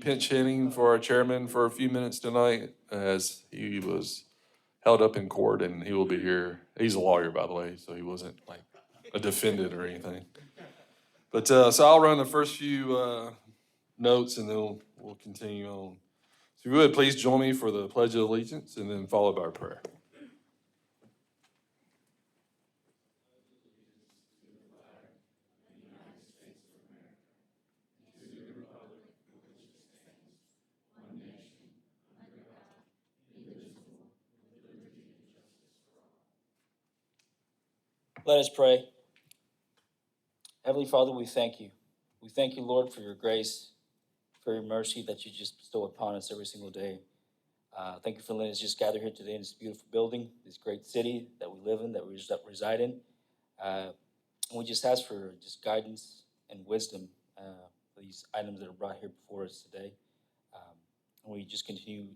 pinch hitting for our chairman for a few minutes tonight as he was held up in court, and he will be here. He's a lawyer, by the way, so he wasn't like a defendant or anything. But so I'll run the first few notes, and then we'll continue on. So if you would, please join me for the Pledge of Allegiance, and then followed by our prayer. Let us pray. Heavenly Father, we thank you. We thank you, Lord, for your grace, for your mercy that you just bestow upon us every single day. Thank you for letting us just gather here today in this beautiful building, this great city that we live in, that we reside in. And we just ask for just guidance and wisdom for these items that are brought here before us today. And we just continue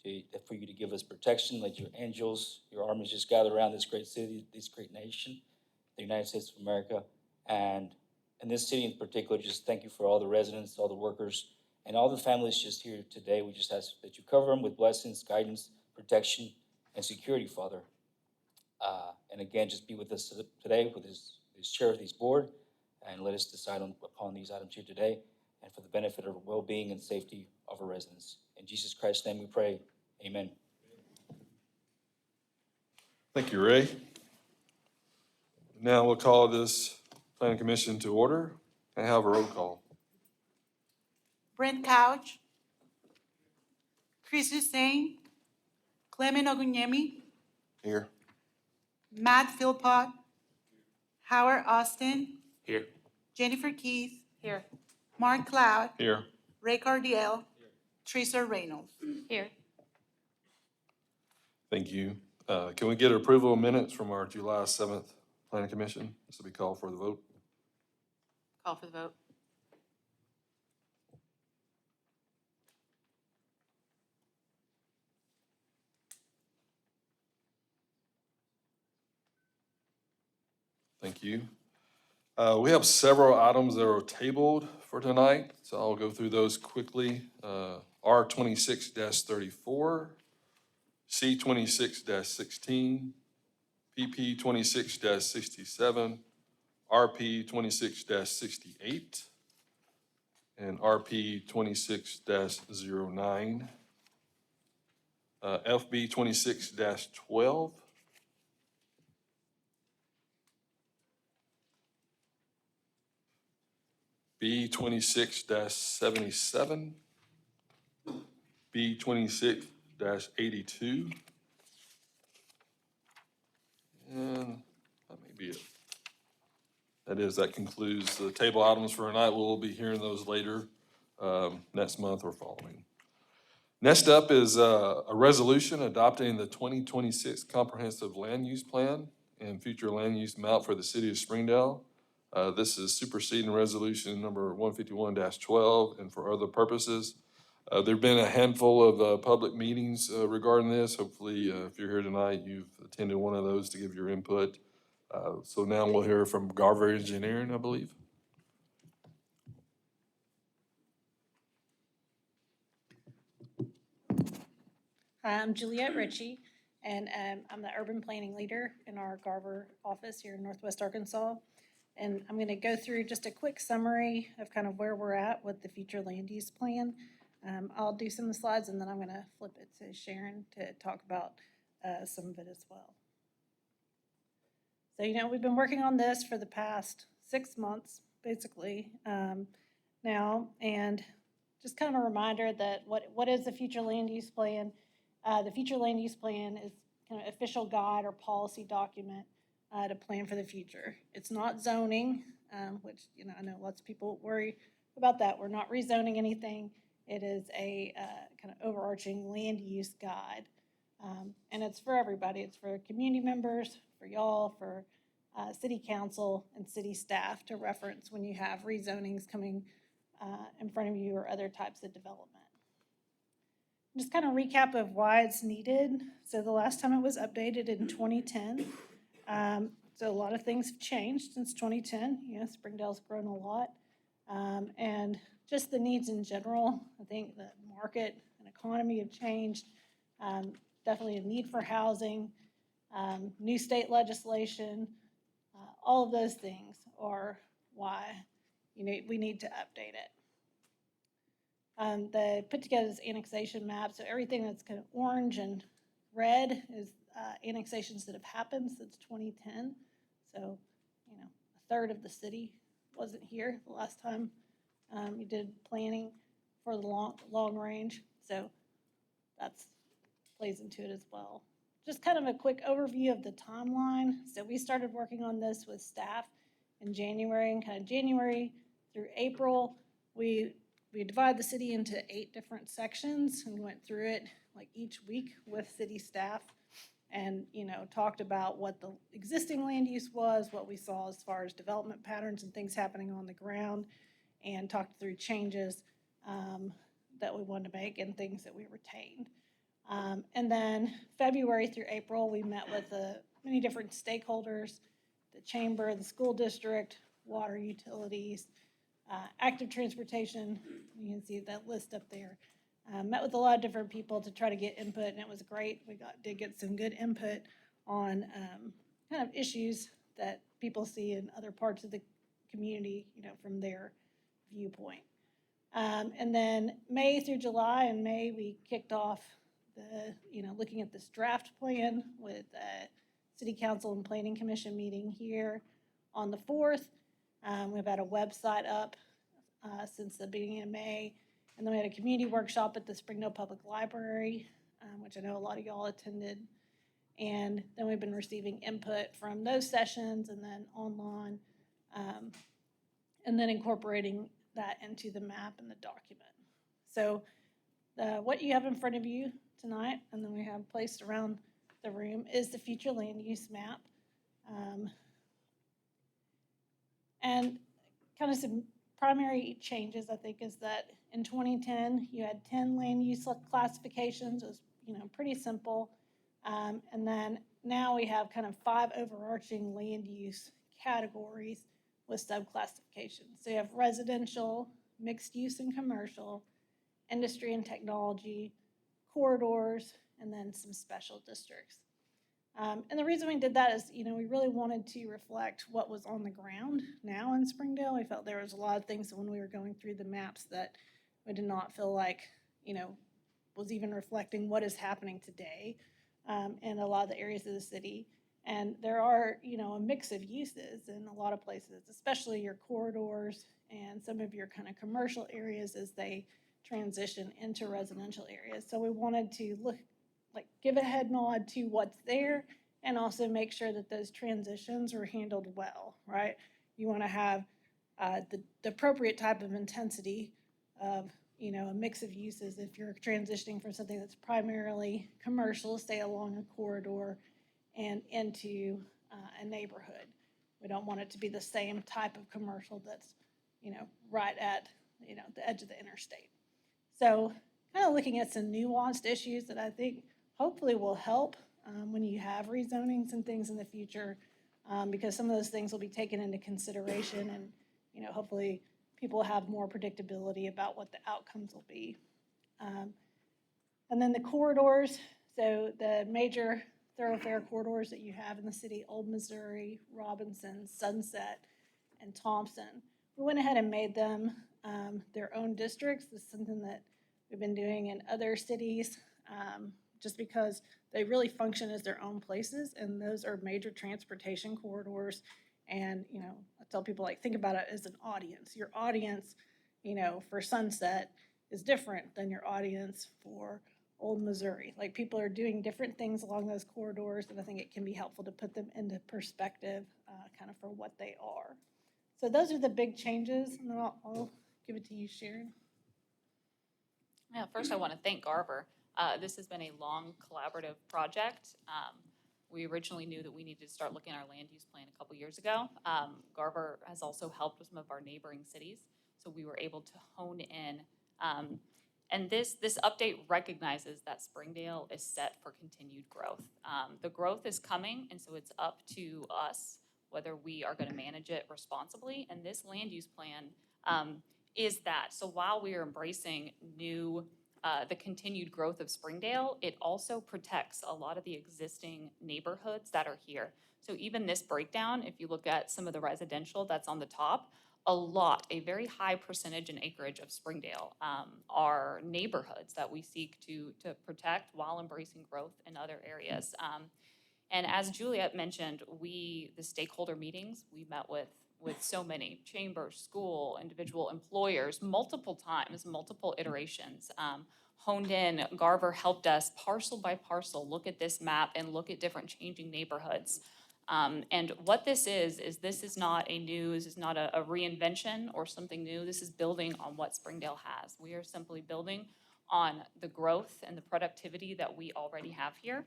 for you to give us protection. Let your angels, your armies just gather around this great city, this great nation, the United States of America. And in this city in particular, just thank you for all the residents, all the workers, and all the families just here today. We just ask that you cover them with blessings, guidance, protection, and security, Father. And again, just be with us today with this chair of this board, and let us decide upon these items here today, and for the benefit of well-being and safety of our residents. In Jesus Christ's name we pray, amen. Thank you, Ray. Now we'll call this Planning Commission to order and have a roll call. Brent Couch, Chris Hussein, Clement Ogunyemi, Here. Matt Philpott, Howard Austin, Here. Jennifer Keith, here, Mark Cloud, Here. Ray Cardiel, Teresa Reynolds. Here. Thank you. Can we get approval of minutes from our July 7th Planning Commission? This will be called for the vote. Call for the vote. Thank you. We have several items that are tabled for tonight, so I'll go through those quickly. R 26-34, C 26-16, PP 26-67, RP 26-68, and RP 26-09, FB 26-12, B 26-77, B 26-82, and that may be it. That concludes the table items for tonight. We'll be hearing those later, next month or following. Next up is a resolution adopting the 2026 Comprehensive Land Use Plan and future land use map for the city of Springdale. This is superseding resolution number 151-12 and for other purposes. There've been a handful of public meetings regarding this. Hopefully, if you're here tonight, you've attended one of those to give your input. So now we'll hear from Garver Engineering, I believe. I'm Juliette Ritchie, and I'm the urban planning leader in our Garver office here in Northwest Arkansas. And I'm going to go through just a quick summary of kind of where we're at with the future land use plan. I'll do some of the slides, and then I'm going to flip it to Sharon to talk about some of it as well. So, we've been working on this for the past 6 months, basically, now, and just kind of a reminder that what is the future land use plan? The future land use plan is kind of official guide or policy document to plan for the future. It's not zoning, which, I know lots of people worry about that. We're not rezoning anything. It is a kind of overarching land use guide. And it's for everybody. It's for community members, for y'all, for city council and city staff to reference when you have rezonings coming in front of you or other types of development. Just kind of recap of why it's needed. So the last time it was updated in 2010. So a lot of things have changed since 2010. Springdale's grown a lot. And just the needs in general. I think the market and economy have changed. Definitely a need for housing, new state legislation, all of those things are why we need to update it. They put together this annexation map, so everything that's kind of orange and red is annexations that have happened since 2010. So, a third of the city wasn't here the last time you did planning for the long range. So that's plays into it as well. Just kind of a quick overview of the timeline. So we started working on this with staff in January, and kind of January through April, we divided the city into 8 different sections and went through it like each week with city staff and, talked about what the existing land use was, what we saw as far as development patterns and things happening on the ground, and talked through changes that we wanted to make and things that we retained. And then February through April, we met with many different stakeholders, the chamber, the school district, water utilities, active transportation. You can see that list up there. Met with a lot of different people to try to get input, and it was great. We did get some good input on kind of issues that people see in other parts of the community, from their viewpoint. And then May through July, in May, we kicked off looking at this draft plan with City Council and Planning Commission meeting here on the 4th. We've had a website up since the beginning of May. And then we had a community workshop at the Springdale Public Library, which I know a lot of y'all attended. And then we've been receiving input from those sessions and then online, and then incorporating that into the map and the document. So what you have in front of you tonight, and then we have placed around the room, is the future land use map. And kind of some primary changes, I think, is that in 2010, you had 10 land use classifications. It was, pretty simple. And then now we have kind of 5 overarching land use categories with subclassifications. So you have residential, mixed use and commercial, industry and technology, corridors, and then some special districts. And the reason we did that is, we really wanted to reflect what was on the ground now in Springdale. We felt there was a lot of things when we were going through the maps that we did not feel like, was even reflecting what is happening today in a lot of the areas of the city. And there are, a mix of uses in a lot of places, especially your corridors and some of your kind of commercial areas as they transition into residential areas. So we wanted to give a head nod to what's there and also make sure that those transitions are handled well, right? You want to have the appropriate type of intensity of, a mix of uses if you're transitioning from something that's primarily commercial, say along a corridor, and into a neighborhood. We don't want it to be the same type of commercial that's, right at, the edge of the interstate. So kind of looking at some nuanced issues that I think hopefully will help when you have rezonings and things in the future, because some of those things will be taken into consideration and, hopefully people have more predictability about what the outcomes will be. And then the corridors, so the major thoroughfare corridors that you have in the city, Old Missouri, Robinson, Sunset, and Thompson. We went ahead and made them their own districts. This is something that we've been doing in other cities, just because they really function as their own places, and those are major transportation corridors. And, I tell people, think about it as an audience. Your audience, for Sunset is different than your audience for Old Missouri. People are doing different things along those corridors, and I think it can be helpful to put them into perspective kind of for what they are. So those are the big changes, and then I'll give it to you, Sharon. Yeah, first I want to thank Garver. This has been a long collaborative project. We originally knew that we needed to start looking at our land use plan a couple years ago. Garver has also helped with some of our neighboring cities, so we were able to hone in. And this update recognizes that Springdale is set for continued growth. The growth is coming, and so it's up to us whether we are going to manage it responsibly. And this land use plan is that, so while we are embracing the continued growth of Springdale, it also protects a lot of the existing neighborhoods that are here. So even this breakdown, if you look at some of the residential that's on the top, a very high percentage in acreage of Springdale are neighborhoods that we seek to protect while embracing growth in other areas. And as Juliet mentioned, the stakeholder meetings, we met with so many chambers, school, individual employers, multiple times, multiple iterations. Honed in, Garver helped us parcel by parcel look at this map and look at different changing neighborhoods. And what this is this is not a reinvention or something new. This is building on what Springdale has. We are simply building on the growth and the productivity that we already have here.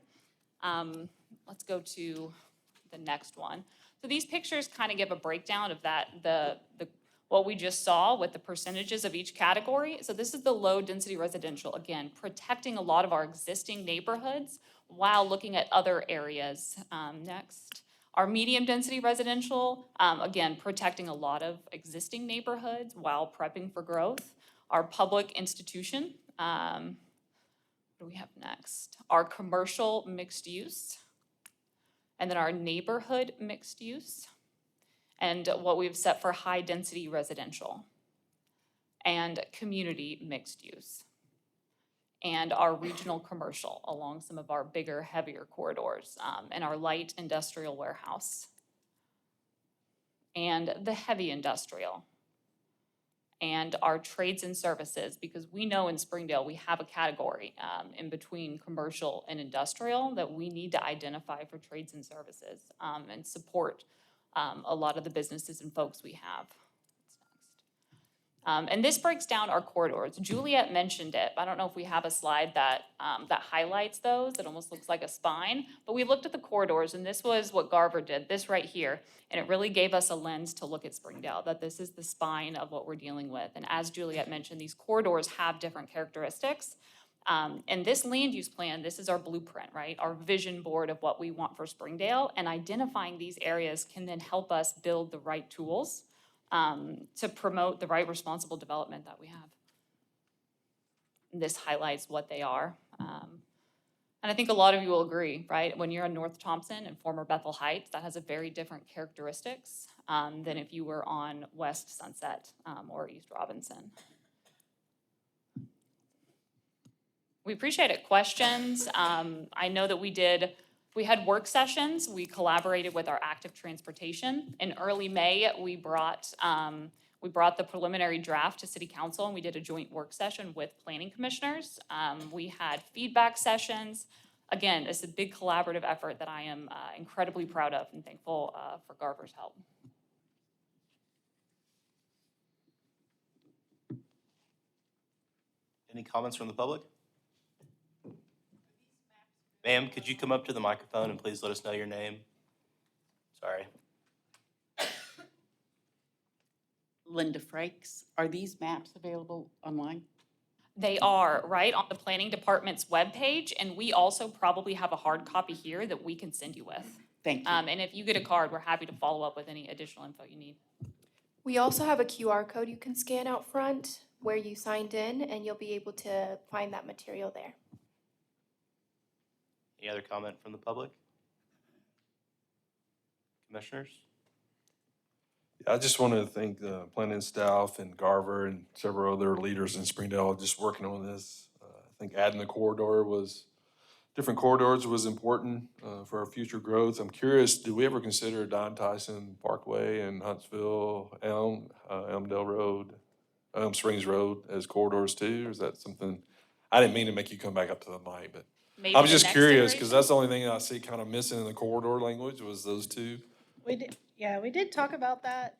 Let's go to the next one. So these pictures kind of give a breakdown of what we just saw with the percentages of each category. So this is the low density residential, again, protecting a lot of our existing neighborhoods while looking at other areas. Next, our medium density residential, again, protecting a lot of existing neighborhoods while prepping for growth. Our public institution, what do we have next? Our commercial mixed use, and then our neighborhood mixed use, and what we've set for high density residential, and community mixed use, and our regional commercial along some of our bigger, heavier corridors, and our light industrial warehouse, and the heavy industrial, and our trades and services, because we know in Springdale we have a category in between commercial and industrial that we need to identify for trades and services and support a lot of the businesses and folks we have. What's next? And this breaks down our corridors. Juliet mentioned it. I don't know if we have a slide that highlights those. It almost looks like a spine. But we looked at the corridors, and this was what Garver did, this right here. And it really gave us a lens to look at Springdale, that this is the spine of what we're dealing with. And as Juliet mentioned, these corridors have different characteristics. And this land use plan, this is our blueprint, right? Our vision board of what we want for Springdale. And identifying these areas can then help us build the right tools to promote the right responsible development that we have. And this highlights what they are. And I think a lot of you will agree, right? When you're in North Thompson and former Bethel Heights, that has a very different characteristics than if you were on West Sunset or East Robinson. We appreciate it. Questions? I know that we had work sessions. We collaborated with our active transportation. In early May, we brought the preliminary draft to City Council, and we did a joint work session with planning commissioners. We had feedback sessions. Again, it's a big collaborative effort that I am incredibly proud of and thankful for Garver's help. Any comments from the public? Ma'am, could you come up to the microphone and please let us know your name? Sorry. Linda Frakes. Are these maps available online? They are right on the planning department's webpage, and we also probably have a hard copy here that we can send you with. Thank you. And if you get a card, we're happy to follow up with any additional info you need. We also have a QR code you can scan out front where you signed in, and you'll be able to find that material there. Any other comment from the public? Commissioners? I just want to thank the planning staff and Garver and several other leaders in Springdale just working on this. I think adding different corridors was important for our future growth. I'm curious, do we ever consider Don Tyson Parkway and Huntsville, Elmdale Road, Elm Springs Road as corridors too? Or is that something, I didn't mean to make you come back up to the mic, but Maybe I was the just next curious because iteration? that's the only thing I see kind of missing in the corridor language was those two. We did talk about that,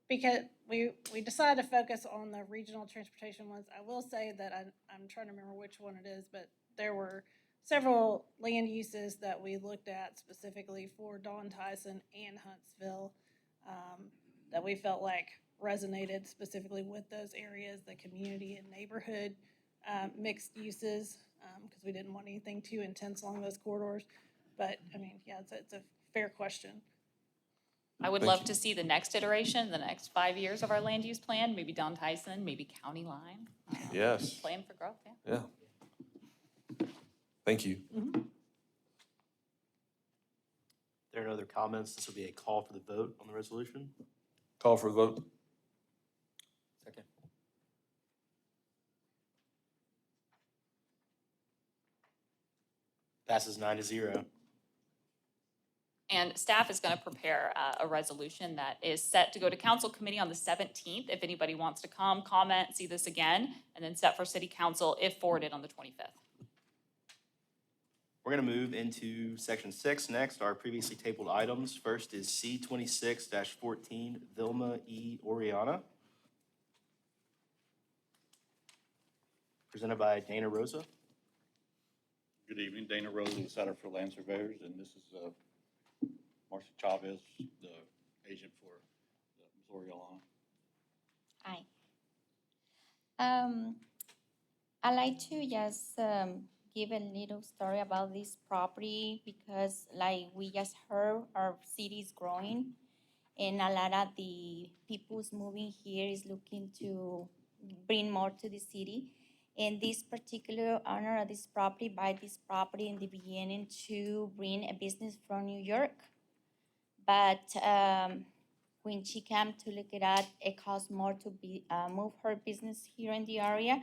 because we decided to focus on the regional transportation ones. I will say that I'm trying to remember which one it is, but there were several land uses that we looked at specifically for Don Tyson and Huntsville, that we felt like resonated specifically with those areas, the community and neighborhood, mixed uses, because we didn't want anything too intense along those corridors. But, I mean, yeah, it's a fair question. I would Thank love you. to see the next iteration, the next 5 years of our land use plan, maybe Don Tyson, maybe County Line. Yes. Plan for growth, yeah. Yeah. Thank you. There are no other comments. This will be a call for the vote on the resolution. Call for a vote. Second. Passes 9-0. And staff is going to prepare a resolution that is set to go to council committee on the 17th. If anybody wants to come, comment, see this again, and then set for city council if forwarded on the 25th. We're going to move into section 6 next, our previously tabled items. First is C26-14, Vilma E. Oriana. Presented by Dana Rosa. Good evening, Dana Rose with Satterfield Land Surveyors, and this is Marcia Chavez, the agent for the Missouri line. Hi. I like to just give a little story about this property because like we just heard, our city is growing and a lot of the people's moving here is looking to bring more to the city. And this particular owner of this property buy this property in the beginning to bring a business from New York. But when she came to look it up, it cost more to move her business here in the area.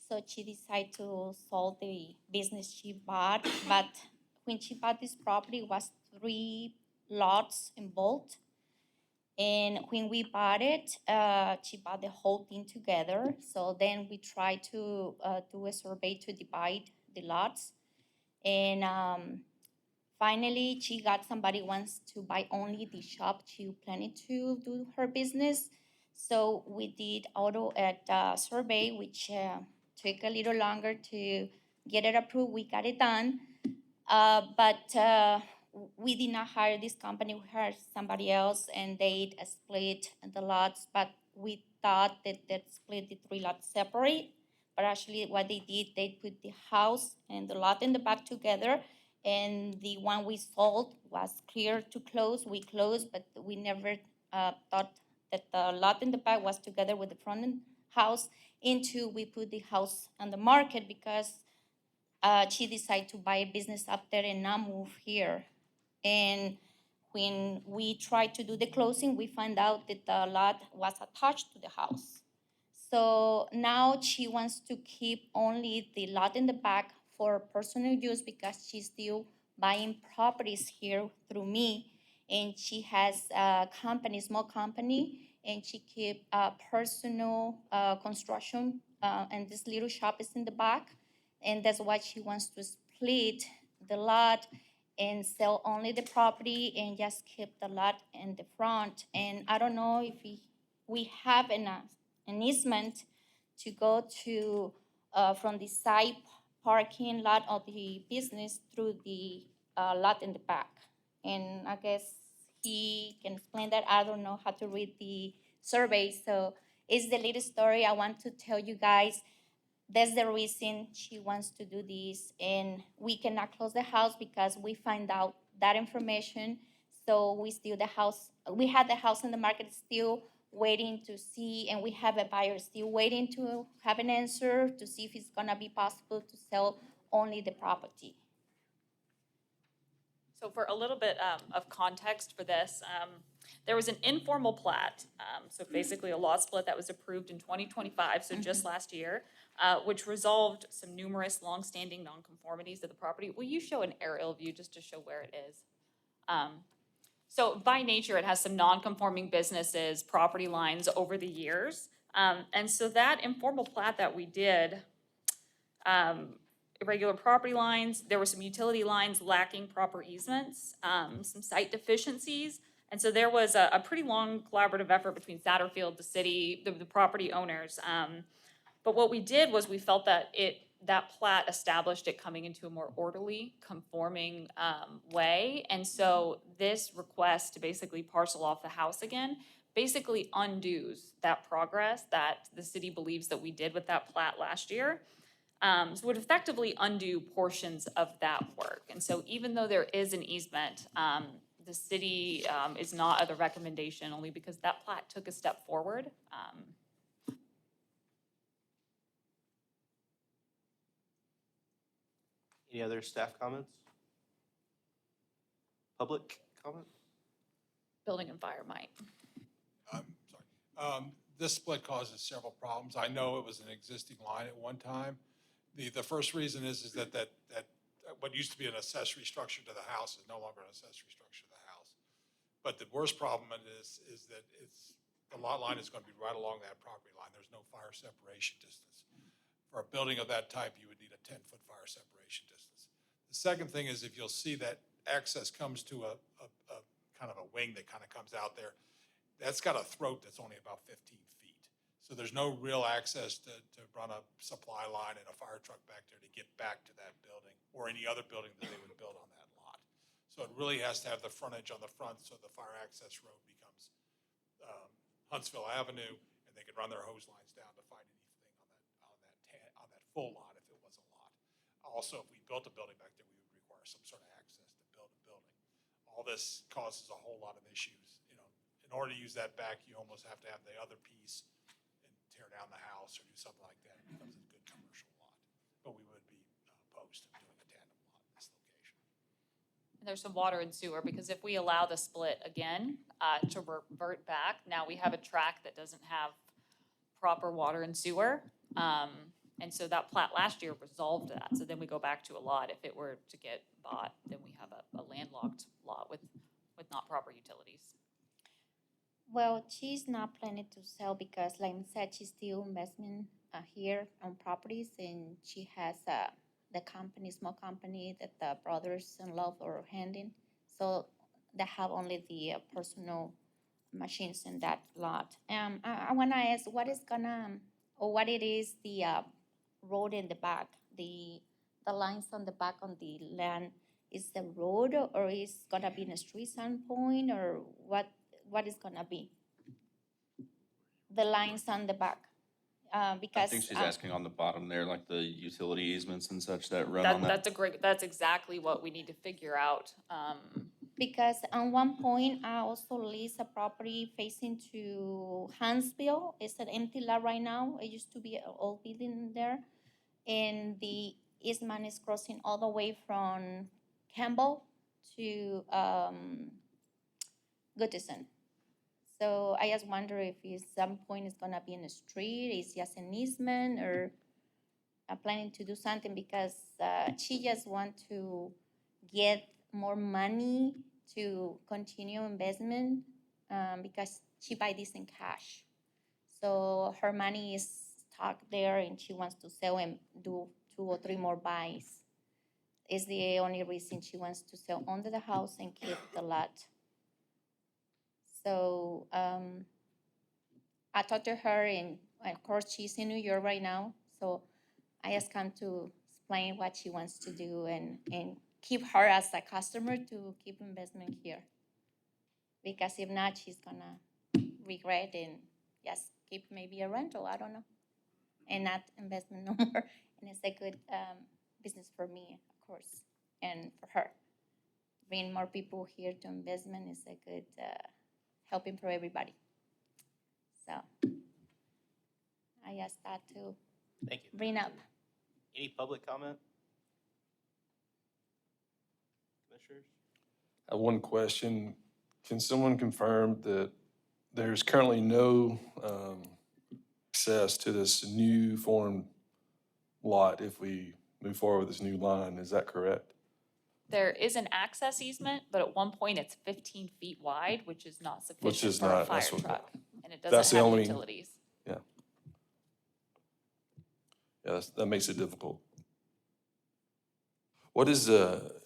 So she decided to sell the business she bought. But when she bought this property, it was 3 lots involved. And when we bought it, she bought the whole thing together. So then we tried to do a survey to divide the lots. And finally, she got somebody wants to buy only the shop she planning to do her business. So we did auto at survey, which took a little longer to get it approved. We got it done, but we did not hire this company. We hired somebody else, and they split the lots. But we thought that they split the 3 lots separate. But actually, what they did, they put the house and the lot in the back together. And the one we sold was clear to close. We closed, but we never thought that the lot in the back was together with the front house. Into we put the house on the market because she decided to buy a business up there and not move here. And when we tried to do the closing, we found out that the lot was attached to the house. So now she wants to keep only the lot in the back for personal use because she's still buying properties here through me. And she has a company, small company, and she keep personal construction, and this little shop is in the back. And that's why she wants to split the lot and sell only the property and just keep the lot in the front. And I don't know if we have an easement to go to from the side parking lot of the business through the lot in the back. And I guess he can explain that. I don't know how to read the survey, so it's the little story I want to tell you guys. That's the reason she wants to do this, and we cannot close the house because we find out that information. So we had the house in the market still waiting to see, and we have a buyer still waiting to have an answer to see if it's gonna be possible to sell only the property. So for a little bit of context for this, there was an informal plat, so basically a lot split that was approved in 2025, so just last year, which resolved some numerous longstanding nonconformities of the property. Will you show an aerial view just to show where it is? So by nature, it has some non-conforming businesses, property lines over the years. And so that informal plat that we did, irregular property lines, there were some utility lines lacking proper easements, some site deficiencies. And so there was a pretty long collaborative effort between Satterfield, the city, the property owners. But what we did was we felt that that plat established it coming into a more orderly, conforming way. And so this request to basically parcel off the house again basically undoes that progress that the city believes that we did with that plat last year. So it would effectively undo portions of that work. And so even though there is an easement, the city is not of the recommendation, only because that plat took a step forward. Any other staff comments? Public comment? Building and Fire might. Sorry. This split causes several problems. I know it was an existing line at one time. The first reason is that what used to be an accessory structure to the house is no longer an accessory structure to the house. But the worst problem is that the lot line is going to be right along that property line. There's no fire separation distance. For a building of that type, you would need a 10-foot fire separation distance. The second thing is, if you'll see that access comes to a kind of a wing that kind of comes out there, that's got a throat that's only about 15 feet. So there's no real access to run a supply line and a fire truck back there to get back to that building or any other building that they would build on that lot. So it really has to have the frontage on the front, so the fire access road becomes Huntsville Avenue, and they can run their hose lines down to find anything on that full lot if it was a lot. Also, if we built a building back there, we would require some sort of access to build a building. All this causes a whole lot of issues. You know, in order to use that back, you almost have to have the other piece and tear down the house or do something like that. It becomes a good commercial lot. But we would be opposed to doing a tandem lot in this location. And there's some water and sewer, because if we allow the split again to revert back, now we have a track that doesn't have proper water and sewer. And so that plat last year resolved that. So then we go back to a lot. If it were to get bought, then we have a landlocked lot with not proper utilities. Well, she's not planning to sell because, like I said, she's still investment here on properties, and she has the company, small company that the brothers-in-law are handling. So they have only the personal machines in that lot. I want to ask, what is what it is the road in the back, the lines on the back on the land, is the road or is gonna be in a street standpoint, or what is gonna be? The lines on the back, because. I think she's asking on the bottom there, like the utility easements and such that run on that. That's exactly what we need to figure out. Because at one point, I also leased a property facing to Huntsville. It's an empty lot right now. It used to be an old building there. And the easement is crossing all the way from Campbell to Goodison. So I just wonder if at some point it's gonna be in the street, it's just an easement, or planning to do something, because she just want to get more money to continue investment, because she buy this in cash. So her money is stuck there and she wants to sell and do 2 or 3 more buys. Is the only reason she wants to sell under the house and keep the lot. So I talked to her, and of course she's in New York right now. So I just come to explain what she wants to do and keep her as a customer to keep investment here. Because if not, she's gonna regret and just keep maybe a rental, I don't know. And not investment no more. And it's a good business for me, of course, and for her. Bring more people here to investment is a good helping for everybody. So I asked that to Thank you. bring up. Any public comment? Commissioners? I have one question. Can someone confirm that there's currently no access to this new formed lot if we move forward with this new line? Is that correct? There is an access easement, but at one point it's 15 feet wide, which is not Which sufficient is for a not- fire that's what- truck. And it that's doesn't the have only- utilities. Yeah, that makes it difficult. What is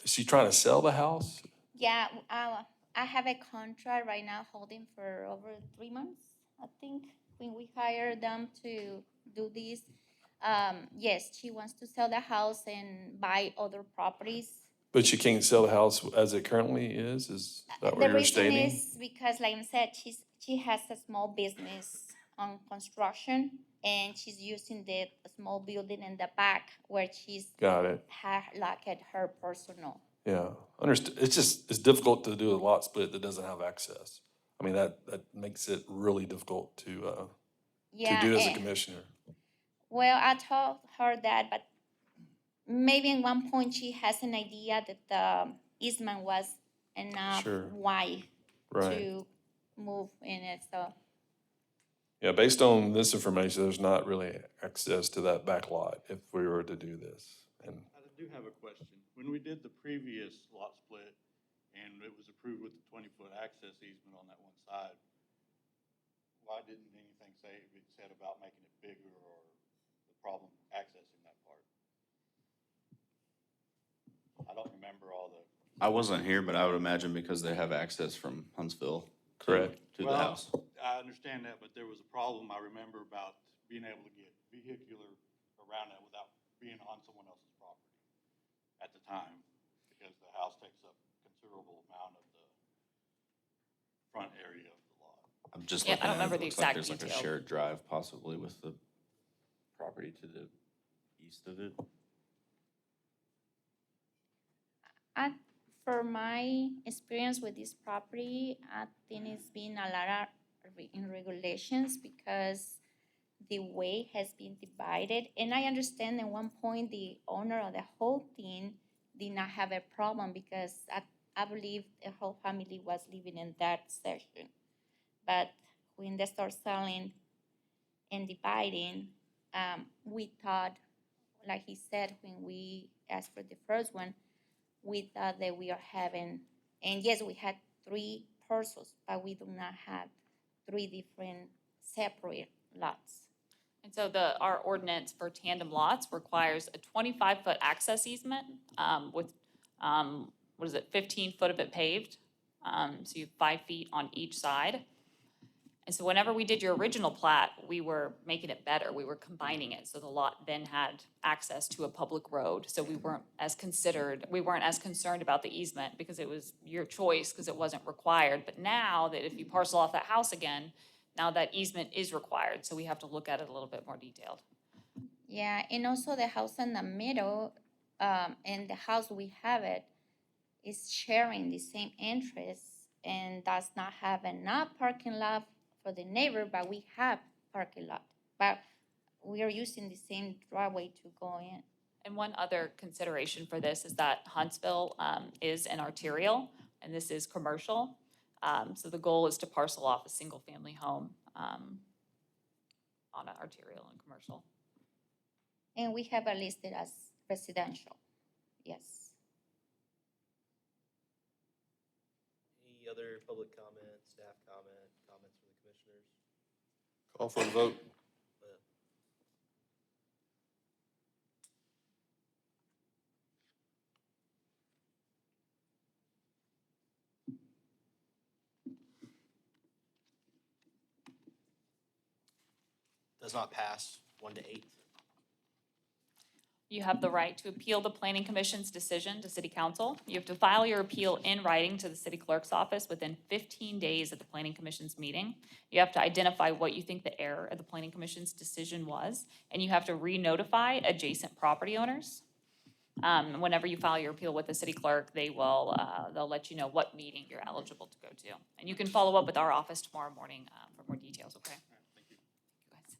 she trying to sell the house? Yeah, I have a contract right now holding for over 3 months, I think, when we hired them to do this. Yes, she wants to sell the house and buy other properties. But she can't sell the house as it currently is that what The you're reason stating? is because, like I said, she has a small business on construction, and she's using the small building in the back where she's Got it. like at her personal Yeah, it's just, it's difficult to do a lot split that doesn't have access. I mean, that makes it really difficult to Yeah, do as a commissioner. well, I told her that, but maybe in one point she has an idea that the easement was enough Sure. wide Right. to move in it, so. Yeah, based on this information, there's not really access to that back lot if we were to do this. And I do have a question. When we did the previous lot split and it was approved with the 20-foot access easement on that one side, why didn't anything be said about making it bigger or the problem accessing that part? I don't remember all the. I wasn't here, but I would imagine because they have access from Huntsville. Correct. To the Well, house. I understand that, but there was a problem I remember about being able to get vehicular around that without being on someone else's property at the time, because the house takes up a considerable amount of the front area of the lot. I'm just Yeah, I looking don't at it. remember It the looks like exact there's like a detail. shared drive possibly with the property to the east of it. For my experience with this property, I think it's been a lot of in regulations because the way has been divided. And I understand at one point the owner of the whole thing did not have a problem because I believe the whole family was living in that section. But when they start selling and dividing, we thought, like he said, when we asked for the first one, we thought that we are having, and yes, we had 3 parcels, but we do not have 3 different separate lots. And so our ordinance for tandem lots requires a 25-foot access easement with, what is it, 15 foot of it paved. So you have 5 feet on each side. And so whenever we did your original plat, we were making it better. We were combining it. So the lot then had access to a public road. So we weren't as concerned about the easement because it was your choice because it wasn't required. But now that if you parcel off that house again, now that easement is required. So we have to look at it a little bit more detailed. Yeah, and also the house in the middle, and the house we have it is sharing the same entrance and does not have enough parking lot for the neighbor, but we have parking lot. But we are using the same driveway to go in. And one other consideration for this is that Huntsville is an arterial, and this is commercial. So the goal is to parcel off a single-family home on an arterial and commercial. And we have it listed as residential, yes. Any other public comment, staff comment, comments from the commissioners? call for the vote. Does not pass, 1-8. You have the right to appeal the planning commission's decision to city council. You have to file your appeal in writing to the city clerk's office within 15 days of the planning commission's meeting. You have to identify what you think the error of the planning commission's decision was, and you have to re-notify adjacent property owners. Whenever you file your appeal with the city clerk, they'll let you know what meeting you're eligible to go to. And you can follow up with our office tomorrow morning for more details, okay? Thank you. Thank you, guys.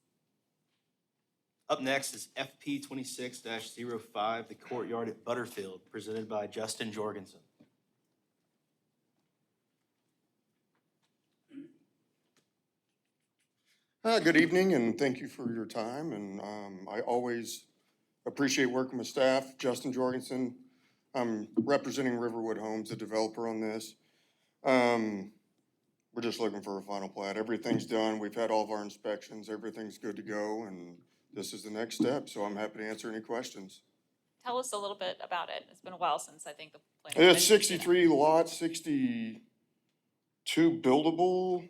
Up next is FP 26-05, the Courtyard at Butterfield, presented by Justin Jorgensen. Good evening, and thank you for your time, and I always appreciate working with staff. Justin Jorgensen, I'm representing Riverwood Homes, the developer on this. We're just looking for a final plat. Everything's done, we've had all of our inspections, everything's good to go, and this is the next step, so I'm happy to answer any questions. Tell us a little bit about it. It's been a while since I think the planning It's commission's seen it. 63 lots, 62 buildable.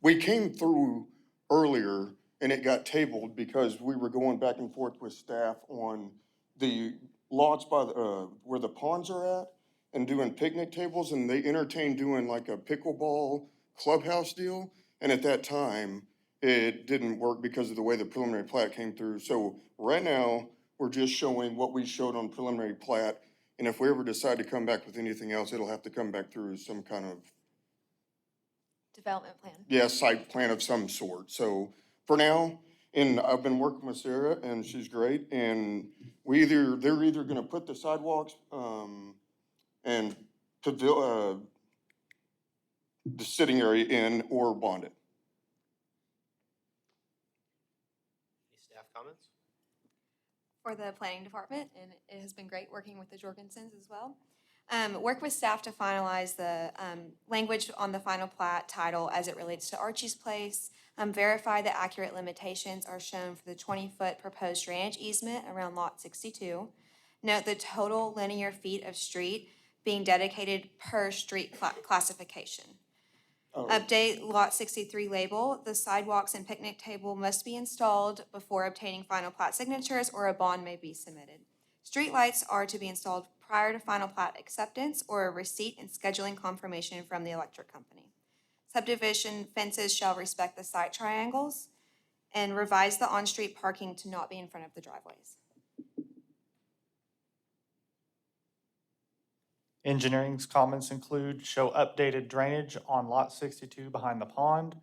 We came through earlier and it got tabled because we were going back and forth with staff on the lots by the, where the ponds are at and doing picnic tables, and they entertained doing like a pickleball clubhouse deal. And at that time, it didn't work because of the way the preliminary plat came through. So right now, we're just showing what we showed on preliminary plat And if we ever decide to come back with anything else, it'll have to come back through some kind of, Development plan. yeah, site plan of some sort. So for now, and I've been working with Sarah and she's great, and they're either gonna put the sidewalks, and the sitting area in or bond it. Any staff comments? For the planning department, and it has been great working with the Jorgensens as well. Work with staff to finalize the language on the final plat title as it relates to Archie's Place. Verify that accurate limitations are shown for the 20-foot proposed drainage easement around Lot 62. Note the total linear feet of street being dedicated per street classification. Oh, Update Lot 63 label. The sidewalks and picnic table must be installed before obtaining final plat signatures or a bond may be submitted. Streetlights are to be installed prior to final plat acceptance or a receipt and scheduling confirmation from the electric company. Subdivision fences shall respect the site triangles and revise the on-street parking to not be in front of the driveways. Engineering's comments include show updated drainage on lot 62 behind the pond.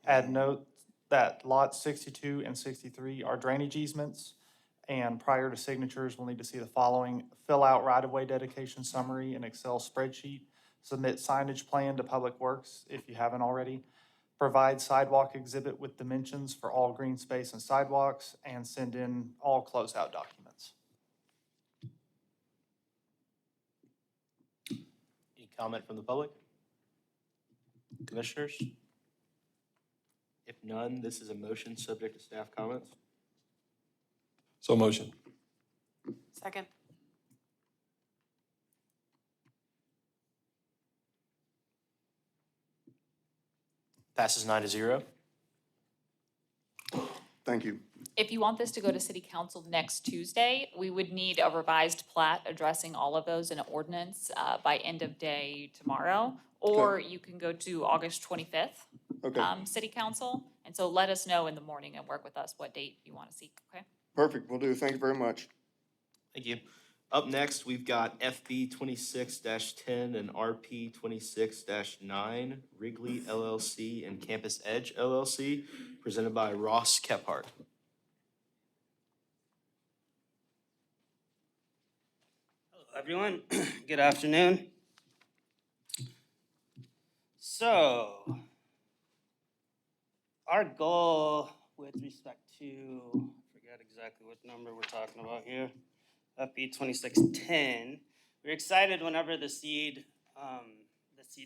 Add note that lots 62 and 63 are drainage easements. And prior to signatures, we'll need to see the following: fill out right-of-way dedication summary in Excel spreadsheet, submit signage plan to Public Works if you haven't already, provide sidewalk exhibit with dimensions for all green space and sidewalks, and send in all closeout documents. Any comment from the public? Commissioners? If none, this is a motion subject to staff comments. So motion. Second. Passes 9-0. thank you. If you want this to go to city council next Tuesday, we would need a revised plat addressing all of those in an ordinance by end of day tomorrow. Or you can go to August 25th, Okay, city council. And so let us know in the morning and work with us what date you want to seek, okay? perfect, will do. Thank you very much. Thank you. Up next, we've got FB 26-10 and RP 26-9, Wrigley LLC and Campus Edge LLC, presented by Ross Kephart. Hello, everyone. Good afternoon. So, our goal with respect to, I forget exactly what number we're talking about here, FB 2610. We were excited whenever the seed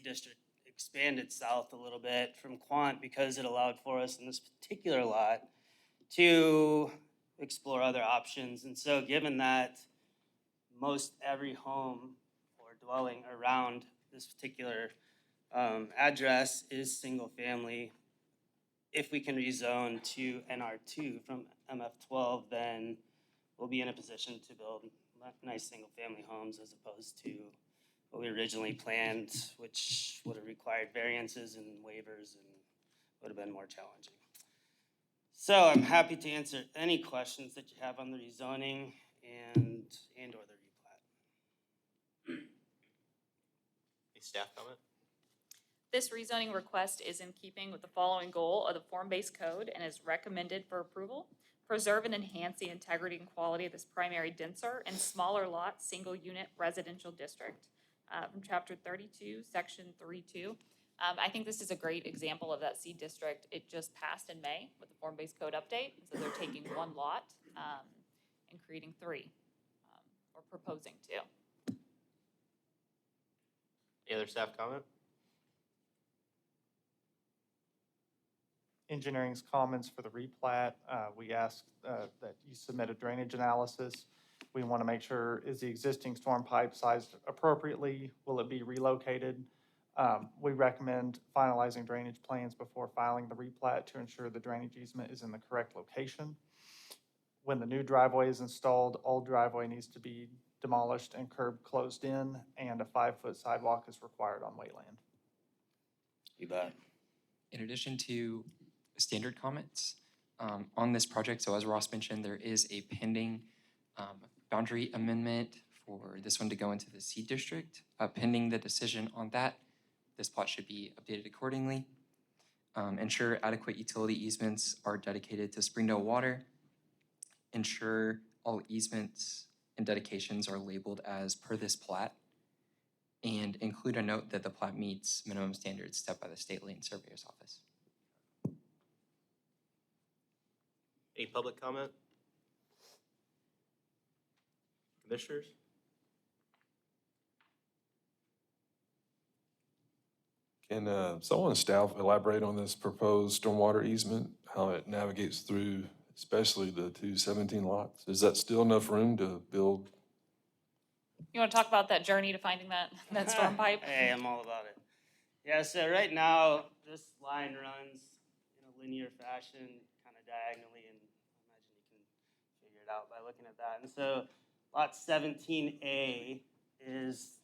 district expanded south a little bit from Quant because it allowed for us in this particular lot to explore other options. And so given that most every home or dwelling around this particular address is single family, if we can rezone to NR2 from MF12, then we'll be in a position to build nice single-family homes as opposed to what we originally planned, which would have required variances and waivers and would have been more challenging. So I'm happy to answer any questions that you have on the rezoning and or the replat. Any staff comment? This rezoning request is in keeping with the following goal of the form-based code and is recommended for approval. Preserve and enhance the integrity and quality of this primary denser and smaller lot, single-unit residential district. From chapter 32, section 3.2. I think this is a great example of that C district. It just passed in May with the form-based code update. So they're taking one lot and creating three, or proposing two. Any other staff comment? Engineering's comments for the replat, we asked that you submit a drainage analysis. We want to make sure, is the existing storm pipe sized appropriately? Will it be relocated? We recommend finalizing drainage plans before filing the replat to ensure the drainage easement is in the correct location. When the new driveway is installed, old driveway needs to be demolished and curb closed in, and a 5-foot sidewalk is required on Wayland. You bet. In addition to standard comments on this project, so as Ross mentioned, there is a pending boundary amendment for this one to go into the C district. Pending the decision on that, this plot should be updated accordingly. Ensure adequate utility easements are dedicated to Springdale Water. Ensure all easements and dedications are labeled as per this plat. And include a note that the plat meets minimum standards set by the State Land Surveyor's Office. Any public comment? Commissioners? Can someone on staff elaborate on this proposed stormwater easement, how it navigates through, especially the 217 lots? Is that still enough room to build? You want to talk about that journey to finding that storm pipe? Hey, I'm all about it. Yeah, so right now, this line runs in a linear fashion, kind of diagonally, and I imagine you can figure it out by looking at that. And so lot 17A is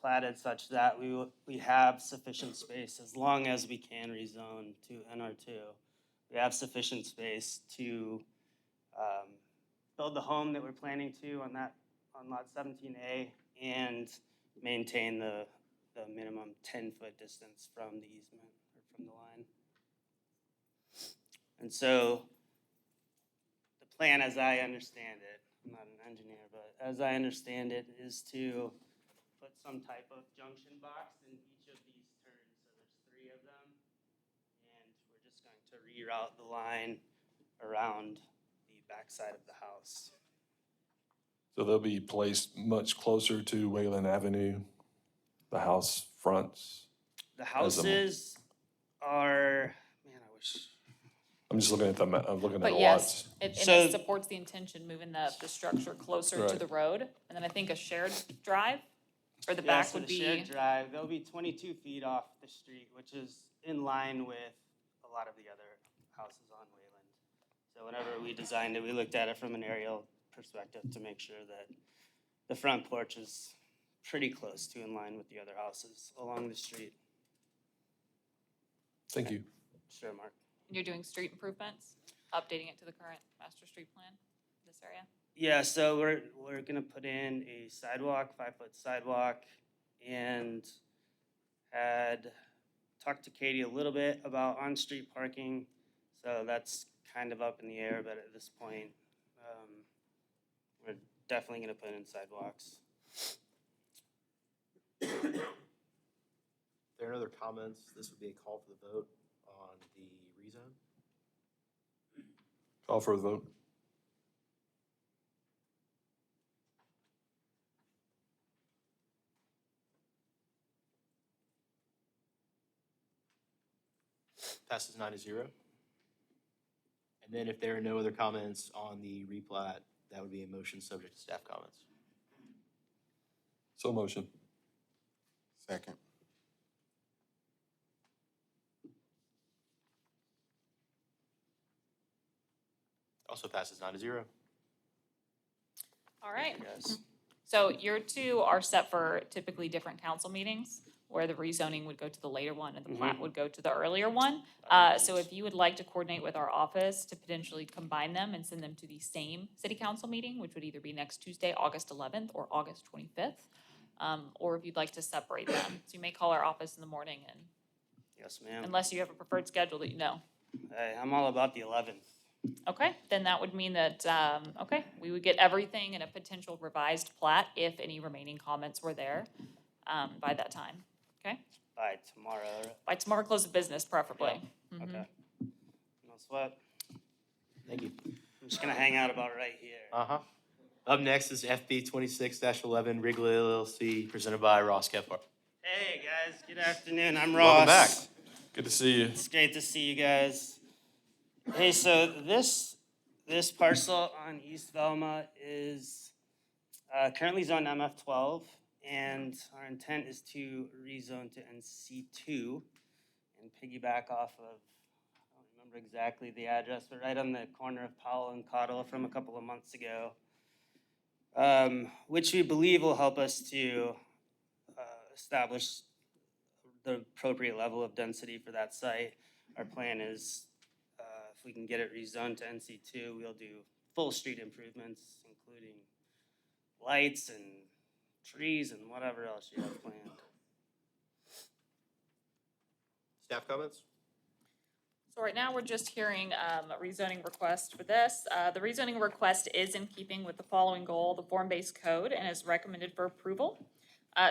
platted such that we have sufficient space, as long as we can rezone to NR2. We have sufficient space to build the home that we're planning to on lot 17A and maintain the minimum 10-foot distance from the easement or from the line. And so the plan, as I understand it, I'm not an engineer, but as I understand it, is to put some type of junction box in each of these turns. So there's 3 of them, and we're just going to reroute the line around the backside of the house. So they'll be placed much closer to Wayland Avenue, the house fronts? The houses are, man, I wish. I'm just looking at I'm looking at the But lots. yes, it supports the intention, moving the structure closer to Right. the road. And then I think a shared drive, or the Yeah, back so would the shared be, drive, they'll be 22 feet off the street, which is in line with a lot of the other houses on Wayland. So whenever we designed it, we looked at it from an aerial perspective to make sure that the front porch is pretty close to in line with the other houses along the street. Thank you. Sure, Mark. you're doing street improvements, updating it to the current master street plan, this area? Yeah, so we're gonna put in a sidewalk, 5-foot sidewalk, and had talked to Katie a little bit about on-street parking. So that's kind of up in the air, but at this point, we're definitely gonna put in sidewalks. If there are no other comments, this would be a call for the vote on the rezone. Call for the vote. Passes 9-0. And then if there are no other comments on the replat, that would be a motion subject to staff comments. So motion. Second. Also passes 9-0. All right. Yes. So your 2 are set for typically different council meetings, where the rezoning would go to the later one and the plat would go to the earlier one. So if you would like to coordinate with our office to potentially combine them and send them to the same city council meeting, which would either be next Tuesday, August 11th, or August 25th, or if you'd like to separate them. So you may call our office in the morning, and Yes, ma'am. unless you have a preferred schedule that you know. Hey, I'm all about the 11th. Okay, then that would mean that, okay, we would get everything in a potential revised plat if any remaining comments were there, by that time, okay? By tomorrow. By tomorrow, close of business preferably. Mhm. Okay. No sweat. Thank you. I'm just gonna hang out about right here. Uh-huh. Up next is FB 26-11 Wrigley LLC, presented by Ross Kephart. Hey, guys, good afternoon. I'm Ross. Welcome back. Good to see you. It's great to see you guys. Hey, so this parcel on East Velma is currently zoned MF12, and our intent is to rezone to NC2 and piggyback off of, I don't remember exactly the address, but right on the corner of Powell and Cottle from a couple of months ago, which we believe will help us to establish the appropriate level of density for that site. Our plan is, if we can get it rezoned to NC2, we'll do full street improvements, including lights and trees and whatever else you have planned. Staff comments? So right now, we're just hearing a rezoning request for this. The rezoning request is in keeping with the following goal, the form-based code, and is recommended for approval.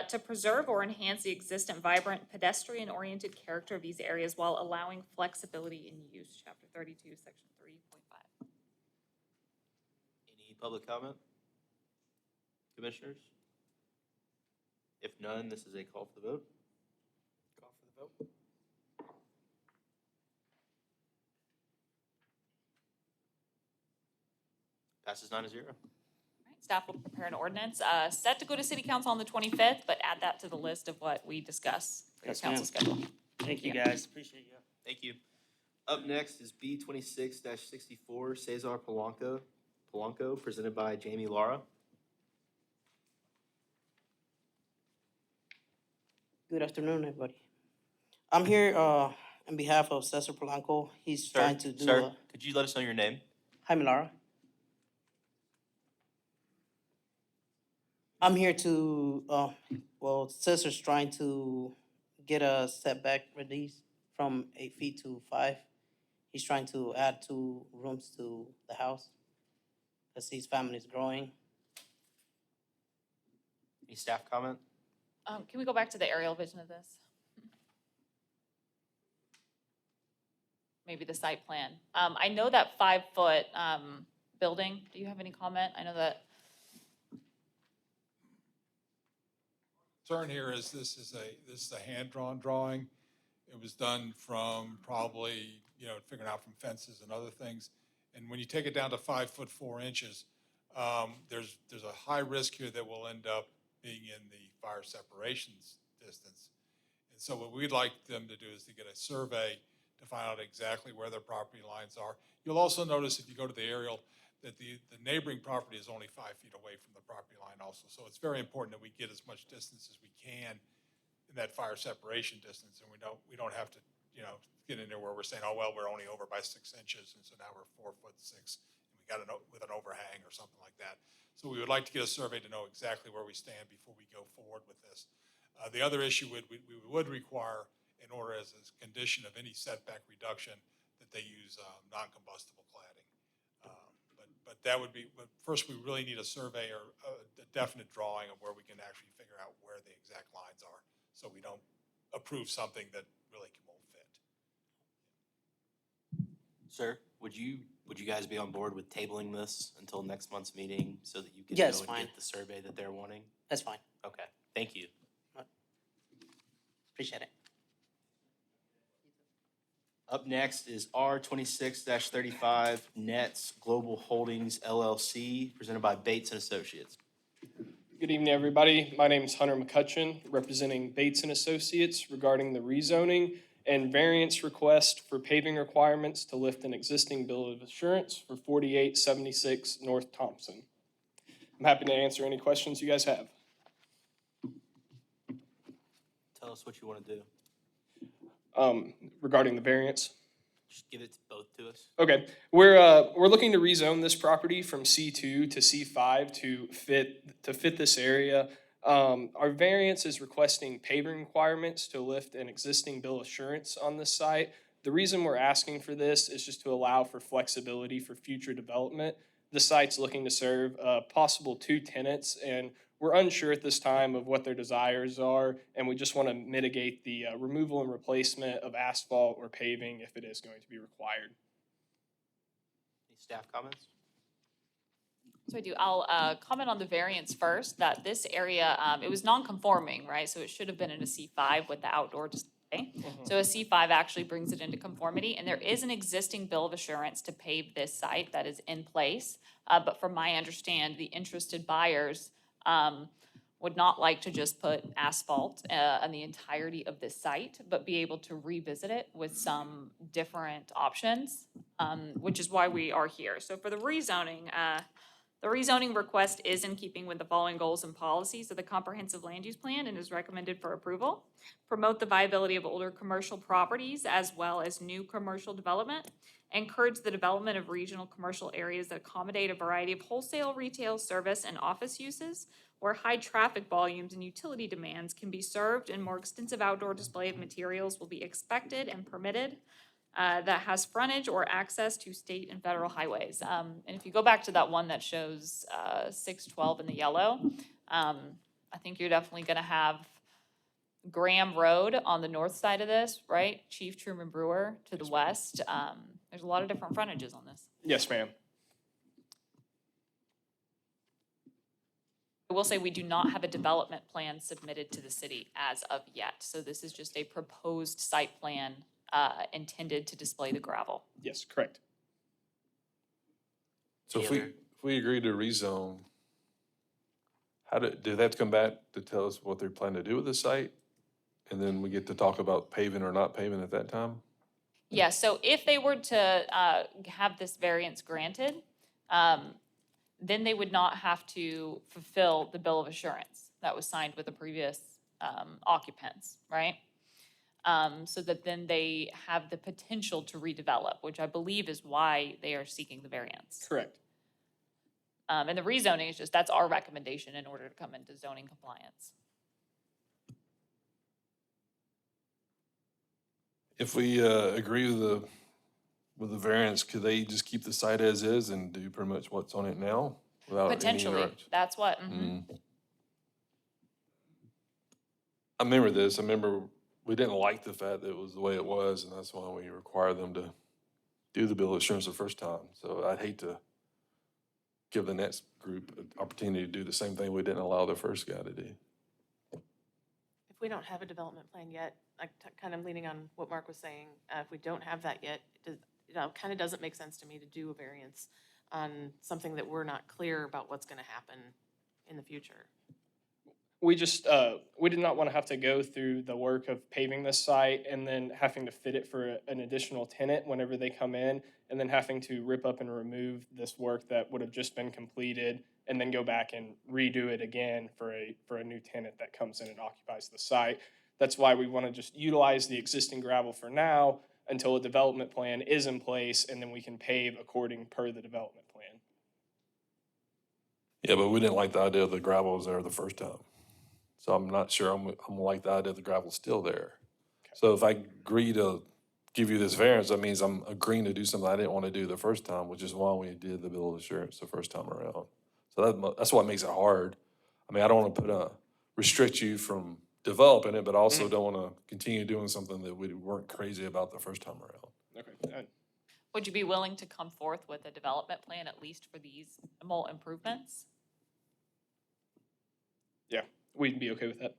To preserve or enhance the existent vibrant pedestrian-oriented character of these areas while allowing flexibility in use, chapter 32, section 3.5. Any public comment? Commissioners? If none, this is a call for the vote. Call for the vote. Passes 9-0. Right, staff will prepare an ordinance, set to go to city council on the 25th, but add that to the list of what we discuss for your Yes, council ma'am. schedule. Thank you, guys. Appreciate you. Thank you. Up next is B 26-64, Cesar Polanco, presented by Jamie Lara. Good afternoon, everybody. I'm here on behalf of Cesar Polanco. He's trying to do Sir, could you let us know your name? Jaime Lara. I'm here to, Cesar's trying to get a setback release from 8 feet to 5. He's trying to add 2 rooms to the house because his family is growing. Any staff comment? Can we go back to the aerial vision of this? Maybe the site plan. I know that 5-foot building, do you have any comment? I know that. Concern here is this is a hand-drawn drawing. It was done from probably, figuring out from fences and other things. And when you take it down to 5 foot 4 inches, there's a high risk here that we'll end up being in the fire separations distance. And so what we'd like them to do is to get a survey to find out exactly where their property lines are. You'll also notice if you go to the aerial that the neighboring property is only 5 feet away from the property line also. So it's very important that we get as much distance as we can in that fire separation distance, and we don't have to, get in there where we're saying, oh, well, we're only over by 6 inches, and so now we're 4 foot 6, and we got it with an overhang or something like that. So we would like to get a survey to know exactly where we stand before we go forward with this. The other issue we would require, in order as a condition of any setback reduction, that they use non-combustible cladding. But that would be, but first we really need a survey or a definite drawing of where we can actually figure out where the exact lines are, so we don't approve something that really won't fit. Sir, would you guys be on board with tabling this until next month's meeting so that you can Yes, go and fine. get the survey that they're wanting? That's fine. Okay, thank you. Appreciate it. Up next is R 26-35 Nets Global Holdings LLC, presented by Bates and Associates. Good evening, everybody. My name is Hunter McCutcheon, representing Bates and Associates regarding the rezoning and variance request for paving requirements to lift an existing bill of assurance for 4876 North Thompson. I'm happy to answer any questions you guys have. Tell us what you want to do. Regarding the variance. Just give it both to us. Okay, we're looking to rezone this property from C2 to C5 to fit this area. Our variance is requesting paving requirements to lift an existing bill of assurance on this site. The reason we're asking for this is just to allow for flexibility for future development. The site's looking to serve possible 2 tenants, and we're unsure at this time of what their desires are, and we just want to mitigate the removal and replacement of asphalt or paving if it is going to be required. Any staff comments? So I do, I'll comment on the variance first, that this area, it was non-conforming, right? So it should have been in a C5 with the outdoor display. So a C5 actually brings it into conformity, and there is an existing bill of assurance to pave this site that is in place. But from my understanding, the interested buyers would not like to just put asphalt on the entirety of this site, but be able to revisit it with some different options, which is why we are here. So for the rezoning, The rezoning request is in keeping with the following goals and policies of the comprehensive land use plan and is recommended for approval. Promote the viability of older commercial properties as well as new commercial development. Encourage the development of regional commercial areas that accommodate a variety of wholesale, retail, service, and office uses where high traffic volumes and utility demands can be served and more extensive outdoor display of materials will be expected and permitted. That has frontage or access to state and federal highways. And if you go back to that one that shows 612 in the yellow, I think you're definitely gonna have Graham Road on the north side of this, right? Chief Truman Brewer to the west. There's a lot of different frontages on this. Yes, ma'am. I will say we do not have a development plan submitted to the city as of yet. So this is just a proposed site plan intended to display the gravel. Yes, correct. So if we agree to rezone, do they have to come back to tell us what they're planning to do with the site? And then we get to talk about paving or not paving at that time? Yeah, so if they were to have this variance granted, then they would not have to fulfill the bill of assurance that was signed with the previous occupants, right? So that then they have the potential to redevelop, which I believe is why they are seeking the variance. Correct. And the rezoning is just, that's our recommendation in order to come into zoning compliance. If we agree with the variance, could they just keep the site as is and do pretty much what's on it now without any Potentially, interruption? that's what, I remember this. I remember we didn't like the fact that it was the way it was, and that's why we required them to do the bill of assurance the first time. So I'd hate to give the next group an opportunity to do the same thing we didn't allow the first guy to do. If we don't have a development plan yet, kind of leaning on what Mark was saying, if we don't have that yet, it kind of doesn't make sense to me to do a variance on something that we're not clear about what's gonna happen in the future. We just, we did not want to have to go through the work of paving this site and then having to fit it for an additional tenant whenever they come in, and then having to rip up and remove this work that would have just been completed and then go back and redo it again for a new tenant that comes in and occupies the site. That's why we want to just utilize the existing gravel for now until a development plan is in place, and then we can pave according per the development plan. Yeah, but we didn't like the idea of the gravel was there the first time. So I'm not sure I'm like the idea the gravel's still there. So if I agree to give you this variance, that means I'm agreeing to do something I didn't want to do the first time, which is why we did the bill of assurance the first time around. So that's what makes it hard. I mean, I don't want to restrict you from developing it, but also don't want to continue doing something that we weren't crazy about the first time around. Okay. Would you be willing to come forth with a development plan at least for these minimal improvements? Yeah, we'd be okay with that.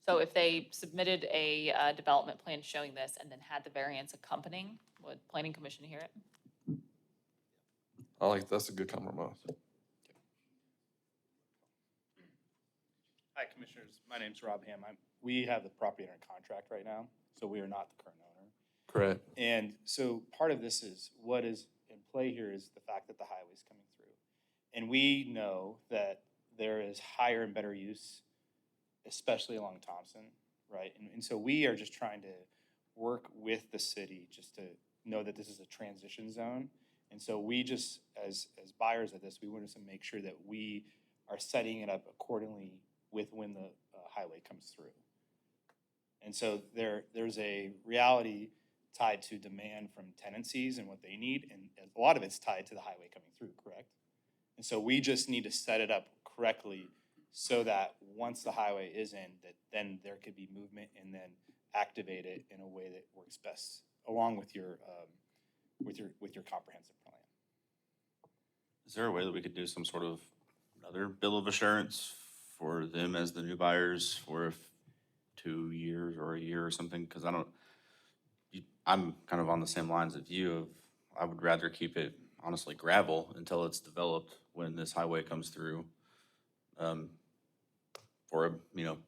So if they submitted a development plan showing this and then had the variance accompanying, would planning commission hear it? That's a good compromise. Hi, Commissioners. My name's Rob Ham. We have the property under contract right now, so we are not the current owner. Correct. And so part of this is, what is in play here is the fact that the highway's coming through. And we know that there is higher and better use, especially along Thompson, right? And so we are just trying to work with the city just to know that this is a transition zone. And so we just, as buyers of this, we want to make sure that we are setting it up accordingly with when the highway comes through. And so there's a reality tied to demand from tenancies and what they need, and a lot of it's tied to the highway coming through, correct? And so we just need to set it up correctly so that once the highway is in, that then there could be movement and then activate it in a way that works best, along with your comprehensive plan. Is there a way that we could do some sort of another bill of assurance for them as the new buyers for 2 years or a year or something? Because I'm kind of on the same lines of you of, I would rather keep it honestly gravel until it's developed when this highway comes through, for a,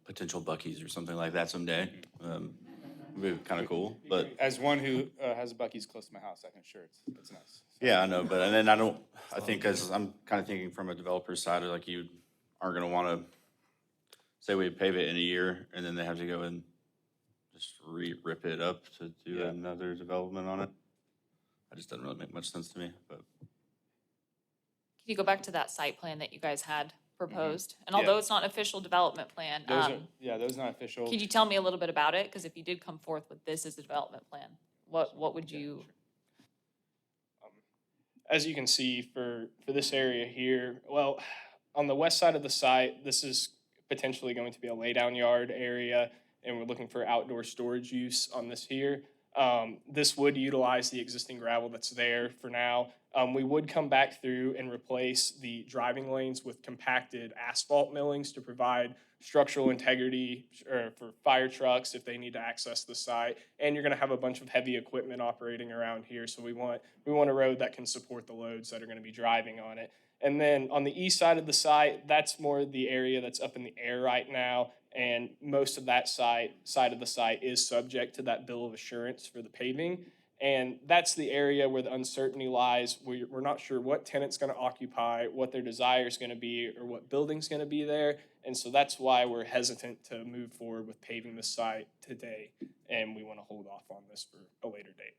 potential Buc-ee's or something like that someday. It'd be kind of cool, but As one who has a Buc-ee's close to my house, I can assure it's nice. yeah, I know, but and then I think as I'm kind of thinking from a developer's side, like you aren't gonna want to say we pave it in a year and then they have to go and just rip it up to do Yeah. another development on it. That just doesn't really make much sense to me, but. Can you go back to that site plan that you guys had proposed? And Yeah. although it's not an official development plan, Those not official. could you tell me a little bit about it? Because if you did come forth with this as a development plan, what would you? As you can see for this area here, well, on the west side of the site, this is potentially going to be a laydown yard area, and we're looking for outdoor storage use on this here. This would utilize the existing gravel that's there for now. We would come back through and replace the driving lanes with compacted asphalt millings to provide structural integrity for fire trucks if they need to access the site. And you're gonna have a bunch of heavy equipment operating around here, so we want a road that can support the loads that are gonna be driving on it. And then on the east side of the site, that's more the area that's up in the air right now. And most of that side of the site is subject to that bill of assurance for the paving. And that's the area where the uncertainty lies. We're not sure what tenant's gonna occupy, what their desire is gonna be, or what building's gonna be there. And so that's why we're hesitant to move forward with paving the site today. And we wanna hold off on this for a later date.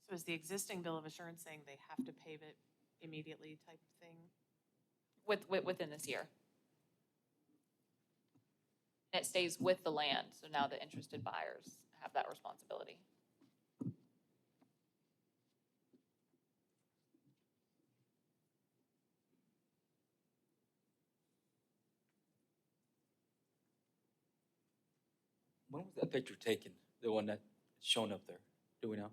So is the existing bill of assurance saying they have to pave it immediately type thing? Within this year. And it stays with the land, so now the interested buyers have that responsibility. When was that picture taken? The one that's shown up there? Do we know?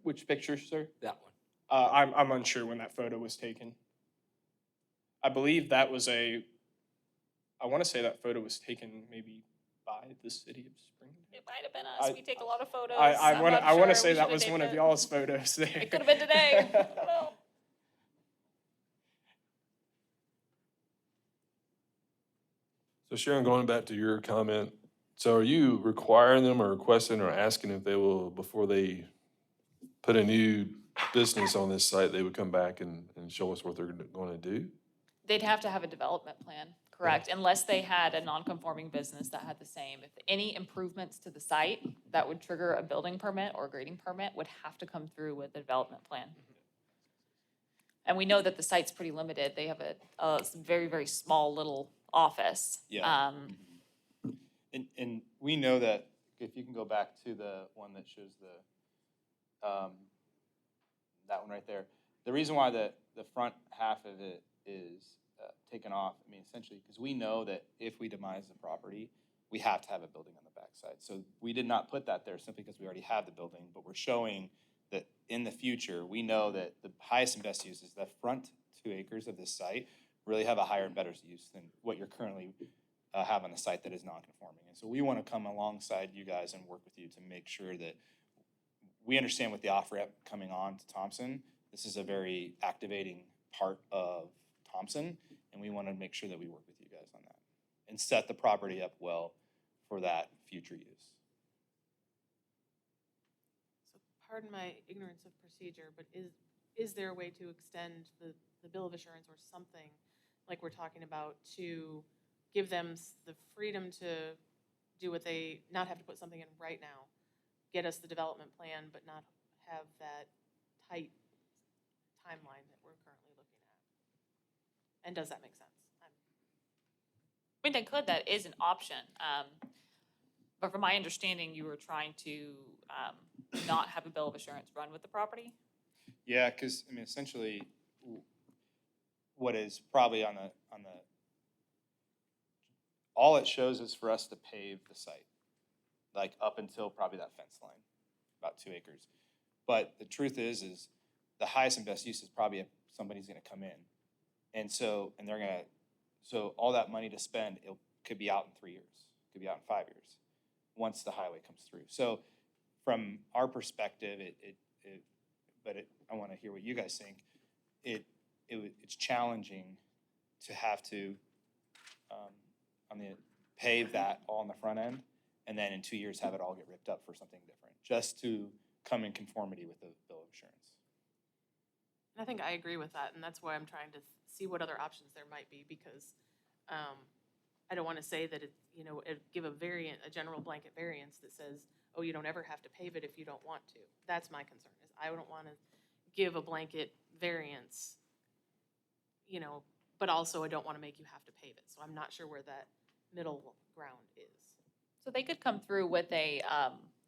Which picture, sir? That one. I'm unsure when that photo was taken. I believe that was I wanna say that photo was taken maybe by the city of Springdale. It might have been us. We take a lot of photos. I I'm wanna not I wanna sure. say We that should've was taped one of it. y'all's photos there. It could have been today. I don't know. So Sharon, going back to your comment, so are you requiring them or requesting or asking if they will, before they put a new business on this site, they would come back and show us what they're gonna do? They'd have to have a development plan, correct? Unless they had a non-conforming business that had the same. If any improvements to the site that would trigger a building permit or a grading permit would have to come through with a development plan. And we know that the site's pretty limited. They have a very, very small little office. Yeah. And we know that, if you can go back to the one that shows that one right there. The reason why the front half of it is taken off, I mean, essentially, because we know that if we demise the property, we have to have a building on the backside. So we did not put that there simply because we already have the building, but we're showing that in the future, we know that the highest and best use is the front 2 acres of this site really have a higher and better use than what you're currently have on the site that is non-conforming. And so we want to come alongside you guys and work with you to make sure that we understand with the off-ramp coming on to Thompson, this is a very activating part of Thompson, and we want to make sure that we work with you guys on that and set the property up well for that future use. So pardon my ignorance of procedure, but is there a way to extend the bill of assurance or something like we're talking about to give them the freedom to do what they, not have to put something in right now, get us the development plan, but not have that tight timeline that we're currently looking at? And does that make sense? I mean, they could, that is an option. But from my understanding, you were trying to not have a bill of assurance run with the property? Yeah, because, I mean, essentially, what is probably on the, all it shows is for us to pave the site, like up until probably that fence line, about 2 acres. But the truth is the highest and best use is probably if somebody's gonna come in. And so, and they're gonna, so all that money to spend, it could be out in 3 years, could be out in 5 years, once the highway comes through. So from our perspective, I wanna hear what you guys think. It's challenging to have to, pave that all on the front end. and then in 2 years have it all get ripped up for something different, just to come in conformity with the bill of assurance. And I think I agree with that, and that's why I'm trying to see what other options there might be, because I don't want to say that it's, you know, give a variant, a general blanket variance that says, oh, you don't ever have to pave it if you don't want to. That's my concern, is I don't want to give a blanket variance, you know, but also I don't want to make you have to pave it. So I'm not sure where that middle ground is. So they could come through with a,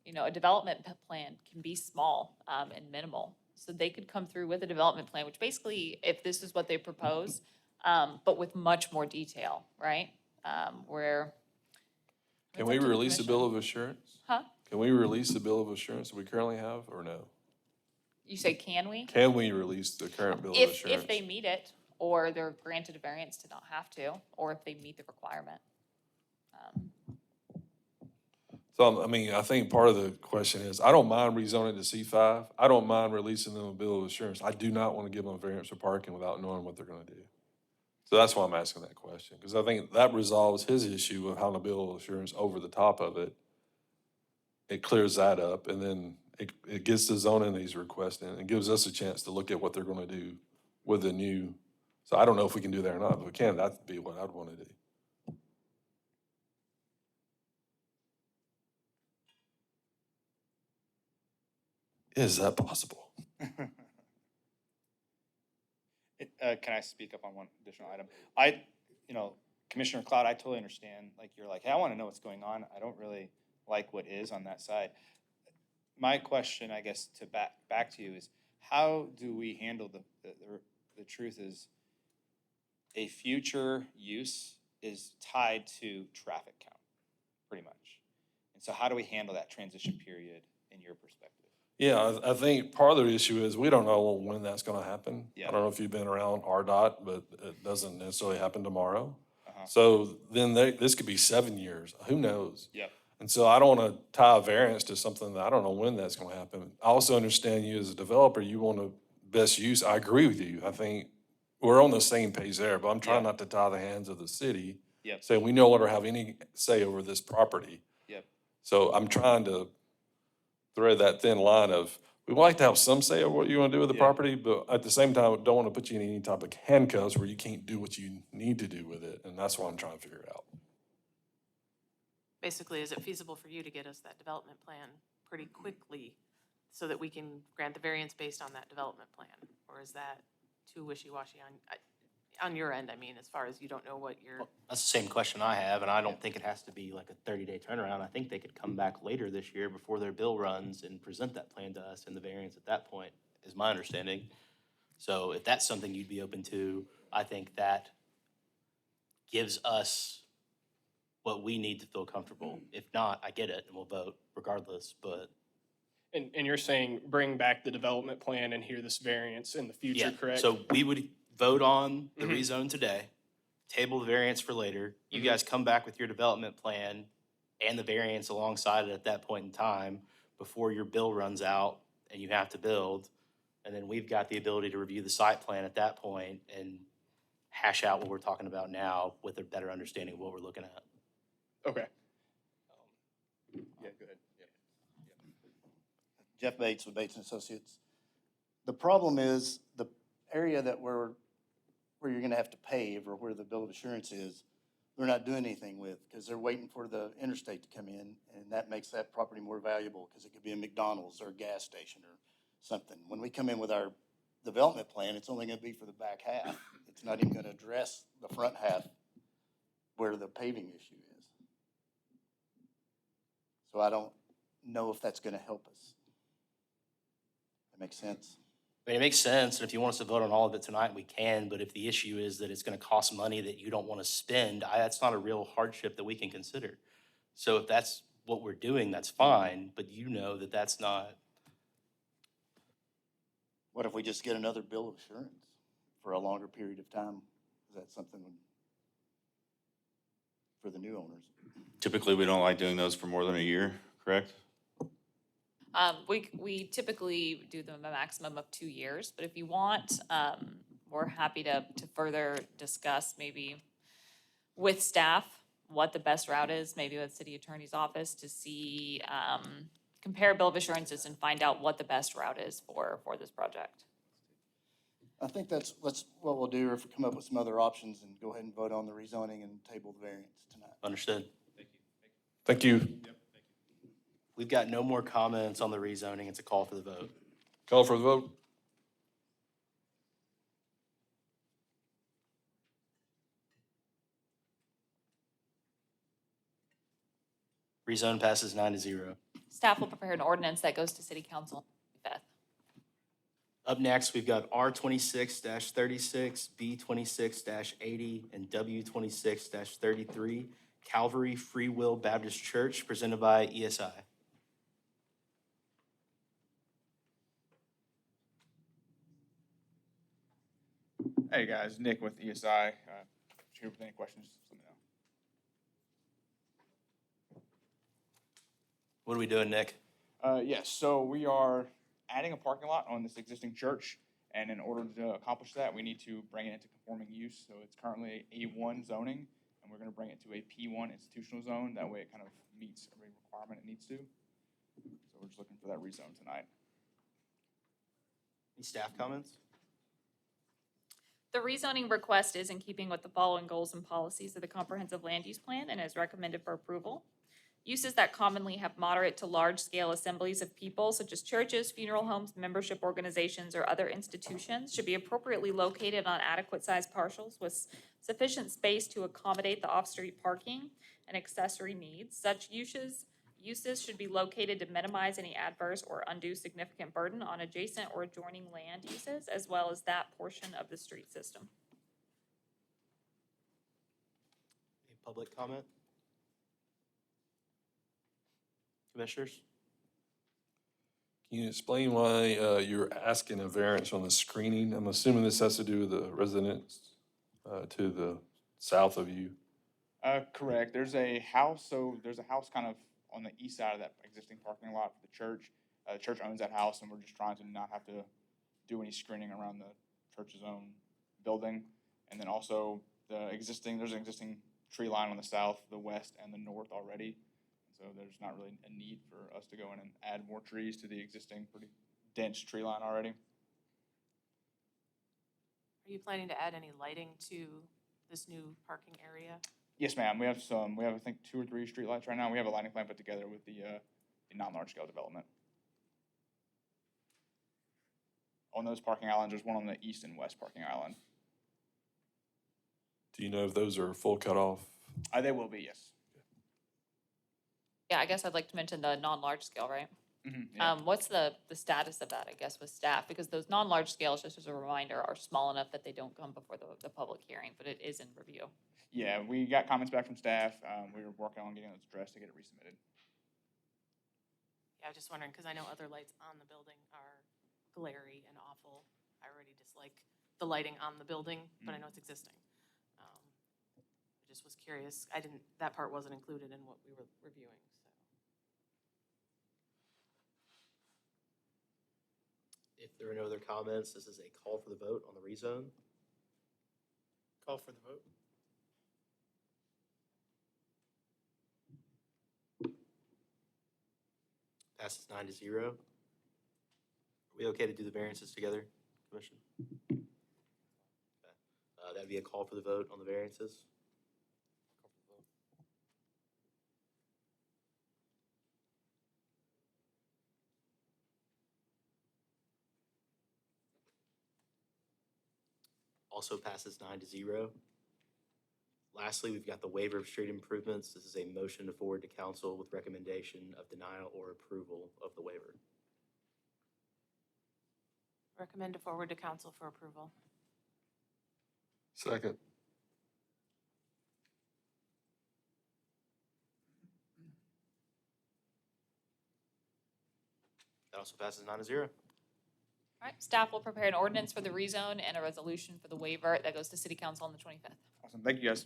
you know, a development plan can be small and minimal. So they could come through with a development plan, which basically, if this is what they propose, but with much more detail, right? Where. Can it's we up to the release a bill commission. of assurance? Huh? Can we release the bill of assurance we currently have, or no? You say, can we? Can we release the current bill of assurance? If they meet it, or they're granted a variance to not have to, or if they meet the requirement. So, I mean, I think part of the question is, I don't mind rezoning to C5. I don't mind releasing them a bill of assurance. I do not want to give them a variance for parking without knowing what they're going to do. So that's why I'm asking that question, because I think that resolves his issue of having a bill of assurance over the top of it. It clears that up, and then it gets the zoning he's requesting, and gives us a chance to look at what they're going to do with the new. So I don't know if we can do that or not. If we can, that'd be what I'd want to do. Is that possible? Can I speak up on one additional item? Commissioner Cloud, I totally understand, like, you're like, hey, I want to know what's going on. I don't really like what is on that side. My question, I guess, to back to you is, how do we handle the truth is, a future use is tied to traffic count, pretty much. And so how do we handle that transition period in your perspective? Yeah, I think part of the issue is we don't know when that's gonna happen. Yeah. I don't know if you've been around RDOT, but it doesn't necessarily happen tomorrow. Uh-huh. So then this could be 7 years, who knows? Yep. And so I don't wanna tie a variance to something that I don't know when that's gonna happen. I also understand you as a developer, you want a best use. I agree with you. I think we're on the same page there, but I'm trying not to tie the hands of the city. Yep. Saying we no longer have any say over this property. Yep. So I'm trying to thread that thin line of, we would like to have some say over what you want to do with the Yeah. property, but at the same time, don't want to put you in any type of handcuffs where you can't do what you need to do with it. And that's what I'm trying to figure out. Basically, is it feasible for you to get us that development plan pretty quickly so that we can grant the variance based on that development plan? Or is that too wishy-washy on your end, I mean, as far as you don't know what you're. That's the same question I have, and I don't think it has to be like a 30-day turnaround. I think they could come back later this year before their bill runs and present that plan to us and the variance at that point, is my understanding. So if that's something you'd be open to, I think that gives us what we need to feel comfortable. If not, I get it, and we'll vote regardless, but. And you're saying bring back the development plan and hear this variance in the future, Yeah, correct? so we would vote on the Mhm. rezone today, table the variance for later. You Mhm. guys come back with your development plan and the variance alongside it at that point in time before your bill runs out and you have to build. And then we've got the ability to review the site plan at that point and hash out what we're talking about now with a better understanding of what we're looking at. Okay. Yeah, go ahead. Jeff Bates with Bates and Associates. The problem is the area that where you're gonna have to pave or where the bill of assurance is, they're not doing anything with, because they're waiting for the interstate to come in, and that makes that property more valuable, because it could be a McDonald's or a gas station or something. When we come in with our development plan, it's only gonna be for the back half. It's not even gonna address the front half where the paving issue is. So I don't know if that's gonna help us. That makes sense? I mean, it makes sense, and if you want us to vote on all of it tonight, we can, but if the issue is that it's gonna cost money that you don't wanna spend, that's not a real hardship that we can consider. So if that's what we're doing, that's fine, but you know that that's not. What if we just get another bill of assurance for a longer period of time? Is that something for the new owners? Typically, we don't like doing those for more than a year, correct? We typically do them a maximum of 2 years, but if you want, we're happy to further discuss maybe with staff what the best route is, maybe with city attorney's office, to see, compare bill of assurances and find out what the best route is for this project. I think that's what we'll do, if we come up with some other options and go ahead and vote on the rezoning and table the variance tonight. Understood. Thank you. We've got no more comments on the rezoning. It's a call for the vote. Call for the vote. Rezone passes 9-0. Staff will prepare an ordinance that goes to city council on the 25th. Up next, we've got R26-36, B26-80, and W26-33, Calvary Free Will Baptist Church, presented by ESI. Hey guys, Nick with ESI. Here with any questions, just let me know. What are we doing, Nick? Yes, so we are adding a parking lot on this existing church, and in order to accomplish that, we need to bring it into conforming use. So it's currently A1 zoning, and we're gonna bring it to a P1 institutional zone. That way it kind of meets every requirement it needs to. So we're just looking for that rezone tonight. Any staff comments? The rezoning request is in keeping with the following goals and policies of the comprehensive land use plan and is recommended for approval. Uses that commonly have moderate to large-scale assemblies of people, such as churches, funeral homes, membership organizations, or other institutions, should be appropriately located on adequate-sized parcels with sufficient space to accommodate the off-street parking and accessory needs. Such uses should be located to minimize any adverse or undue significant burden on adjacent or adjoining land uses, as well as that portion of the street system. Any public comment? Commissioners? Can you explain why you're asking a variance on the screening? I'm assuming this has to do with the residents to the south of you. Correct. There's a house kind of on the east side of that existing parking lot for the church. The church owns that house, and we're just trying to not have to do any screening around the church's own building. And then also there's an existing tree line on the south, the west, and the north already. So there's not really a need for us to go in and add more trees to the existing pretty dense tree line already. Are you planning to add any lighting to this new parking area? Yes, ma'am. We have I think 2 or 3 streetlights right now. We have a lighting plan put together with the non-large scale development. On those parking islands, there's one on the east and west parking island. Do you know if those are full cutoff? They will be, yes. Yeah, I guess I'd like to mention the non-large scale, right? Yeah. What's the status of that, I guess, with staff? Because those non-large scales, just as a reminder, are small enough that they don't come before the public hearing, but it is in review. Yeah, we got comments back from staff. We were working on getting those addressed to get it resubmitted. Yeah, I was just wondering, because I know other lights on the building are glary and awful. I already dislike the lighting on the building, but I know it's existing. I just was curious. That part wasn't included in what we were reviewing, so. If there are no other comments, this is a call for the vote on the rezone. Call for the vote. Passes 9-0. Are we okay to do the variances together, Commission? Okay. That'd be a call for the vote on the variances. Also passes 9-0. Lastly, we've got the waiver of street improvements. This is a motion to forward to council with recommendation of denial or approval of the waiver. Recommend to forward to council for approval. Second. That also passes 9-0. All right, staff will prepare an ordinance for the rezone and a resolution for the waiver that goes to city council on the 25th. Awesome. Thank you, guys.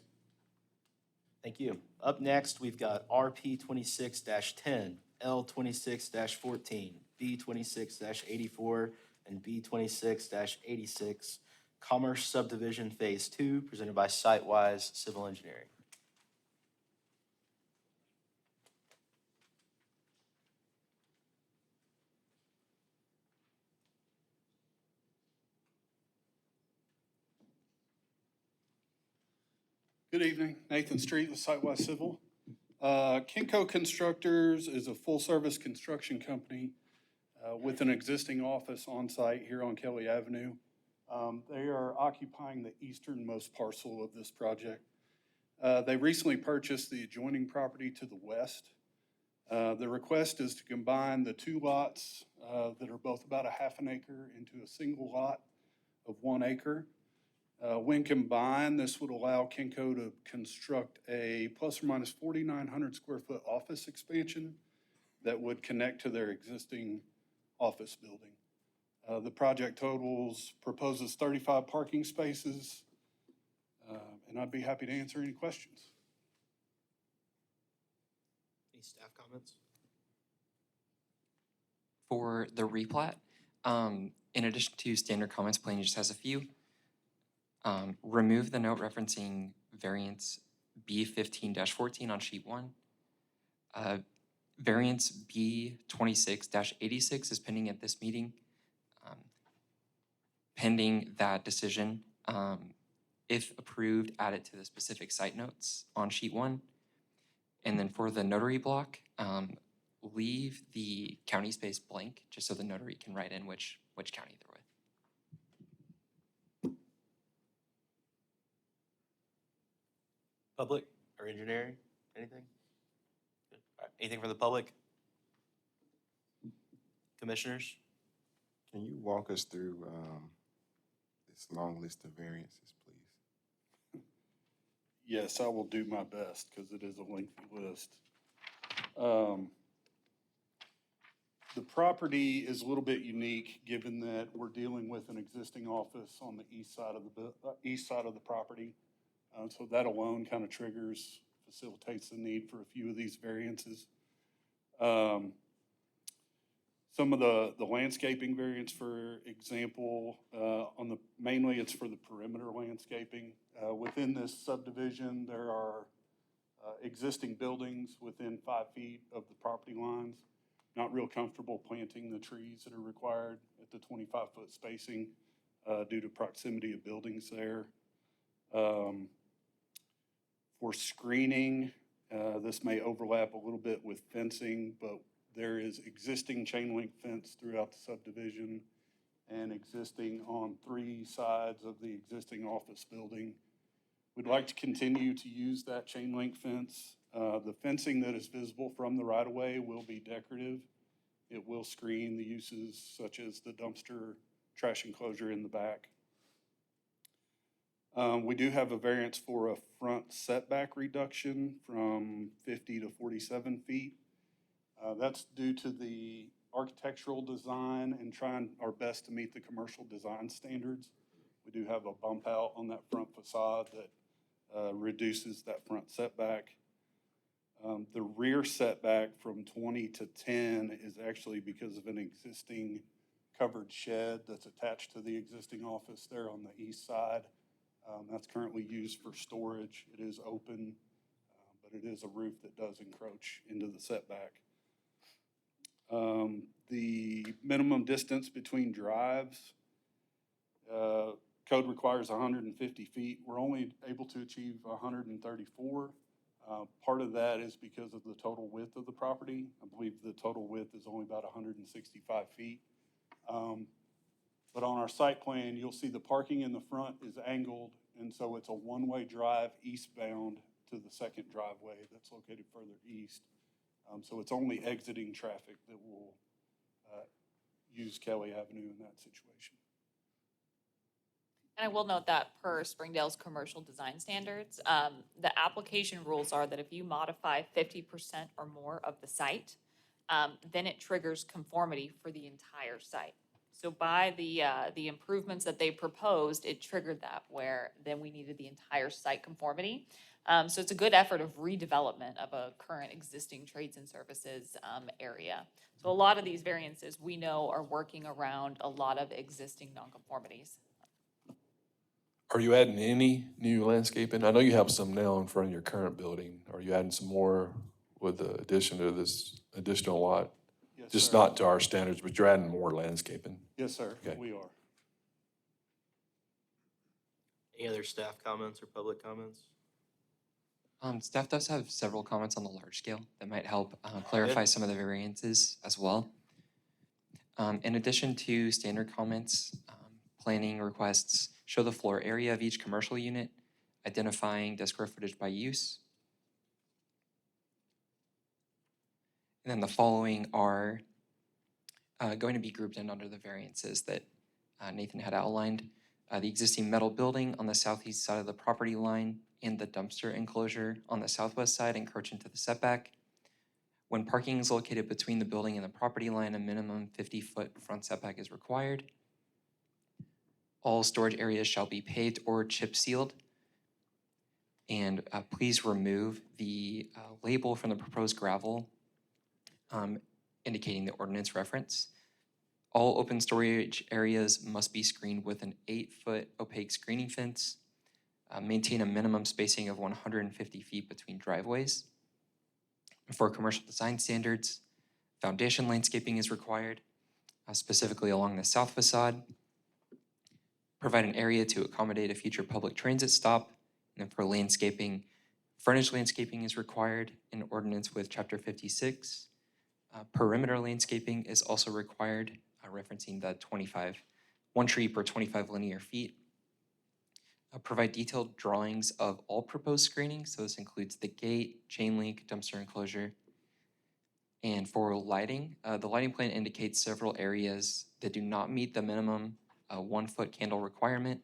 Thank you. Up next, we've got RP 26-10, L 26-14, B 26-84, and B 26-86, Commerce Subdivision Phase 2, presented by Sitewise Civil Engineering. Good evening, Nathan Street with Sitewise Civil. Kinco Constructors is a full-service construction company with an existing office on site here on Kelly Avenue. They are occupying the easternmost parcel of this project. They recently purchased the adjoining property to the west. The request is to combine the two lots that are both about a half an acre into a single lot of 1 acre. When combined, this would allow Kinco to construct a plus or minus 4,900 square foot office expansion that would connect to their existing office building. The project proposes 35 parking spaces, and I'd be happy to answer any questions. Any staff comments? For the replat, in addition to standard comments, planning just has a few. Remove the note referencing variance B15-14 on sheet 1. Variance B26-86 is pending at this meeting. Pending that decision, if approved, add it to the specific site notes on sheet 1. And then for the notary block, leave the county space blank, just so the notary can write in which county they're with. Public or engineering, anything? Good. All right, anything from the public? Commissioners? Can you walk us through this long list of variances, please? Yes, I will do my best because it is a lengthy list. The property is a little bit unique, given that we're dealing with an existing office on the east side of the property. So that alone kind of facilitates the need for a few of these variances. Some of the landscaping variants, for example, mainly it's for the perimeter landscaping. Within this subdivision, there are existing buildings within 5 feet of the property lines. Not real comfortable planting the trees that are required at the 25-foot spacing due to proximity of buildings there. For screening, this may overlap a little bit with fencing, but there is existing chain link fence throughout the subdivision and existing on 3 sides of the existing office building. We'd like to continue to use that chain link fence. The fencing that is visible from the right-of-way will be decorative. It will screen the uses such as the dumpster, trash enclosure in the back. We do have a variance for a front setback reduction from 50 to 47 feet. That's due to the architectural design and trying our best to meet the commercial design standards. We do have a bump out on that front facade that reduces that front setback. The rear setback from 20 to 10 is actually because of an existing covered shed that's attached to the existing office there on the east side. That's currently used for storage. It is open, but it is a roof that does encroach into the setback. The minimum distance between drives, code requires 150 feet. We're only able to achieve 134. Part of that is because of the total width of the property. I believe the total width is only about 165 feet. But on our site plan, you'll see the parking in the front is angled, and so it's a one-way drive eastbound to the second driveway that's located further east. So it's only exiting traffic that will use Kelly Avenue in that situation. And I will note that per Springdale's commercial design standards, the application rules are that if you modify 50% or more of the site, then it triggers conformity for the entire site. So by the improvements that they proposed, it triggered that, where then we needed the entire site conformity. So it's a good effort of redevelopment of a current existing trades and services area. So a lot of these variances we know are working around a lot of existing nonconformities. Are you adding any new landscaping? I know you have some now in front of your current building. Are you adding some more with the addition to this additional lot? Yes, Just sir. not to our standards, but you're adding more landscaping? Yes, sir, Okay. we are. Any other staff comments or public comments? Staff does have several comments on the large scale that might help clarify some of the variances as well. In addition to standard comments, planning requests show the floor area of each commercial unit, identifying the square footage by use. And then the following are going to be grouped in under the variances that Nathan had outlined. The existing metal building on the southeast side of the property line and the dumpster enclosure on the southwest side encroach into the setback. When parking is located between the building and the property line, a minimum 50-foot front setback is required. All storage areas shall be paved or chip sealed. And please remove the label from the proposed gravel indicating the ordinance reference. All open storage areas must be screened with an 8-foot opaque screening fence. Maintain a minimum spacing of 150 feet between driveways. For commercial design standards, foundation landscaping is required, specifically along the south facade. Provide an area to accommodate a future public transit stop. And then for landscaping, frontage landscaping is required in ordinance with Chapter 56. Perimeter landscaping is also required, referencing the 1 tree per 25 linear feet. Provide detailed drawings of all proposed screening, so this includes the gate, chain link, dumpster enclosure. And for lighting, the lighting plan indicates several areas that do not meet the minimum 1-foot candle requirement,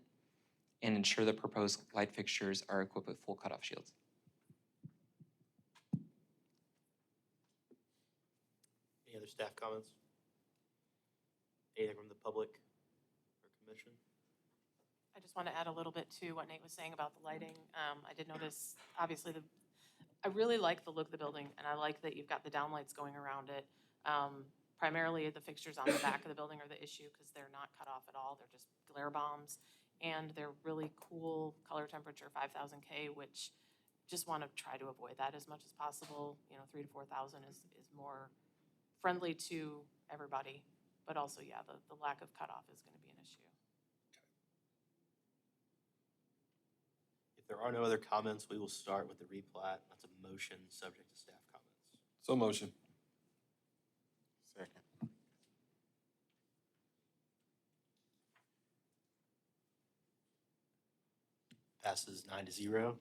and ensure that proposed light fixtures are equipped with full cutoff shields. Any other staff comments? Anything from the public or commission? I just want to add a little bit to what Nate was saying about the lighting. I did notice, obviously, I really like the look of the building, and I like that you've got the downlights going around it. Primarily, the fixtures on the back of the building are the issue because they're not cut off at all. They're just glare bombs, and they're really cool color temperature, 5,000 K, which just want to try to avoid that as much as possible. 3,000 to 4,000 is more friendly to everybody, but also, yeah, the lack of cutoff is going to be an issue. If there are no other comments, we will start with the replat. That's a motion subject to staff comments. So motion. Second. Passes 9-0.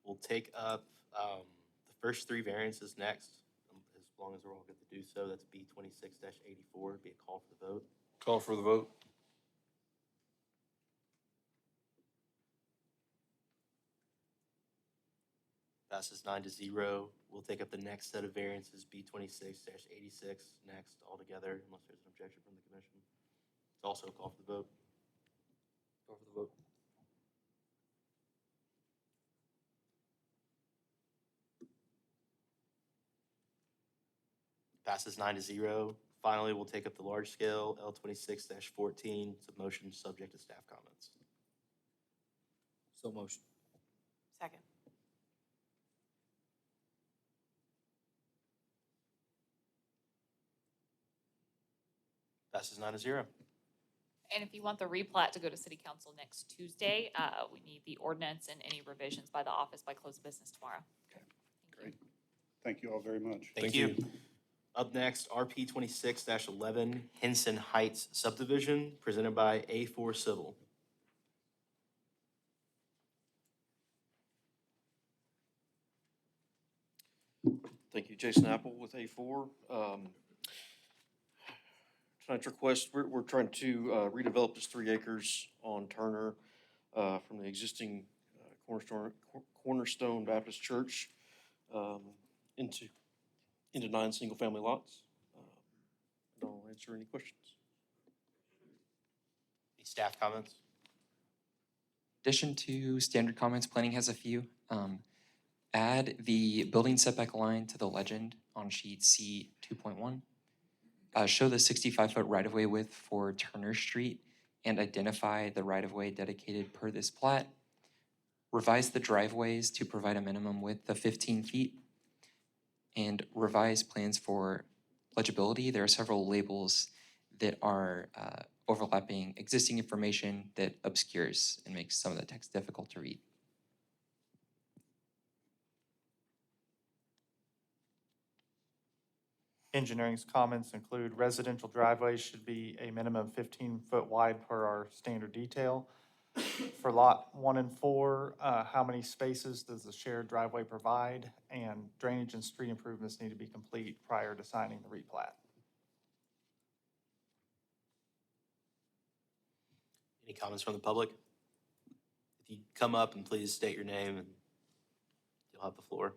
We'll take up the first 3 variances next, as long as we're all good to do so. That's B 26-84, be a call for the vote. Call for the vote. Passes 9-0. We'll take up the next set of variances, B 26-86 next altogether, unless there's an objection from the commission. It's also a call for the vote. Call for the vote. Passes 9-0. Finally, we'll take up the large scale L 26-14. It's a motion subject to staff comments. So motion. Second. Passes 9-0. And if you want the replat to go to city council next Tuesday, we need the ordinance and any revisions by the office by close of business tomorrow. Great. Thank you all very much. Thank you. Up next, RP 26-11, Henson Heights subdivision, presented by A4 Civil. Thank you, Jason Apple with A4. Tonight's request, we're trying to redevelop this 3 acres on Turner from the existing Cornerstone Baptist Church into 9 single-family lots. And I'll answer any questions. Any staff comments? In addition to standard comments, planning has a few. Add the building setback line to the legend on sheet C 2.1. Show the 65-foot right-of-way width for Turner Street and identify the right-of-way dedicated per this plat. Revise the driveways to provide a minimum width of 15 feet. And revise plans for legibility. There are several labels that are overlapping existing information that obscures and makes some of the text difficult to read. Engineering's comments include residential driveways should be a minimum 15-foot wide per our standard detail. For lot 1 and 4, how many spaces does the shared driveway provide? And drainage and street improvements need to be complete prior to signing the replat. Any comments from the public? If you come up and please state your name and you'll have the floor.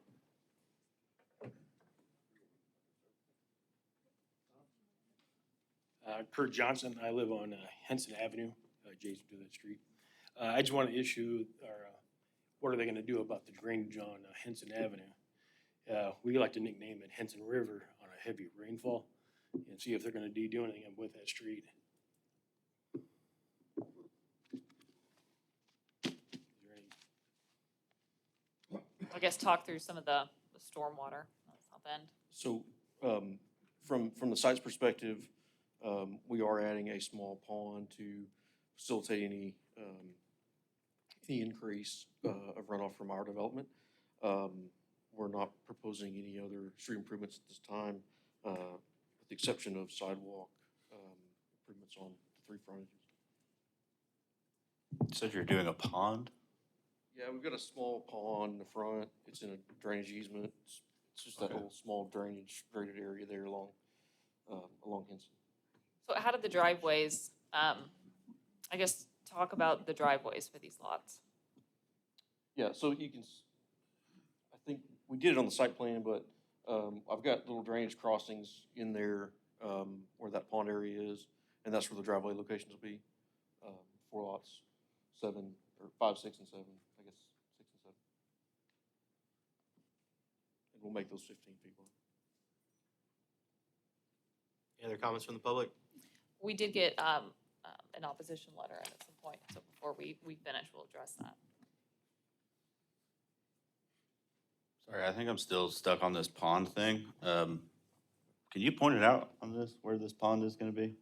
Kurt Johnson, I live on Henson Avenue, adjacent to that street. I just want to issue, what are they going to do about the drainage on Henson Avenue? We like to nickname it Henson River on a heavy rainfall and see if they're going to do anything with that street. I guess talk through some of the stormwater on the south end. So, from the site's perspective, we are adding a small pond to facilitate any increase of runoff from our development. We're not proposing any other street improvements at this time, with the exception of sidewalk improvements on the 3 frontages. You said you're doing a pond? Yeah, we've got a small pond in the front. It's in a drainage easement. It's just that Okay. little small drainage graded area there along Henson. So how did the driveways, I guess, talk about the driveways for these lots? Yeah, so you can, I think we did it on the site plan, but I've got little drainage crossings in there where that pond area is, and that's where the driveway locations will be for lots 5, 6, and 7, I guess 6 and 7. And we'll make those 15 feet wide. Any other comments from the public? We did get an opposition letter at some point, so before we finish, we'll address that. Sorry, I think I'm still stuck on this pond thing. Can you point it out on this, where this pond is gonna be?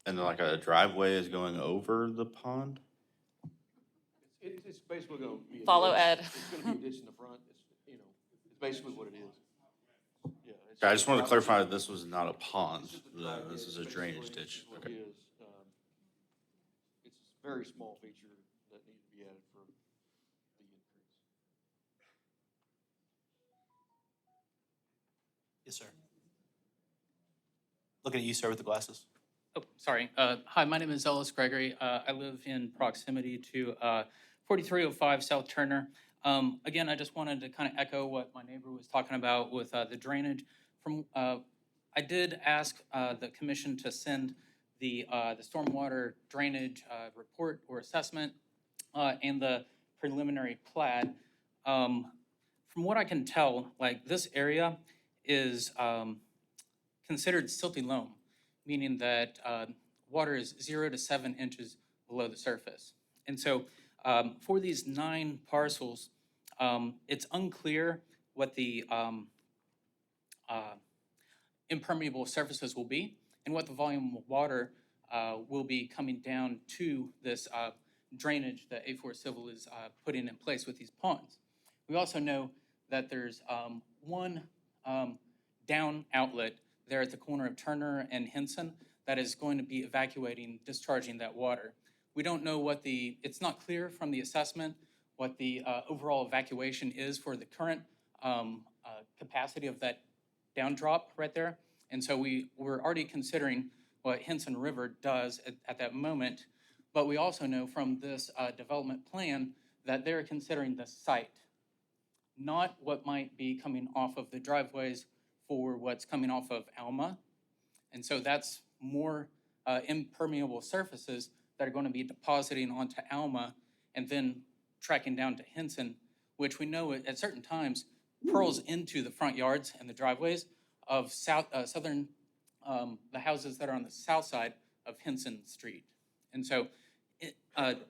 And then like a driveway is going over the pond? It's basically going to be a Follow ditch. Ed. It's going to be a ditch in the front. It's basically what it is. Yeah. I just wanted to clarify that this was not a pond. This is a drainage ditch. What Okay. it is. It's a very small feature that needs to be added for the increase. Yes, sir. Looking at you, sir, with the glasses. Oh, sorry. Hi, my name is Ellis Gregory. I live in proximity to 4305 South Turner. Again, I just wanted to kind of echo what my neighbor was talking about with the drainage. I did ask the commission to send the stormwater drainage report or assessment and the preliminary plat. From what I can tell, like this area is considered silty loam, meaning that water is 0 to 7 inches below the surface. And so for these 9 parcels, it's unclear what the impermeable surfaces will be and what the volume of water will be coming down to this drainage that A4 Civil is putting in place with these ponds. We also know that there's one down outlet there at the corner of Turner and Henson that is going to be evacuating, discharging that water. We don't know what it's not clear from the assessment what the overall evacuation is for the current capacity of that down drop right there. And so we're already considering what Henson River does at that moment, but we also know from this development plan that they're considering the site, not what might be coming off of the driveways for what's coming off of Alma. And so that's more impermeable surfaces that are going to be depositing onto Alma and then tracking down to Henson, which we know at certain times purls into the front yards and the driveways of the houses that are on the south side of Henson Street. And so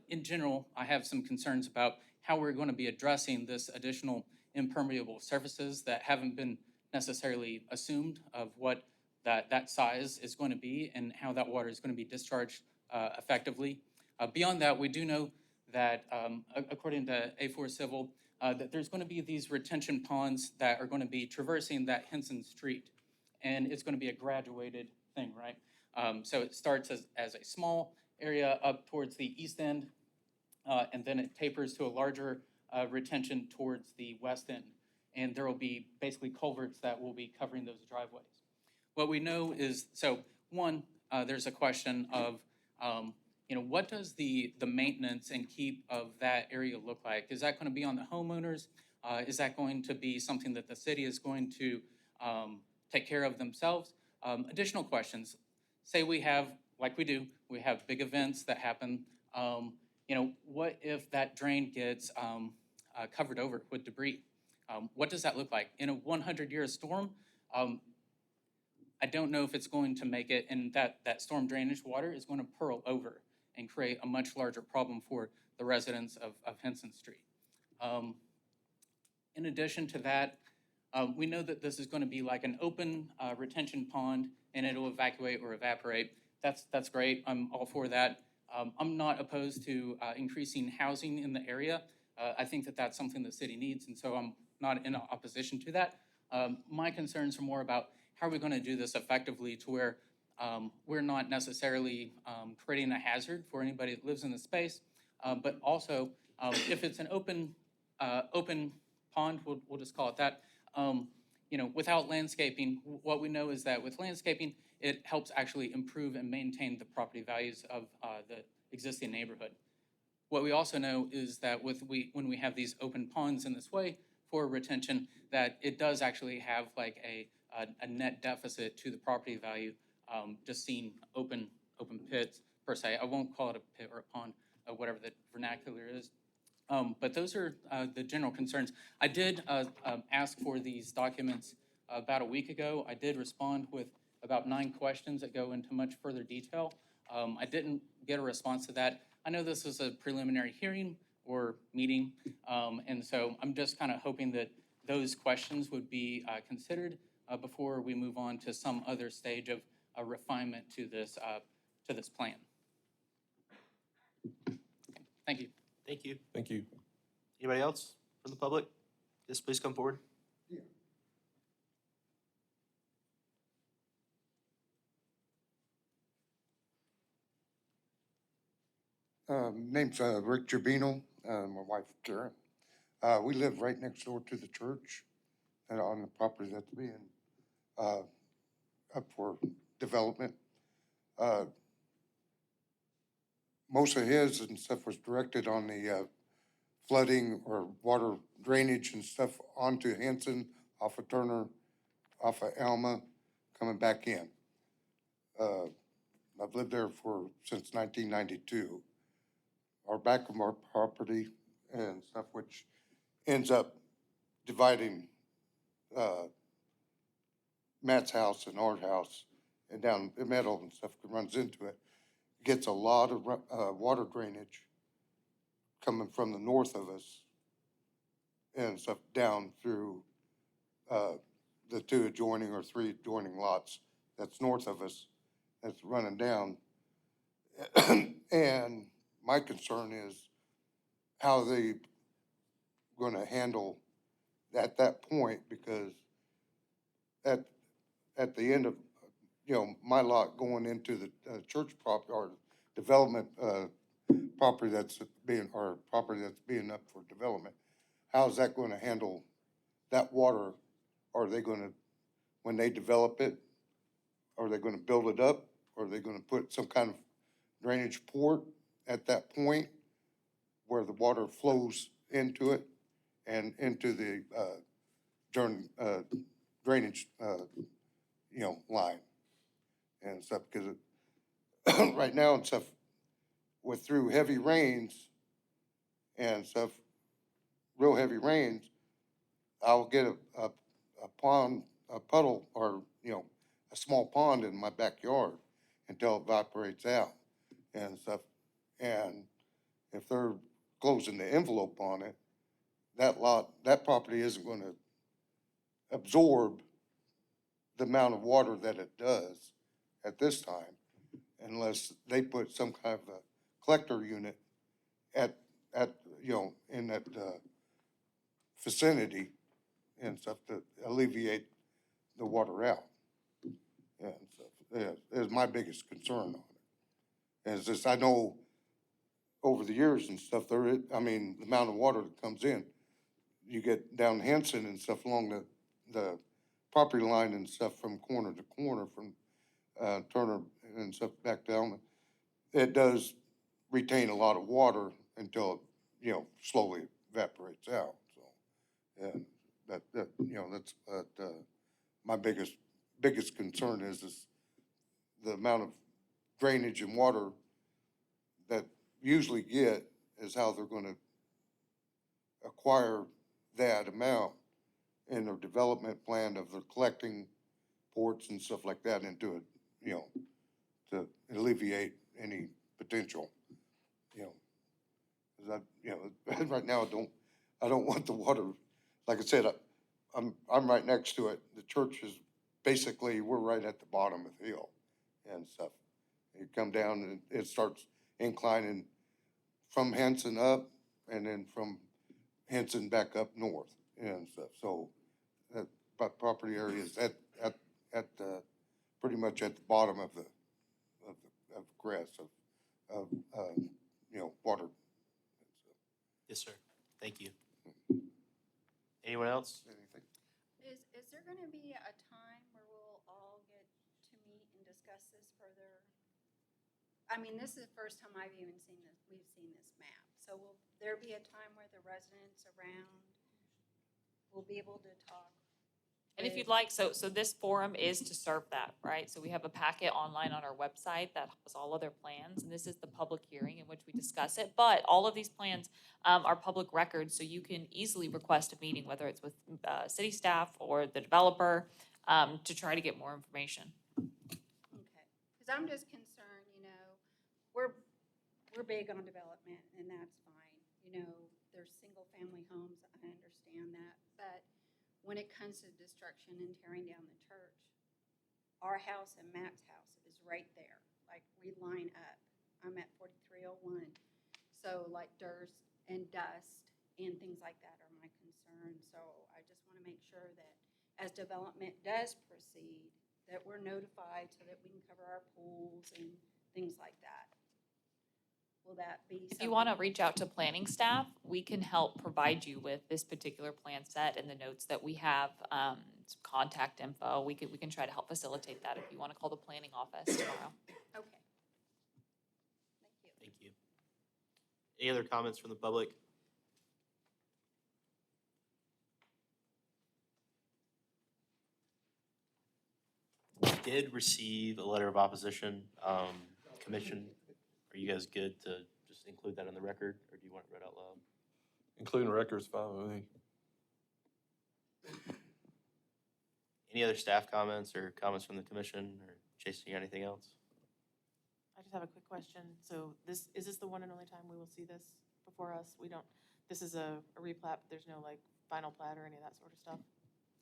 in general, I have some concerns about how we're going to be addressing this additional impermeable surfaces that haven't been necessarily assumed of what that size is going to be and how that water is going to be discharged effectively. Beyond that, we do know that, according to A4 Civil, that there's going to be these retention ponds that are going to be traversing that Henson Street. And it's going to be a graduated thing, right? So it starts as a small area up towards the east end, and then it tapers to a larger retention towards the west end. And there will be basically culverts that will be covering those driveways. What we know is, so one, there's a question of, what does the maintenance and keep of that area look like? Is that going to be on the homeowners? Is that going to be something that the city is going to take care of themselves? Additional questions. Say we have, like we do, we have big events that happen. What if that drain gets covered over with debris? What does that look like? In a 100-year storm, I don't know if it's going to make it, and that storm drainage water is going to purl over and create a much larger problem for the residents of Henson Street. In addition to that, we know that this is going to be like an open retention pond, and it'll evacuate or evaporate. That's great. I'm all for that. I'm not opposed to increasing housing in the area. I think that that's something the city needs, and so I'm not in opposition to that. My concerns are more about how are we going to do this effectively to where we're not necessarily creating a hazard for anybody that lives in the space, but also if it's an open pond, we'll just call it that. Without landscaping, what we know is that with landscaping, it helps actually improve and maintain the property values of the existing neighborhood. What we also know is that when we have these open ponds in this way for retention, that it does actually have like a net deficit to the property value, just seeing open pits per se. I won't call it a pit or a pond, whatever the vernacular is. But those are the general concerns. I did ask for these documents about a week ago. I did respond with about 9 questions that go into much further detail. I didn't get a response to that. I know this is a preliminary hearing or meeting, and so I'm just kind of hoping that those questions would be considered before we move on to some other stage of refinement to this plan. Okay, thank you. Thank you. Thank you. Anybody else from the public? Yes, please come forward. Name's Rick Gerbino, my wife Karen. We live right next door to the church and on the property that's being up for development. Most of his and stuff was directed on the flooding or water drainage and stuff onto Henson, off of Turner, off of Alma, coming back in. I've lived there since 1992. Our back of our property and stuff, which ends up dividing Matt's house and our house, and down the middle and stuff runs into it. Gets a lot of water drainage coming from the north of us and stuff down through the 2 adjoining or 3 adjoining lots that's north of us that's running down. And my concern is how they going to handle at that point, because at the end of my lot going into the church property or development property that's being up for development, how is that going to handle that water? Are they going to, when they develop it, are they going to build it up? Or are they going to put some kind of drainage port at that point where the water flows into it and into the drainage line and stuff? Because right now and stuff, through heavy rains and stuff, real heavy rains, I'll get a pond, a puddle, or a small pond in my backyard until it evaporates out and stuff. And if they're closing the envelope on it, that property isn't going to absorb the amount of water that it does at this time, unless they put some kind of a collector unit at at, you know, in that, vicinity and stuff to alleviate the water out. And stuff, is my biggest concern on it. And it's just, I know over the years and stuff, I mean, the amount of water that comes in, you get down Henson and stuff along the property line and stuff from corner to corner, from, Turner and stuff back down. It does retain a lot of water until, you know, slowly evaporates out, so. And that, you know, that's, my biggest concern is the amount of drainage and water that usually get is how they're gonna acquire that amount in their development plan of their collecting ports and stuff like that into it, you know, to alleviate any potential, you know. 'Cause you know, right now, I don't want the water, like I said, I'm right next to it. The church is basically, we're right at the bottom of the hill and stuff. You come down and it starts inclining from Henson up and then from Henson back up north and stuff. So that property area is at pretty much at the bottom of the grass of you know, water. Yes, sir. Thank you. Anyone else? Anything? Is there gonna be a time where we'll all get to meet and discuss this further? I mean, this is the first time we've seen this map. So will there be a time where the residents around will be able to talk? And if you'd like, so this forum is to serve that, right? So we have a packet online on our website that has all other plans, and this is the public hearing in which we discuss it. But all of these plans are public records, so you can easily request a meeting, whether it's with city staff or the developer, to try to get more information. Okay, because I'm just concerned, you know, we're big on development, and that's fine. You know, there's single-family homes, I understand that, but when it comes to destruction and tearing down the church, our house and Matt's house is right there. Like, we line up. I'm at 4301. So like dirt and dust and things like that are my concern. So I just want to make sure that as development does proceed, that we're notified so that we can cover our pools and things like that. Will that be If you want to something- reach out to planning staff, we can help provide you with this particular plan set and the notes that we have, some contact info. We can try to help facilitate that if you want to call the planning office tomorrow. Okay. Thank you. Any other comments from the public? We did receive a letter of opposition, commission. Are you guys good to just include that in the record, or do you want it read out loud? Including records, fine with me. Any other staff comments or comments from the commission, or Jason, you got anything else? I just have a quick question. So is this the one and only time we will see this before us? This is a replat, but there's no like final plat or any of that sort of stuff?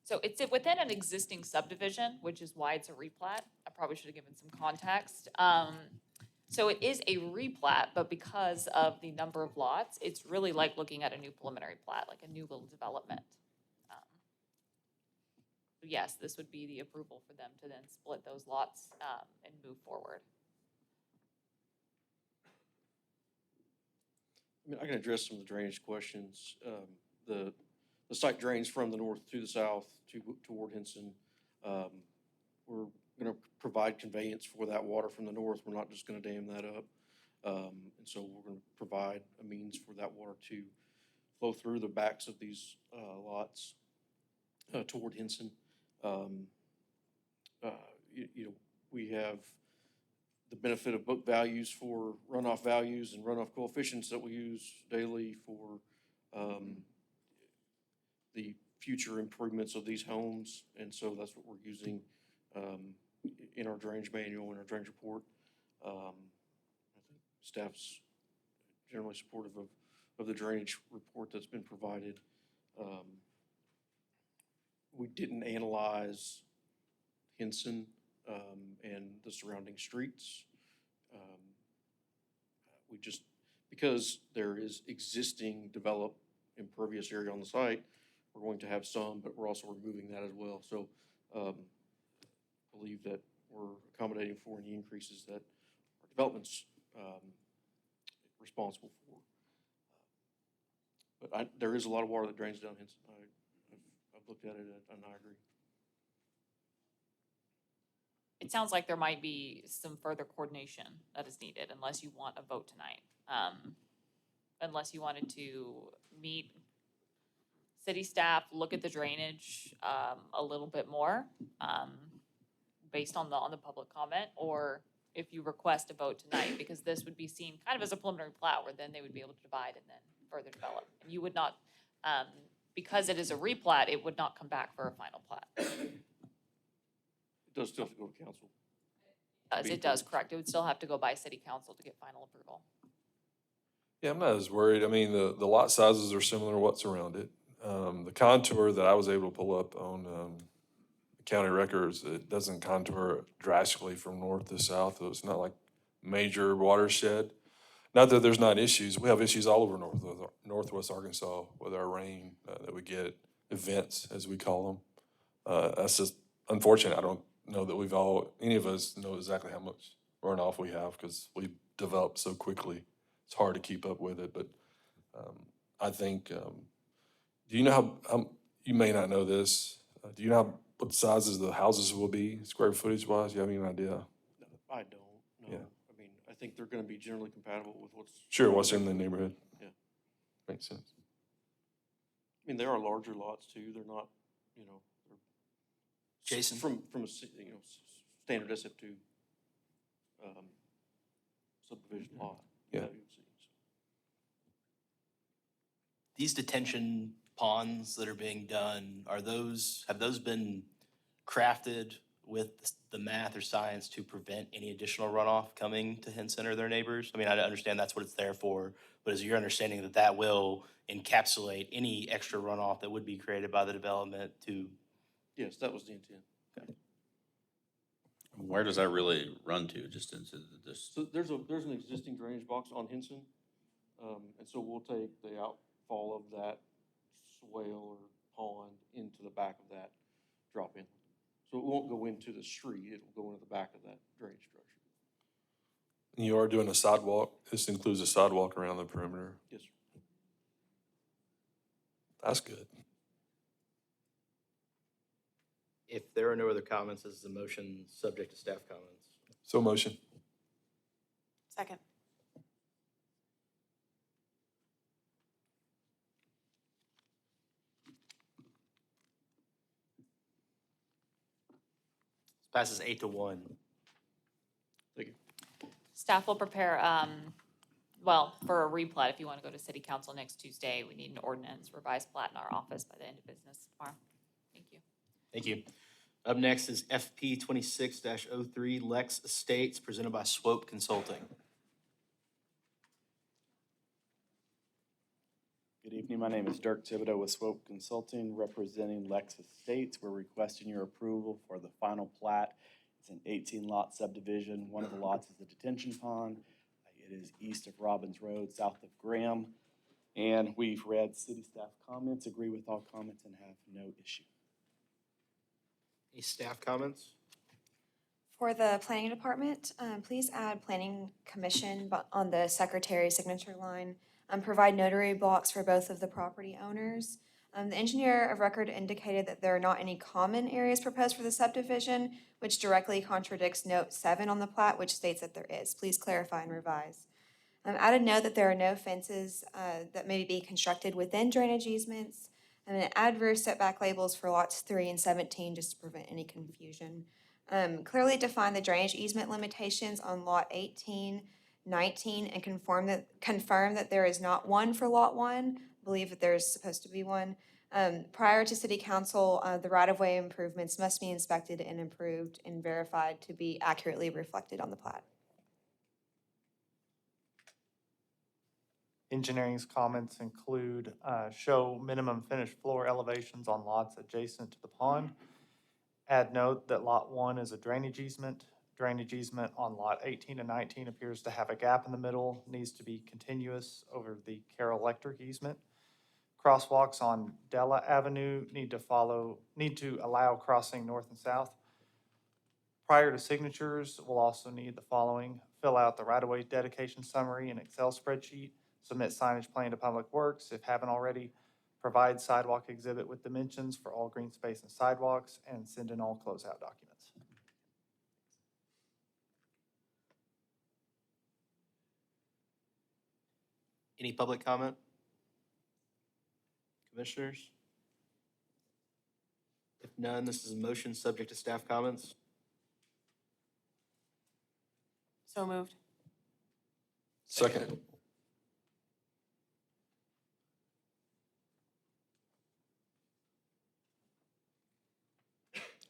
So it's within an existing subdivision, which is why it's a replat. I probably should have given some context. So it is a replat, but because of the number of lots, it's really like looking at a new preliminary plat, like a new little development. So yes, this would be the approval for them to then split those lots and move forward. I mean, I can address some of the drainage questions. The site drains from the north to the south toward Henson. We're gonna provide conveyance for that water from the north. We're not just gonna dam that up. And so we're gonna provide a means for that water to flow through the backs of these lots toward Henson. You know, we have the benefit of book values for runoff values and runoff coefficients that we use daily for the future improvements of these homes. And so that's what we're using in our drainage manual and our drainage report. I think staff's generally supportive of the drainage report that's been provided. We didn't analyze Henson and the surrounding streets. We just because there is existing developed impervious area on the site, we're going to have some, but we're also removing that as well. So, believe that we're accommodating for any increases that our development's, responsible for. But there is a lot of water that drains down Henson. I've looked at it and I agree. It sounds like there might be some further coordination that is needed unless you want a vote tonight. Unless you wanted to meet city staff, look at the drainage, a little bit more, based on the public comment, or if you request a vote tonight, because this would be seen kind of as a preliminary plat where then they would be able to divide and then further develop. And you would not, because it is a replat, it would not come back for a final plat. It does still have to go to council. It does, correct. It would still have to go by city council to get final approval. Yeah, I'm not as worried. I mean, the lot sizes are similar to what's around it. The contour that I was able to pull up on, county records, it doesn't contour drastically from north to south. So it's not like major watershed. Not that there's not issues. We have issues all over northwest Arkansas with our rain that we get, events as we call them. That's just unfortunate. I don't know that any of us know exactly how much runoff we have because we develop so quickly. It's hard to keep up with it, but I think, do you know how, you may not know this, do you know what the sizes of the houses will be, square footage wise? Do you have any idea? I don't know. Yeah. I mean, I think they're gonna be generally compatible with what's. Sure, what's in the neighborhood? Yeah. Makes sense. I mean, there are larger lots too. They're not, you know, they're. Jason? From a, standard SF2, subdivision lot. Yeah. that you'll see. These detention ponds that are being done, have those been crafted with the math or science to prevent any additional runoff coming to Henson or their neighbors? I mean, I understand that's what it's there for, but is your understanding that that will encapsulate any extra runoff that would be created by the development to? Yes, that was the intent. Where does that really run to, just into this? So there's an existing drainage box on Henson. And so we'll take the outfall of that swale or pond into the back of that drop in. So it won't go into the street, it'll go into the back of that drainage structure. And you are doing a sidewalk. This includes a sidewalk around the perimeter. Yes, sir. That's good. If there are no other comments, this is a motion subject to staff comments. So motion. Second. Passes 8-1. Thank you. Staff will prepare, for a replat, if you want to go to city council next Tuesday, we need an ordinance revised plat in our office by the end of business tomorrow. Thank you. Thank you. Up next is FP 26-03 Lex Estates, presented by Swope Consulting. Good evening, my name is Dirk Thibodeau with Swope Consulting, representing Lex Estates. We're requesting your approval for the final plat. It's an 18-lot subdivision. One of the lots is a detention pond. It is east of Robbins Road, south of Graham. And we've read city staff comments, agree with all comments, and have no issue. Any staff comments? For the planning department, please add planning commission on the secretary's signature line. Provide notary blocks for both of the property owners. The engineer of record indicated that there are not any common areas proposed for the subdivision, which directly contradicts note 7 on the plat, which states that there is. Please clarify and revise. Added note that there are no fences that may be constructed within drainage easements. And then add rear setback labels for lots 3 and 17 just to prevent any confusion. Clearly define the drainage easement limitations on lot 18, 19, and confirm that there is not one for lot 1. Believe that there is supposed to be one. Prior to city council, the right-of-way improvements must be inspected and approved and verified to be accurately reflected on the plat. Engineering's comments include show minimum finished floor elevations on lots adjacent to the pond. Add note that lot 1 is a drainage easement. drainage easement on lot 18 and 19 appears to have a gap in the middle, needs to be continuous over the Carroll Electric easement. Crosswalks on Della Avenue need to allow crossing north and south. Prior to signatures, we'll also need the following: fill out the right-of-way dedication summary in Excel spreadsheet, submit signage plan to Public Works if haven't already, provide sidewalk exhibit with dimensions for all green space and sidewalks, and send in all closeout documents. Any public comment? Commissioners? If none, this is a motion subject to staff comments. So moved. Second.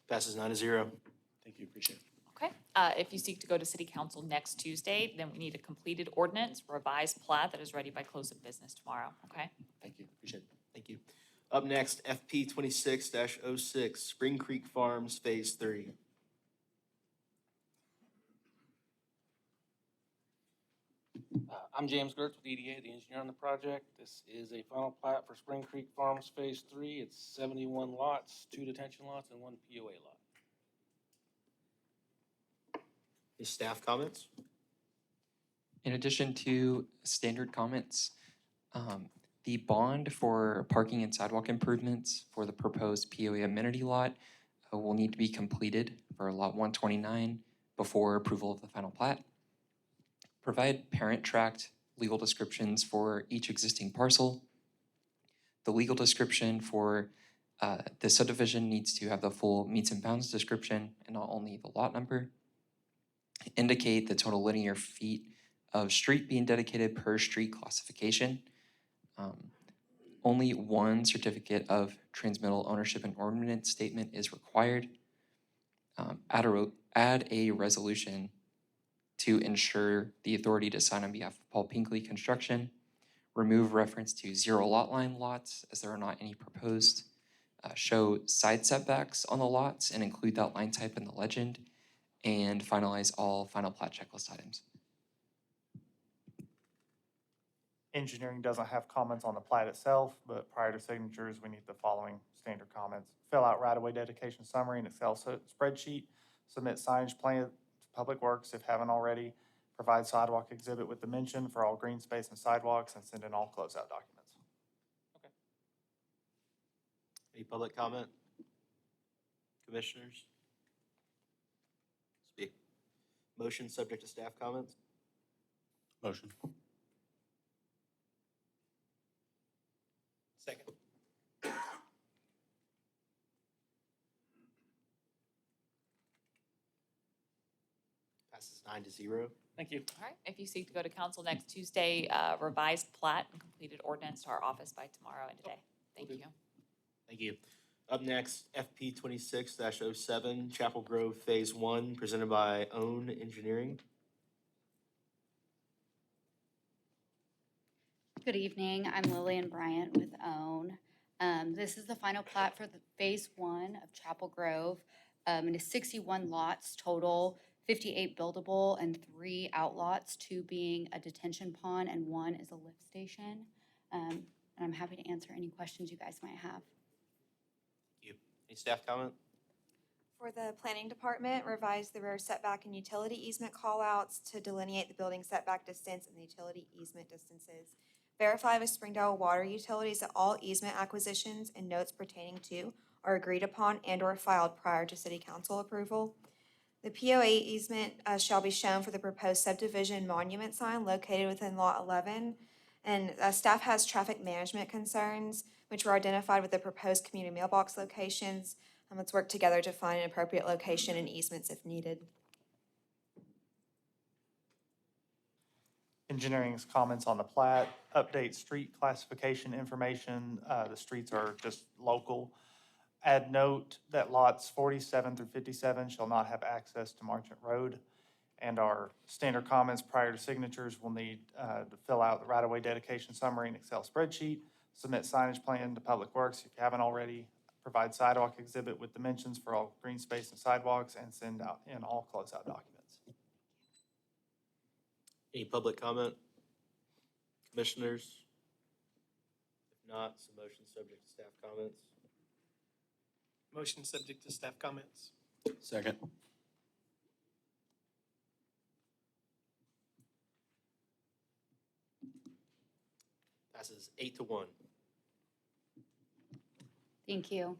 Passes 9-0. Thank you, appreciate it. Okay, if you seek to go to city council next Tuesday, then we need a completed ordinance, revised plat that is ready by close of business tomorrow, okay? Thank you, appreciate it. Thank you. Up next, FP 26-06, Spring Creek Farms Phase 3. I'm James Gertz with EDA, the engineer on the project. This is a final plat for Spring Creek Farms Phase 3. It's 71 lots, 2 detention lots, and 1 POA lot. Any staff comments? In addition to standard comments, the bond for parking and sidewalk improvements for the proposed POA amenity lot will need to be completed for lot 129 before approval of the final plat. Provide parent tract legal descriptions for each existing parcel. The legal description for the subdivision needs to have the full meets and bounds description and not only the lot number. Indicate the total linear feet of street being dedicated per street classification. Only one certificate of transmittal ownership and ordinance statement is required. Add a resolution to ensure the authority to sign on behalf of Paul Pinkley Construction. Remove reference to 0 lot line lots as there are not any proposed. Show side setbacks on the lots and include that line type in the legend. And finalize all final plat checklist items. Engineering doesn't have comments on the plat itself, but prior to signatures, we need the following standard comments: fill out right-of-way dedication summary in Excel spreadsheet, submit signage plan to Public Works if haven't already, provide sidewalk exhibit with dimension for all green space and sidewalks, and send in all closeout documents. Any public comment? Commissioners? Speak. Motion subject to staff comments? Motion. Second. Passes 9-0. Thank you. All right, if you seek to go to council next Tuesday, revised plat and completed ordinance to our office by tomorrow and today. Thank you. Thank you. Up next, FP 26-07, Chapel Grove Phase 1, presented by OWN Engineering. Good evening, I'm Lillian Bryant with OWN. This is the final plat for the Phase 1 of Chapel Grove. It is 61 lots total, 58 buildable and 3 outlots, 2 being a detention pond and 1 is a lift station. And I'm happy to answer any questions you guys might have. Any staff comment? For the planning department, revise the rear setback and utility easement callouts to delineate the building setback distance and the utility easement distances. Verify with Springdale Water Utilities that all easement acquisitions and notes pertaining to are agreed upon and or filed prior to city council approval. The POA easement shall be shown for the proposed subdivision monument sign located within lot 11. And staff has traffic management concerns, which were identified with the proposed community mailbox locations. Let's work together to find an appropriate location and easements if needed. Engineering's comments on the plat: update street classification information. The streets are just local. Add note that lots 47 through 57 shall not have access to Marchant Road. And our standard comments prior to signatures will need to fill out the right-of-way dedication summary in Excel spreadsheet, submit signage plan to Public Works if you haven't already, provide sidewalk exhibit with dimensions for all green space and sidewalks, and send out in all closeout documents. Any public comment? Commissioners? If not, it's a motion subject to staff comments. Motion subject to staff comments. Second. Passes 8-1. Thank you.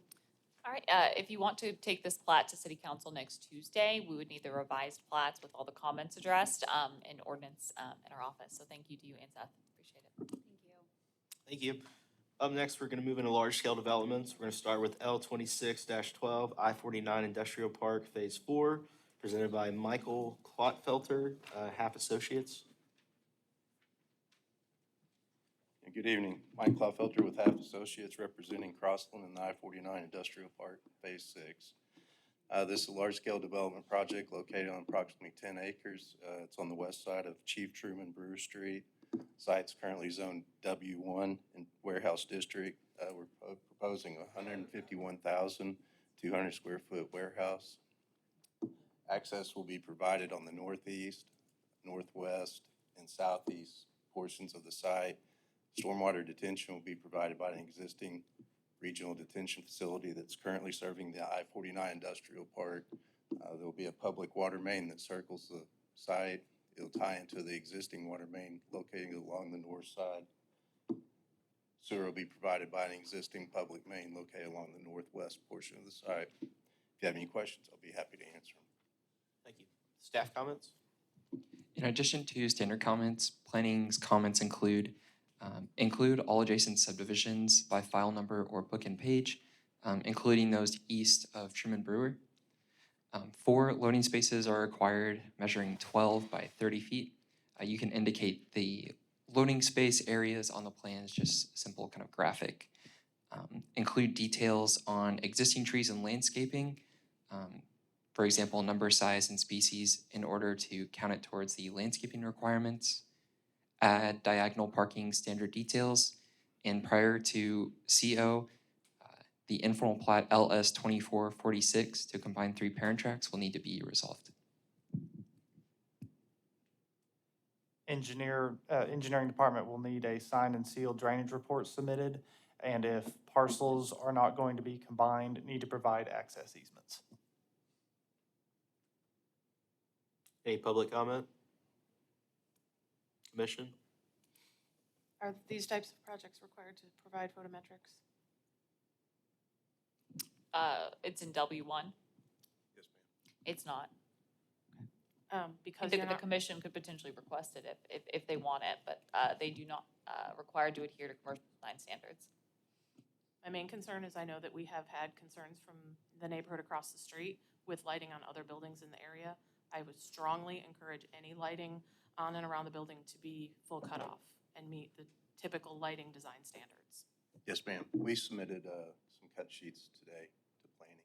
All right, if you want to take this plat to city council next Tuesday, we would need the revised plats with all the comments addressed, and ordinance, in our office. So thank you to you and Seth, appreciate it. Thank you. Thank you. Up next, we're gonna move into large-scale developments. We're gonna start with L 26-12, I-49 Industrial Park, Phase 4, presented by Michael Klotfelter, Half Associates. Good evening. Mike Klotfelter with Half Associates representing Crossland and the I-49 Industrial Park Phase 6. This is a large-scale development project located on approximately 10 acres. It's on the west side of Chief Truman Brewer Street. Site's currently zoned W1 in Warehouse District. We're proposing a 151,200 square foot warehouse. Access will be provided on the northeast, northwest, and southeast portions of the site. Stormwater detention will be provided by an existing regional detention facility that's currently serving the I-49 Industrial Park. There will be a public water main that circles the site. It'll tie into the existing water main located along the north side. Sewer will be provided by an existing public main located along the northwest portion of the site. If you have any questions, I'll be happy to answer them. Thank you. Staff comments? In addition to standard comments, planning's comments include all adjacent subdivisions by file number or book and page, including those east of Truman Brewer. 4 loading spaces are required, measuring 12 by 30 feet. You can indicate the loading space areas on the plans, just simple kind of graphic. Include details on existing trees and landscaping, for example, number, size, and species in order to count it towards the landscaping requirements. Add diagonal parking standard details, and prior to CO, the informal plat LS 2446 to combine 3 parent tracks will need to be resolved. Engineering department will need a signed and sealed drainage report submitted, and if parcels are not going to be combined, need to provide access easements. Any public comment? Commission? Are these types of projects required to provide photometrics? It's in W1. Yes, ma'am. It's not. Because The you're not, commission could potentially request it if they want it, but, they do not, require to adhere to commercial design standards. my main concern is I know that we have had concerns from the neighborhood across the street with lighting on other buildings in the area. I would strongly encourage any lighting on and around the building to be full cutoff and meet the typical lighting design standards. Yes, ma'am. We submitted some cut sheets today to planning.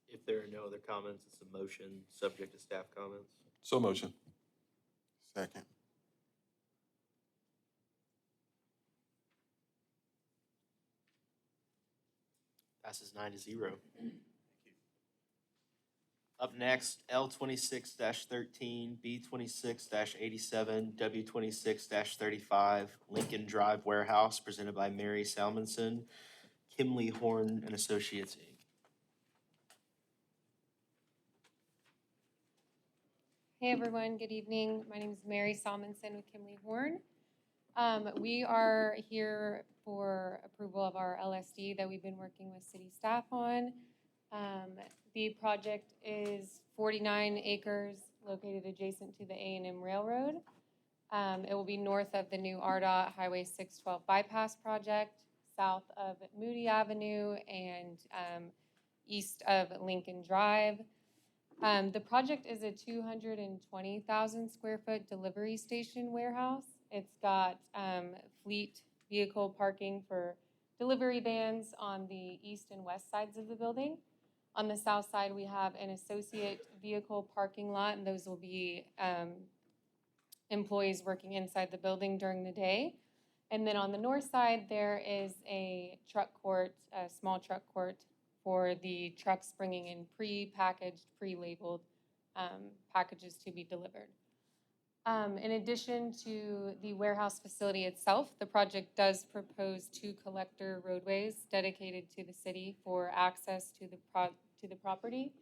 If there are no other comments, it's a motion subject to staff comments. So motion. Second. Passes 9-0. Up next, L 26-13, B 26-87, W 26-35, Lincoln Drive Warehouse, presented by Mary Salmonson, Kimley Horn and Associates, Inc. Hey everyone, good evening. My name is Mary Salmonson with Kimley Horn. We are here for approval of our LSD that we've been working with city staff on. The project is 49 acres located adjacent to the A&M Railroad. It will be north of the new RDOT Highway 612 bypass project, south of Moody Avenue, and east of Lincoln Drive. The project is a 220,000 square foot delivery station warehouse. It's got fleet vehicle parking for delivery vans on the east and west sides of the building. On the south side, we have an associate vehicle parking lot, and those will be employees working inside the building during the day. And then on the north side, there is a truck court, a small truck court for the trucks bringing in pre-packaged, pre-labeled packages to be delivered. In addition to the warehouse facility itself, the project does propose 2 collector roadways dedicated to the city for access to the property.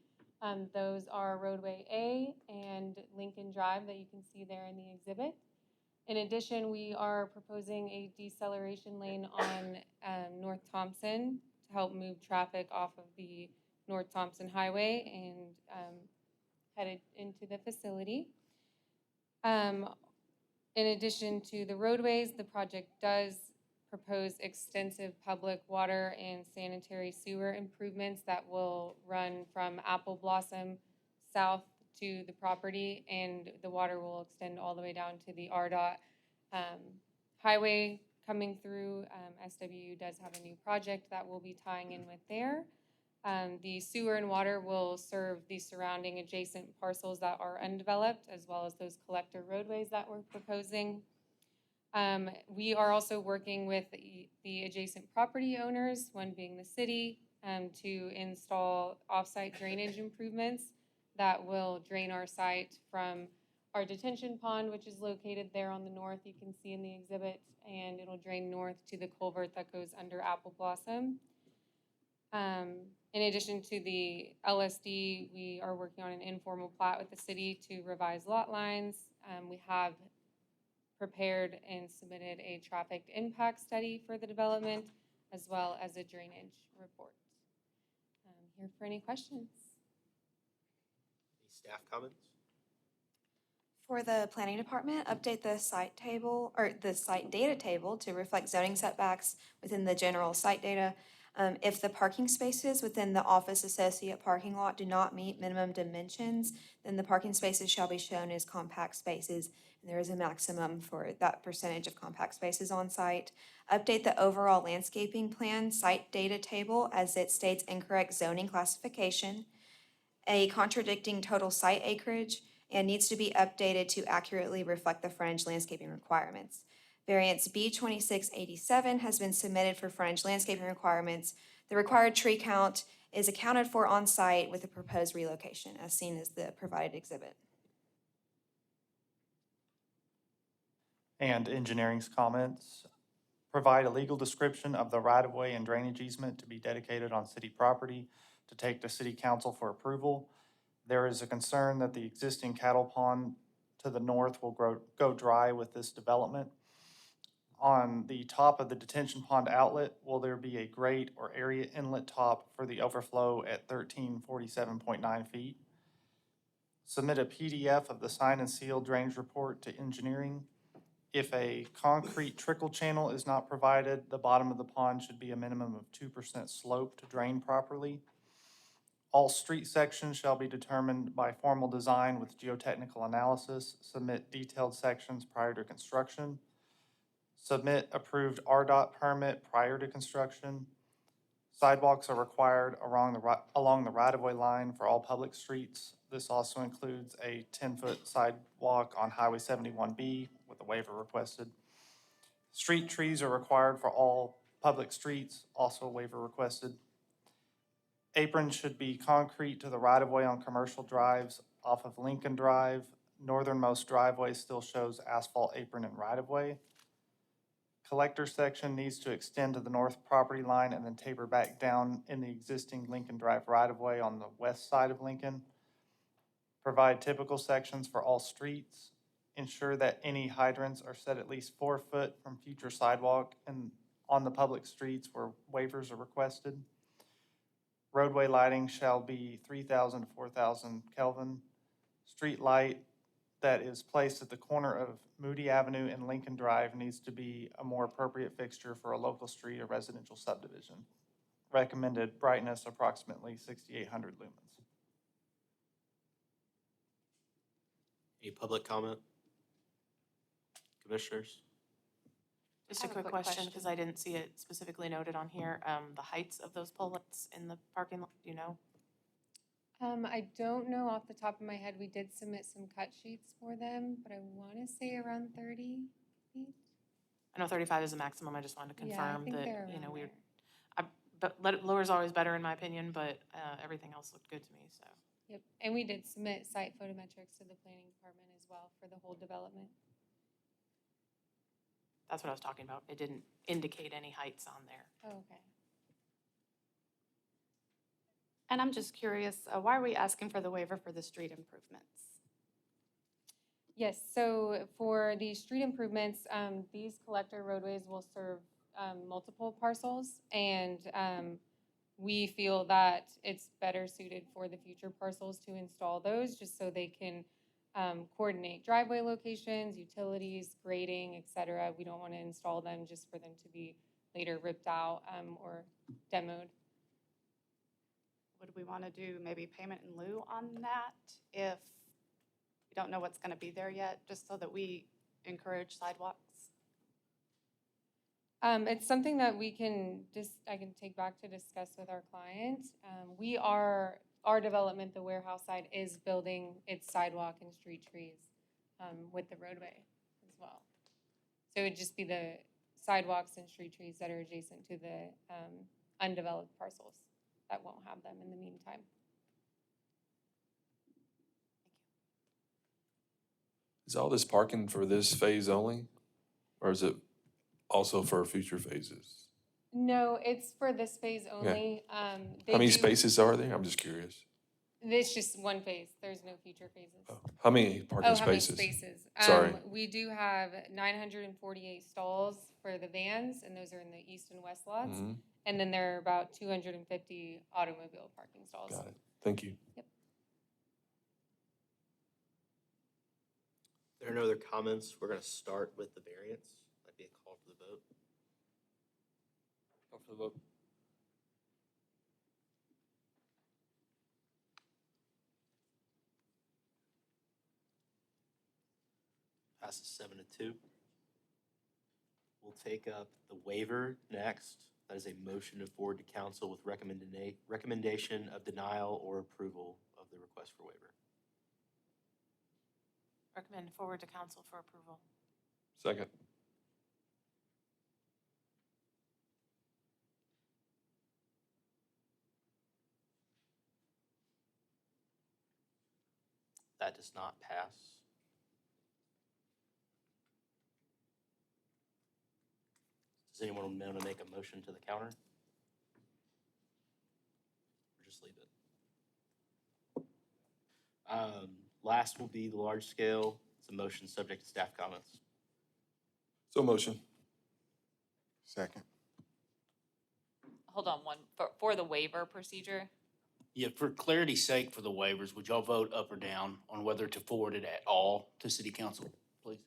Those are roadway A and Lincoln Drive that you can see there in the exhibit. In addition, we are proposing a deceleration lane on North Thompson to help move traffic off of the North Thompson Highway and headed into the facility. In addition to the roadways, the project does propose extensive public water and sanitary sewer improvements that will run from Apple Blossom south to the property, and the water will extend all the way down to the RDOT highway coming through. SWU does have a new project that we'll be tying in with there. The sewer and water will serve the surrounding adjacent parcels that are undeveloped, as well as those collector roadways that we're proposing. We are also working with the adjacent property owners, one being the city, to install off-site drainage improvements that will drain our site from our detention pond, which is located there on the north, you can see in the exhibit, and it'll drain north to the culvert that goes under Apple Blossom. In addition to the LSD, we are working on an informal plat with the city to revise lot lines. We have prepared and submitted a traffic impact study for the development, as well as a drainage report. Here for any questions. Any staff comments? For the planning department, update the site table, or the site data table to reflect zoning setbacks within the general site data. If the parking spaces within the office associate parking lot do not meet minimum dimensions, then the parking spaces shall be shown as compact spaces, and there is a maximum for that percentage of compact spaces on site. Update the overall landscaping plan site data table as it states incorrect zoning classification, a contradicting total site acreage, and needs to be updated to accurately reflect the frontage landscaping requirements. Variance B2687 has been submitted for frontage landscaping requirements. The required tree count is accounted for on site with the proposed relocation, as seen as the provided exhibit. And engineering's comments. Provide a legal description of the right-of-way and drainage easement to be dedicated on city property to take to city council for approval. There is a concern that the existing cattle pond to the north will go dry with this development. On the top of the detention pond outlet, will there be a grate or area inlet top for the overflow at 1347.9 feet? Submit a PDF of the signed and sealed drainage report to engineering. If a concrete trickle channel is not provided, the bottom of the pond should be a minimum of 2% slope to drain properly. All street sections shall be determined by formal design with geotechnical analysis. Submit detailed sections prior to construction. Submit approved RDOT permit prior to construction. Sidewalks are required along the right-of-way line for all public streets. This also includes a 10-foot sidewalk on Highway 71B with a waiver requested. Street trees are required for all public streets, also a waiver requested. Aprons should be concrete to the right-of-way on commercial drives off of Lincoln Drive. Northernmost driveway still shows asphalt apron and right-of-way. Collector section needs to extend to the north property line and then taper back down in the existing Lincoln Drive right-of-way on the west side of Lincoln. Provide typical sections for all streets. Ensure that any hydrants are set at least 4 foot from future sidewalk and on the public streets where waivers are requested. Roadway lighting shall be 3,000 to 4,000 Kelvin. Street light that is placed at the corner of Moody Avenue and Lincoln Drive needs to be a more appropriate fixture for a local street or residential subdivision. Recommended brightness approximately 6,800 lumens. Any public comment? Commissioners? Just a quick question, because I didn't see it specifically noted on here. The heights of those pullets in the parking lot, do you know? I don't know off the top of my head. We did submit some cut sheets for them, but I want to say around 30 feet. I know 35 is the maximum. I just wanted to Yeah, I confirm think that, they're you know, around but lower is always better in my opinion, but everything else looked good to me, so. Yep, and we did submit site photometrics to the planning department as well for the whole development. That's what I was talking about. It didn't indicate any heights on there. Oh, okay. And I'm just curious, why are we asking for the waiver for the street improvements? Yes, so for the street improvements, these collector roadways will serve multiple parcels, and we feel that it's better suited for the future parcels to install those, just so they can coordinate driveway locations, utilities, grading, et cetera. We don't want to install them just for them to be later ripped out or demoed. Would we want to do maybe payment in lieu on that if we don't know what's going to be there yet, just so that we encourage sidewalks? It's something that I can take back to discuss with our client. Our development, the warehouse side, is building its sidewalk and street trees with the roadway as well. So it would just be the sidewalks and street trees that are adjacent to the undeveloped parcels that won't have them in the meantime. Is all this parking for this phase only? Or is it also for future phases? No, it's for this phase only. How many spaces are there? I'm just curious. It's just one phase. There's no future phases. How many parking How many spaces? spaces? Sorry. We do have 948 stalls for the vans, and those are in the east and west lots. Mhm. And then there are about 250 automobile parking stalls. Got it. Thank you. Yep. There are no other comments. We're gonna start with the variance. Might be a call for the vote. Call for the vote. Passes 7-2. We'll take up the waiver next. That is a motion to forward to council with recommendation of denial or approval of the request for waiver. Recommend forward to council for approval. Second. That does not pass. Does anyone want to make a motion to the counter? Or just leave it? Last will be the large scale. It's a motion subject to staff comments. So motion. Second. Hold on, for the waiver procedure, Yeah, for clarity's sake for the waivers, would y'all vote up or down on whether to forward it at all to city council, please?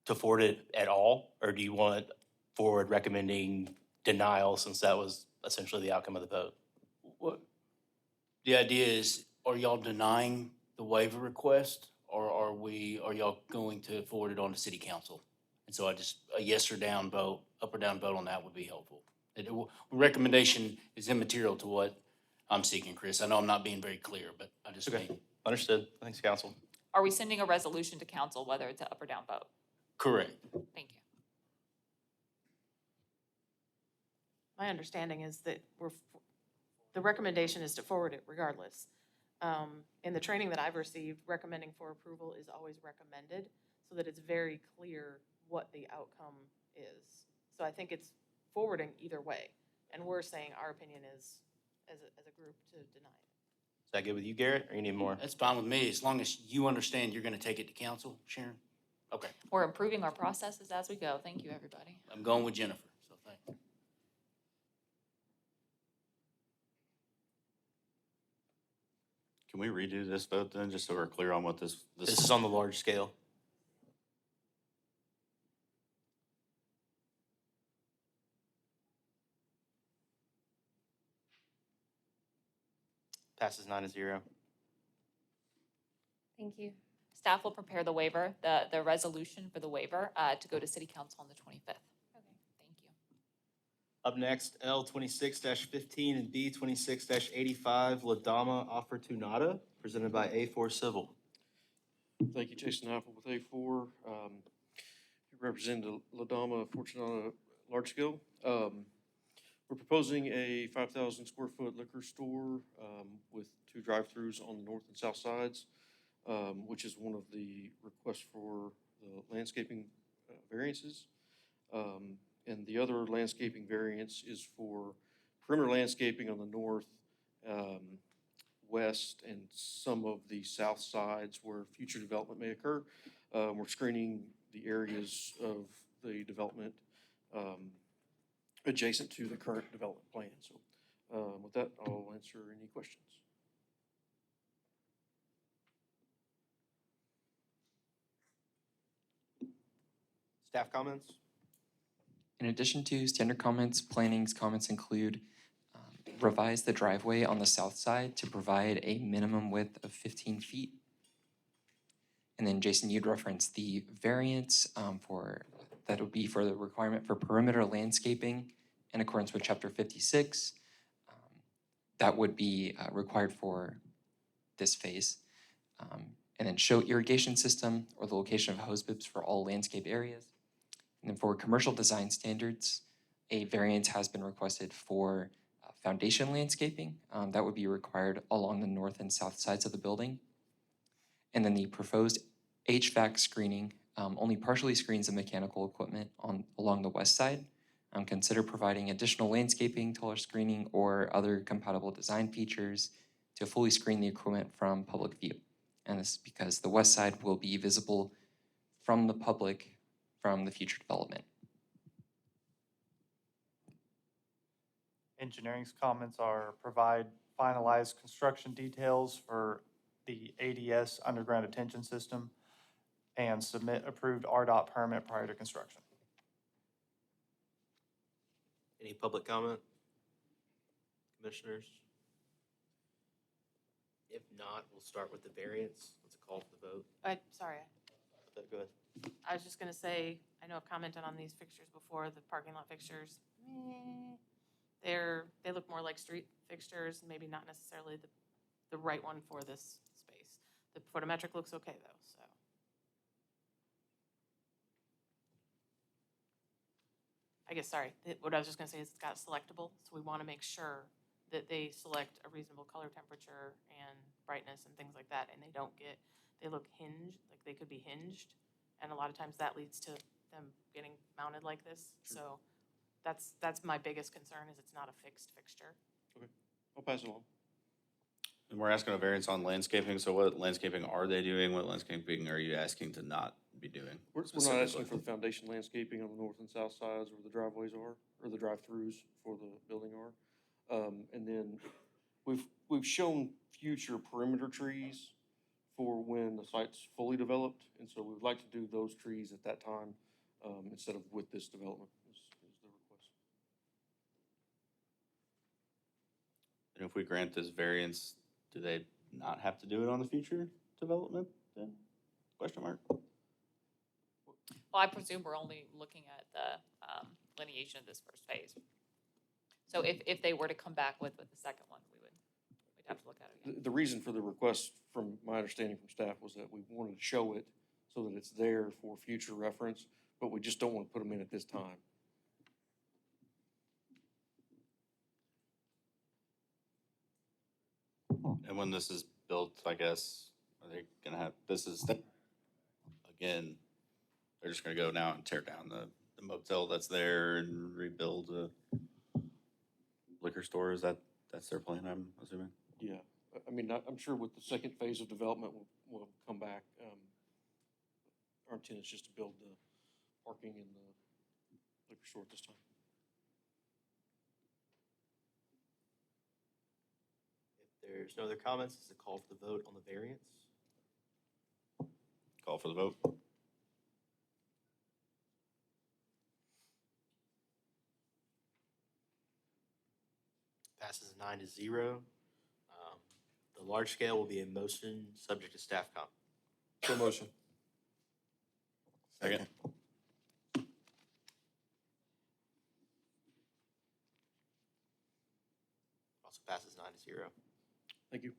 To forward it at all, or do you want forward recommending denial since that was essentially the outcome of the vote? What? The idea is, are y'all denying the waiver request, or are y'all going to forward it on to city council? And so a yes or down vote, up or down vote on that would be helpful. Recommendation is immaterial to what I'm seeking, Chris. I know I'm not being very clear, but I just Okay. mean. Understood. Thanks, council. are we sending a resolution to council whether it's a up or down vote? Correct. Thank you. My understanding is that the recommendation is to forward it regardless. In the training that I've received, recommending for approval is always recommended so that it's very clear what the outcome is. So I think it's forwarding either way. And we're saying our opinion is, as a group, to deny it. Is that good with you, Garrett, or you need more? That's fine with me, as long as you understand you're gonna take it to council, Sharon? Okay, We're improving our processes as we go. Thank you, everybody. I'm going with Jennifer, so thank you. Can we redo this vote then, just so we're clear on what this? This is on the large scale. Passes 9-0. Thank you. Staff will prepare the waiver, the resolution for the waiver, to go to city council on the 25th. Okay. Thank you. Up next, L 26-15 and B 26-85, Ladama Afortunata, presented by A4 Civil. Thank you, Jason Apple with A4. Representing the Ladama Fortunata Large Scale. We're proposing a 5,000 square foot liquor store with 2 drive-throughs on the north and south sides, which is one of the requests for the landscaping variances. And the other landscaping variance is for perimeter landscaping on the north, west, and some of the south sides where future development may occur. We're screening the areas of the development adjacent to the current development plan. So with that, I'll answer any questions. Staff comments? In addition to standard comments, planning's comments include revise the driveway on the south side to provide a minimum width of 15 feet. And then Jason, you'd referenced the variance that would be for the requirement for perimeter landscaping in accordance with chapter 56. That would be required for this phase. And then show irrigation system or the location of hose bibs for all landscape areas. And then for commercial design standards, a variance has been requested for foundation landscaping. That would be required along the north and south sides of the building. And then the proposed HVAC screening only partially screens the mechanical equipment along the west side. Consider providing additional landscaping, taller screening, or other compatible design features to fully screen the equipment from public view. And this is because the west side will be visible from the public from the future development. Engineering's comments are provide finalized construction details for the ADS underground detention system and submit approved RDOT permit prior to construction. Any public comment? Commissioners? If not, we'll start with the variance. Let's call for the vote. Sorry, Go ahead. I was just gonna say, I know I've commented on these fixtures before, the parking lot fixtures. They look more like street fixtures, maybe not necessarily the right one for this space. The photometric looks okay though, so. I guess, sorry, what I was just gonna say is it's got selectable, so we wanna make sure that they select a reasonable color temperature and brightness and things like that, and they look hinged, like they could be hinged. And a lot of times that leads to them getting mounted like this, so that's my biggest concern, is it's not a fixed fixture. Okay, I'll pass it along. And we're asking a variance on landscaping, so what landscaping are they doing? What landscaping are you asking to not be doing? We're not asking for the foundation landscaping on the north and south sides where the driveways are, or the drive-throughs for the building are. And then we've shown future perimeter trees for when the site's fully developed, and so we would like to do those trees at that time instead of with this development is the request. And if we grant this variance, do they not have to do it on the future development then? Question mark? Well, I presume we're only looking at the lineation of this first phase. So if they were to come back with the second one, we'd have to look at it again. The reason for the request, from my understanding from staff, was that we wanted to show it so that it's there for future reference, but we just don't want to put them in at this time. And when this is built, I guess, are they gonna have, again, they're just gonna go now and tear down the motel that's there and rebuild a liquor store? That's their plan, I'm assuming? Yeah, I mean, I'm sure with the second phase of development, we'll come back. Our intent is just to build the parking and the liquor store at this time. If there's no other comments, it's a call for the vote on the variance. Call for the vote. Passes 9-0. The large scale will be a motion subject to staff comment. So motion. Second. Also passes 9-0. Thank you.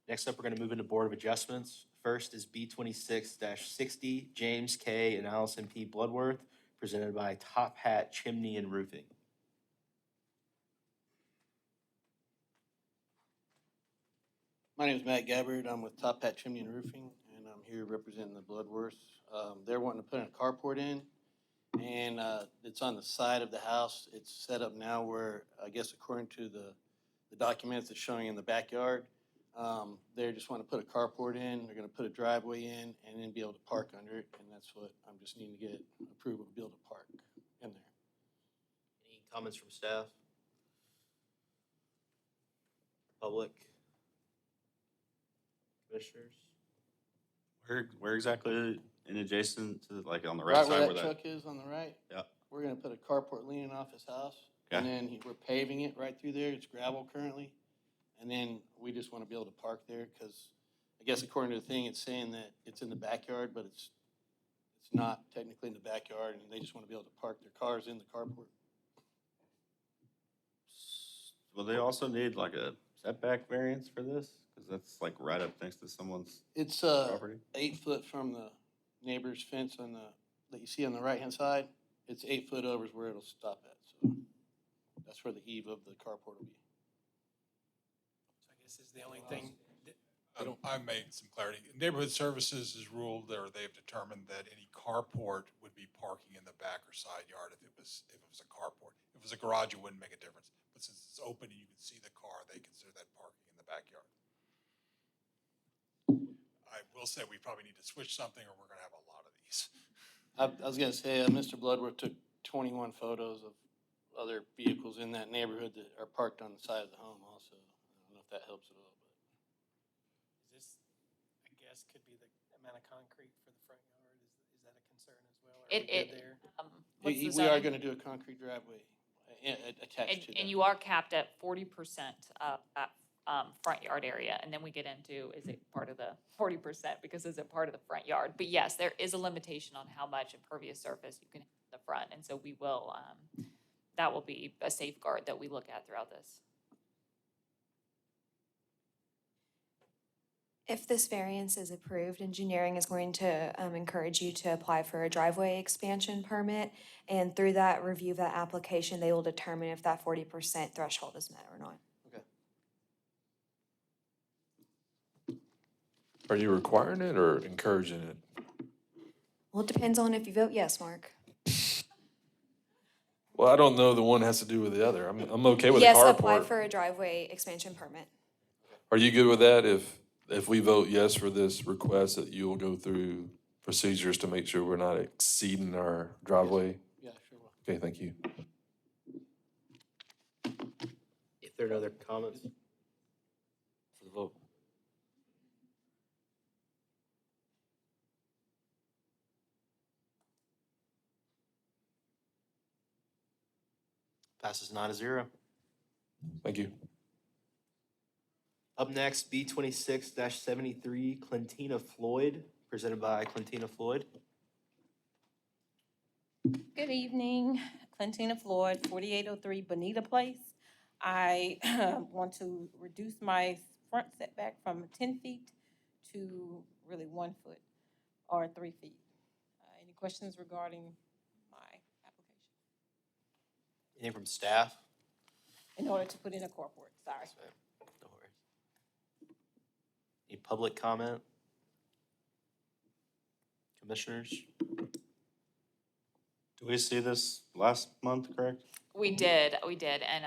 Next up, we're gonna move into Board of Adjustments. First is B 26-60, James K. and Allison P. Bloodworth, presented by Top Hat Chimney and Roofing. My name is Matt Gabbard. I'm with Top Hat Chimney and Roofing, and I'm here representing the Bloodworth. They're wanting to put in a carport in, and it's on the side of the house. It's set up now where, I guess according to the documents, it's showing in the backyard. They just want to put a carport in. They're going to put a driveway in and then be able to park under it, and that's what I'm just needing to get approval to be able to park in there. Any comments from staff? Public? Commissioners? Where exactly in adjacent to, like, on the right Right side where where that that? truck is on the right? Yeah. We're gonna put a carport leaning off his house. And Okay. then we're paving it right through there. It's gravel currently. And then we just wanna be able to park there, cause I guess according to the thing, it's saying that it's in the backyard, but it's not technically in the backyard, and they just wanna be able to park their cars in the carport. Will they also need like a setback variance for this? Because that's like right up next to someone's It's, property. 8 foot from the neighbor's fence on that you see on the right-hand side. It's 8 foot over is where it'll stop at, so that's where the eave of the carport will be. So I guess this is the only thing. I've made some clarity. Neighborhood Services has ruled, or they've determined that any carport would be parking in the back or side yard if it was a carport. If it was a garage, it wouldn't make a difference. But since it's open and you can see the car, they consider that parking in the backyard. I will say we probably need to switch something or we're gonna have a lot of these. I was gonna say, Mr. Bloodworth took 21 photos of other vehicles in that neighborhood that are parked on the side of the home also. I don't know if that helps at all, but. Is this, I guess, could be the amount of concrete for the front yard? Is that a concern as well? Are we It, good there? what's the We are zoning? gonna do a concrete driveway attached to that. And you are capped at 40% at front yard area, and then we get into, is it part of the 40%, because is it part of the front yard? But yes, there is a limitation on how much impervious surface you can have in the front, and so we will, that will be a safeguard that we look at throughout this. If this variance is approved, engineering is going to encourage you to apply for a driveway expansion permit. And through that review of that application, they will determine if that 40% threshold is met or not. Are you requiring it or encouraging it? Well, it depends on if you vote yes, Mark. Well, I don't know the one has to do with the other. I'm okay with a Yes, apply carport. for a driveway expansion permit. Are you good with that? If we vote yes for this request, that you will go through procedures to make sure we're not exceeding our driveway? Yeah, sure will. Okay, thank you. If there are no other comments for the vote. Passes 9-0. Thank you. Up next, B 26-73, Clintina Floyd, presented by Clintina Floyd. Good evening, Clintina Floyd, 4803 Bonita Place. I want to reduce my front setback from 10 feet to really 1 foot or 3 feet. Any questions regarding my application? Anything from staff? In order to put in a carport, sorry. No worries. Any public comment? Commissioners? Do we see this last month, correct? We did, and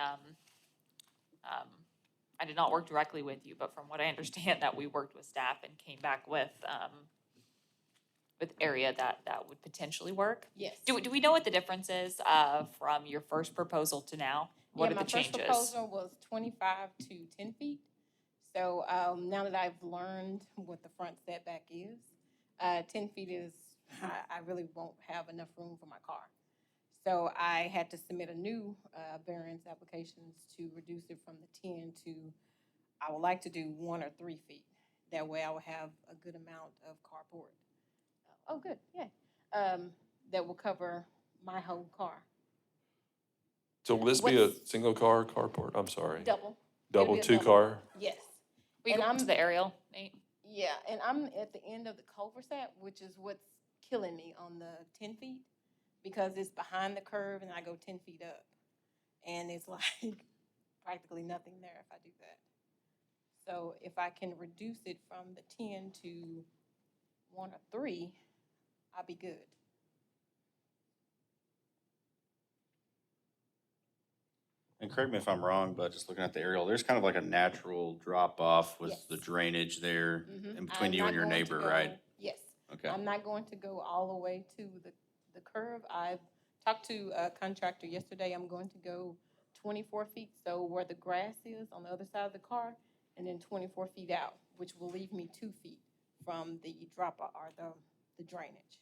I did not work directly with you, but from what I understand, that we worked with staff and came back with area that would potentially work. Yes. Do we know what the difference is from your first proposal to now? What are the changes? My first proposal was 25 to 10 feet. So now that I've learned what the front setback is, 10 feet is, I really won't have enough room for my car. So I had to submit a new variance applications to reduce it from the 10 to, I would like to do 1 or 3 feet. That way I will have a good amount of carport. Oh, good, yeah. That will cover my whole car. So will this be a single car carport? I'm sorry. Double. Double, It'll be a two car? Yes. We And go to the aerial, Nate? Yeah, and I'm at the end of the cul-de-sac, which is what's killing me on the 10 feet, because it's behind the curve and I go 10 feet up. And it's like practically nothing there if I do that. So if I can reduce it from the 10 to 1 or 3, I'll be good. And correct me if I'm wrong, but just looking at the aerial, there's kind of like a natural drop off with the Yes. drainage there Mhm. in between I'm you and not your going to neighbor, go- right? Yes. Okay. I'm not going to go all the way to the curve. I've talked to a contractor yesterday. I'm going to go 24 feet, so where the grass is on the other side of the car, and then 24 feet out, which will leave me 2 feet from the drop or the drainage.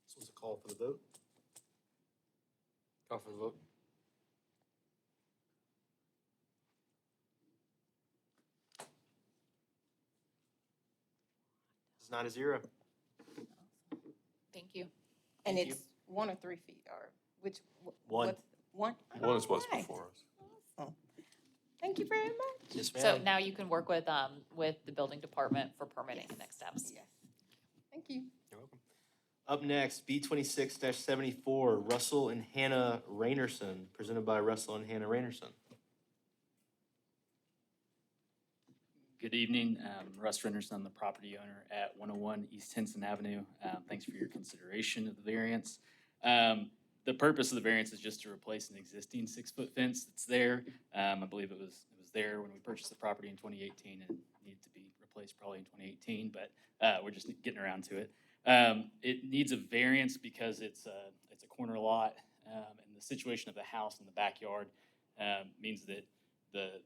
This was a call for the vote. Call for the vote. It's 9-0. Thank you. And Thank you. it's 1 or 3 feet, or which? One. what's- One? One is what's Alright. before us. Awesome. Thank you very much. Yes, So now you can work with the building department for permitting and next steps. Yes. Thank you. You're welcome. Up next, B26-74, Russell and Hannah Rainerson, presented by Russell and Hannah Rainerson. Good evening, Russ Renderson, the property owner at 101 East Henson Avenue. Thanks for your consideration of the variance. The purpose of the variance is just to replace an existing 6-foot fence that's there. I believe it was there when we purchased the property in 2018 and needed to be replaced probably in 2018, but we're just getting around to it. It needs a variance because it's a corner lot, and the situation of the house in the backyard means that the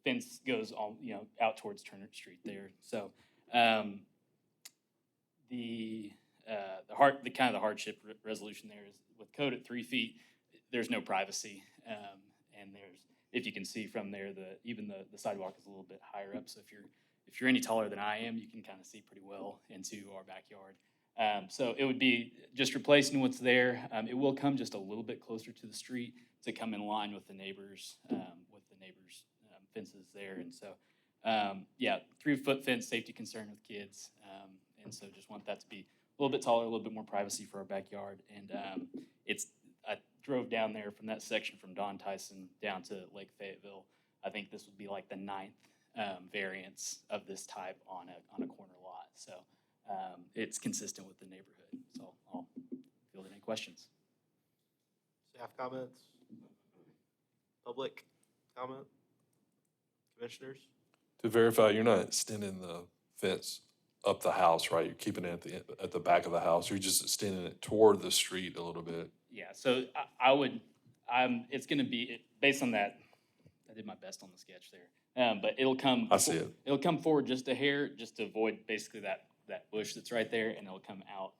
fence goes all, out towards Turner Street there. So, the kind of the hardship resolution there is with code at 3 feet, there's no privacy. And if you can see from there, even the sidewalk is a little bit higher up. So if you're any taller than I am, you can kind of see pretty well into our backyard. So it would be just replacing what's there. It will come just a little bit closer to the street to come in line with the neighbors, fences there. And so, 3-foot fence, safety concern with kids. And so just want that to be a little bit taller, a little bit more privacy for our backyard. And I drove down there from that section from Don Tyson down to Lake Fayetteville. I think this would be like the 9th variance of this type on a corner lot. So it's consistent with the neighborhood. So I'll field any questions. Staff comments? Public comment? Commissioners? To verify, you're not extending the fence up the house, right? You're keeping it at the back of the house. You're just extending it toward the street a little bit. Yeah, so it's gonna be, based on that, I did my best on the sketch there. But it'll come. I see it. It'll come forward just a hair, just to avoid basically that bush that's right there, and it'll come out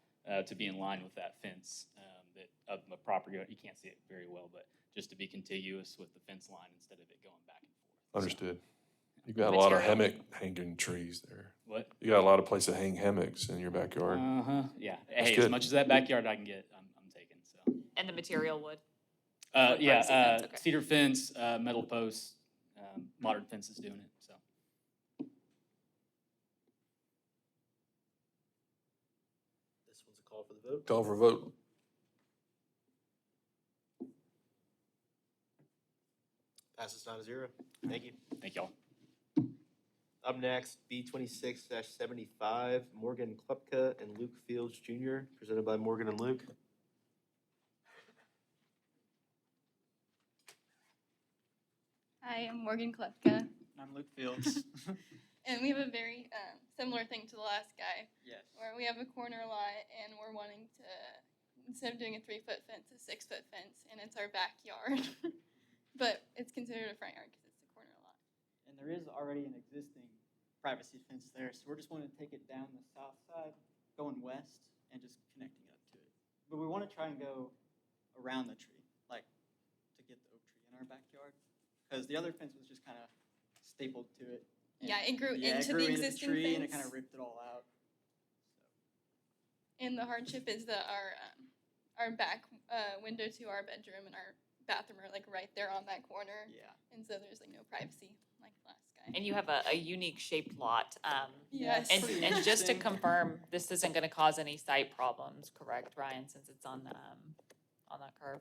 to be in line with that fence of the property. You can't see it very well, but just to be contiguous with the fence line instead of it going back and forth. Understood. You've got a lot of Material. hammock hanging trees there. What? You got a lot of places to hang hammocks in your backyard. Yeah. That's Hey, good. as much as that backyard I can get, I'm taking, so. And the material would? Yeah, privacy fence, okay. cedar fence, metal posts, modern fences doing it, so. This one's a call for the vote. Call for vote. Passes 9-0. Thank you. Thank y'all. Up next, B26-75, Morgan Klepka and Luke Fields Jr., presented by Morgan and Luke. Hi, I'm Morgan Klepka, I'm Luke Fields. and we have a very similar thing to the last guy, Yes. where we have a corner lot and we're wanting to, instead of doing a 3-foot fence, a 6-foot fence, and it's our backyard. But it's considered a front yard because it's a corner lot. And there is already an existing privacy fence there, so we're just wanting to take it down the south side, going west, and just connecting up to it. But we want to try and go around the tree, like to get the oak tree in our backyard. Because the other fence was just kind of stapled to it. and- Yeah, it grew yeah, into it grew the into existing tree and it fence. kind of ripped it all out. And the hardship is that our back window to our bedroom and our bathroom are like right there on that corner. Yeah. And so there's like no privacy like the last guy. And you have a unique shaped lot. Yes. And Pretty just to interesting. confirm, this isn't gonna cause any site problems, correct, Ryan, since it's on that curve?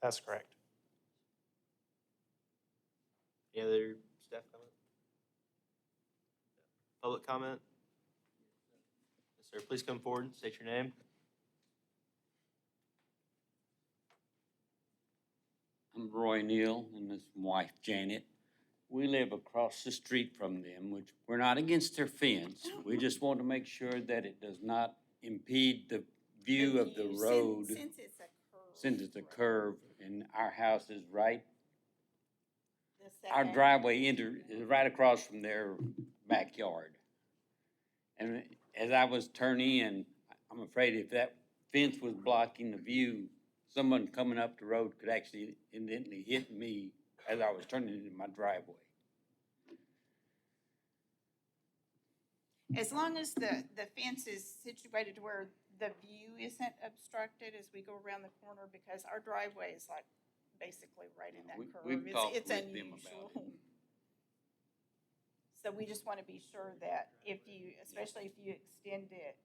That's correct. Any other staff comment? Public comment? Yes, sir. Please come forward and state your name. I'm Roy Neal and his wife Janet. We live across the street from them, which we're not against their fence. We just want to make sure that it does not impede the view of the road. Since it's a curve. Since it's a curve and our house is right, The our second- driveway is right across from their backyard. And as I was turning in, I'm afraid if that fence was blocking the view, someone coming up the road could actually incidentally hit me as I was turning into my driveway. As long as the fence is situated to where the view isn't obstructed as we go around the corner, because our driveway is like basically right in that curve. We've talked It's with them about unusual. it. So we just want to be sure that if you, especially if you extend it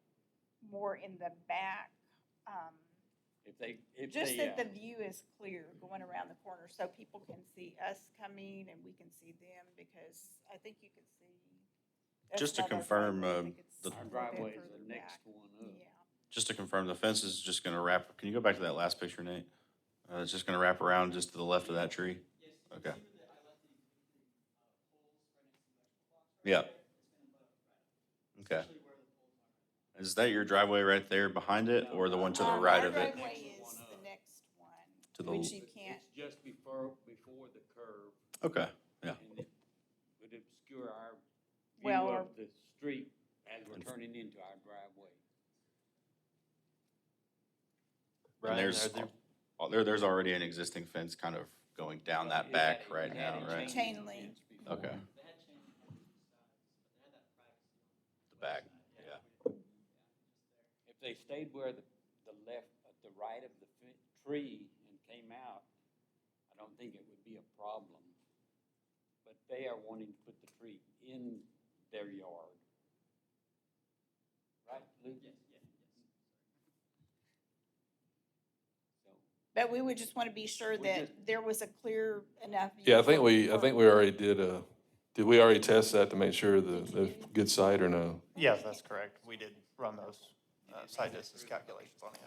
more in the back, just that the view is clear going around the corner so people can see us coming and we can see them, because I think you can see. that's Just to not our confirm, driveway, I think it's the- a Our little bit driveway is further the next back. one up. Yeah. Just to confirm, the fence is just gonna wrap, can you go back to that last picture, Nate? It's just gonna wrap around just to the left of that tree? Okay. Yeah. Okay. Is that your driveway right there behind it, or the one to the right of it? Our driveway is the next one, To the which l- you can't. It's just before the curve. Okay, yeah. And it would obscure our view Well, of the street as we're turning into our driveway. And there's, there's already an existing fence kind of going down that back right now, right? Chain link. Okay. The back, yeah. If they stayed where the left, the right of the tree and came out, I don't think it would be a problem. But they are wanting to put the tree in their yard. Right, Luke? Yes. But we would just want to be sure We that just- there was a clear enough. view Yeah, I think from- we from- already did we already test that to make sure the good site or no? Yes, that's correct. We did run those site distance calculations on it.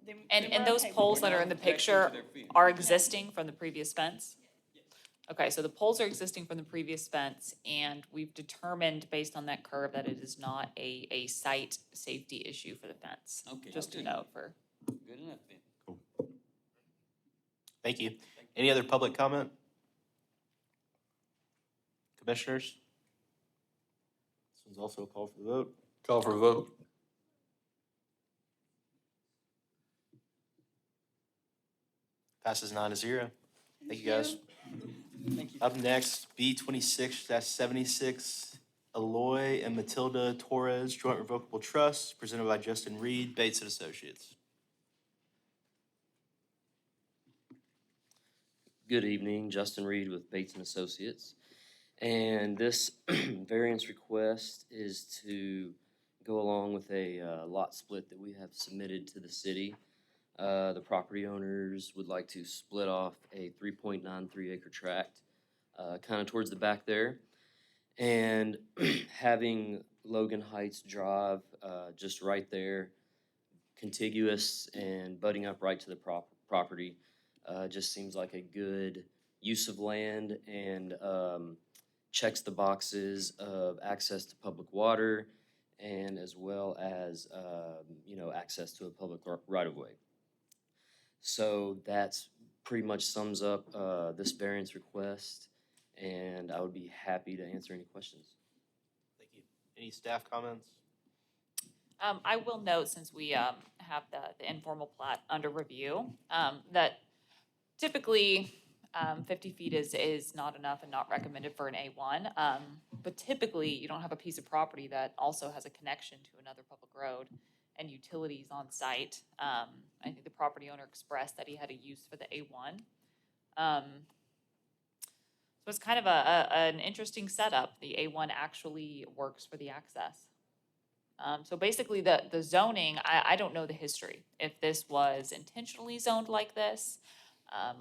Then- And, then and we're those okay with poles it. that are in the picture are existing from the previous fence? Okay, so the poles are existing from the previous fence, and we've determined, based on that curve, that it is not a site safety issue for the fence. Okay. Just to Okay. note for. Good enough then. Thank you. Any other public comment? Commissioners? This one's also a call for the vote. Call for a vote. Passes 9-0. Thank you, guys. Up next, B 26-76, Eloy and Matilda Torres Joint Revocable Trust, presented by Justin Reed, Bates and Associates. Good evening, Justin Reed with Bates and Associates. And this variance request is to go along with a lot split that we have submitted to the city. The property owners would like to split off a 3.93 acre tract, kind of towards the back there. And having Logan Heights Drive just right there, contiguous and butting up right to the property, just seems like a good use of land and checks the boxes of access to public water and as well as, access to a public right-of-way. So that's pretty much sums up this variance request, and I would be happy to answer any questions. Thank you. Any staff comments? I will note, since we have the informal plat under review, that typically 50 feet is not enough and not recommended for an A1. But typically, you don't have a piece of property that also has a connection to another public road and utilities on site. I think the property owner expressed that he had a use for the A1. So it's kind of an interesting setup. The A1 actually works for the access. So basically, the zoning, I don't know the history. If this was intentionally zoned like this,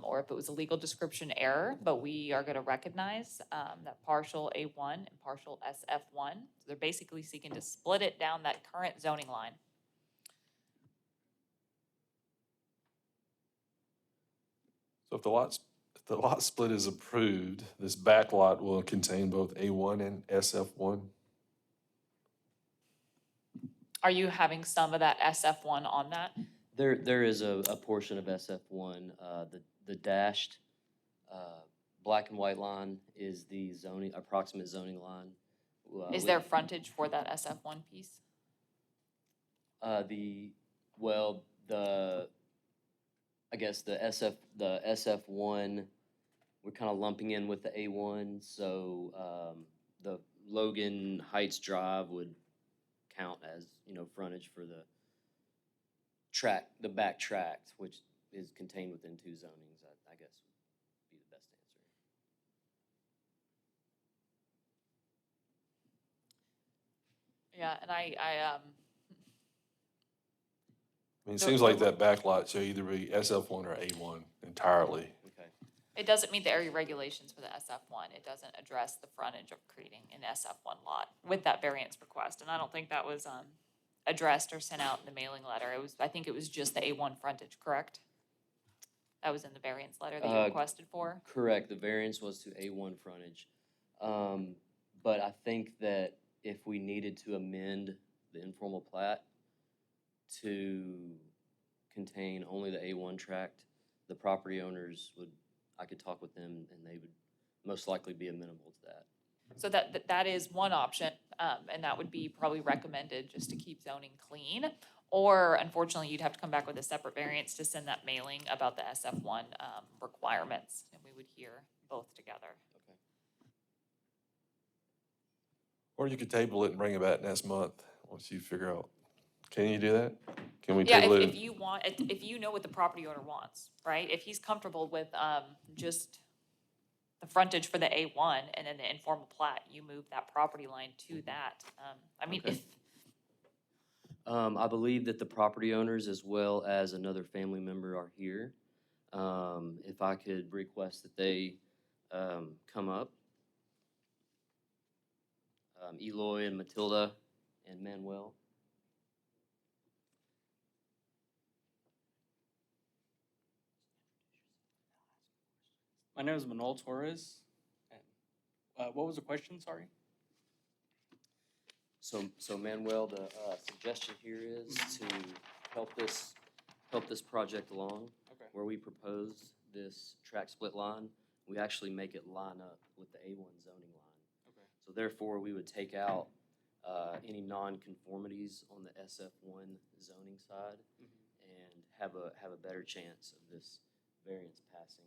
or if it was a legal description error, but we are gonna recognize, that partial A1 and partial SF1. So they're basically seeking to split it down that current zoning line. So if the lot split is approved, this back lot will contain both A1 and SF1? Are you having some of that SF1 on that? There is a portion of SF1, the dashed, black and white line is the approximate zoning line. Is there frontage for that SF1 piece? I guess the SF1, we're kind of lumping in with the A1, so, the Logan Heights Drive would count as, frontage for the back tract, which is contained within two zonings, I guess would be the best answer. Yeah, and I mean, it The- seems like the- that back lot should either be SF1 or A1 entirely. Okay. it doesn't meet the area regulations for the SF1. It doesn't address the frontage of creating an SF1 lot with that variance request. And I don't think that was, addressed or sent out in the mailing letter. I think it was just the A1 frontage, correct? That was in the variance letter that you requested for? Correct, the variance was to A1 frontage. But I think that if we needed to amend the informal plat to contain only the A1 tract, the property owners I could talk with them and they would most likely be amenable to that. So that is one option, and that would be probably recommended just to keep zoning clean. Or unfortunately, you'd have to come back with a separate variance to send that mailing about the SF1 requirements, and we would hear both together. Or you could table it and bring it back next month, once you figure out. Can you do that? Can we Yeah, table it? if you want, if you know what the property owner wants, right? If he's comfortable with just the frontage for the A1 and then the informal plat, you move that property line to that. I mean, Okay. I believe that the property owners as well as another family member are here. If I could request that they come up. Eloy and Matilda and Manuel. My name is Manuel Torres. And, what was the question, sorry? So Manuel, the suggestion here is to help this project along. Okay. Where we propose this track split line, we actually make it line up with the A1 zoning line. Okay. So therefore, we would take out any non-conformities on the SF1 zoning side and have a better chance of this variance passing,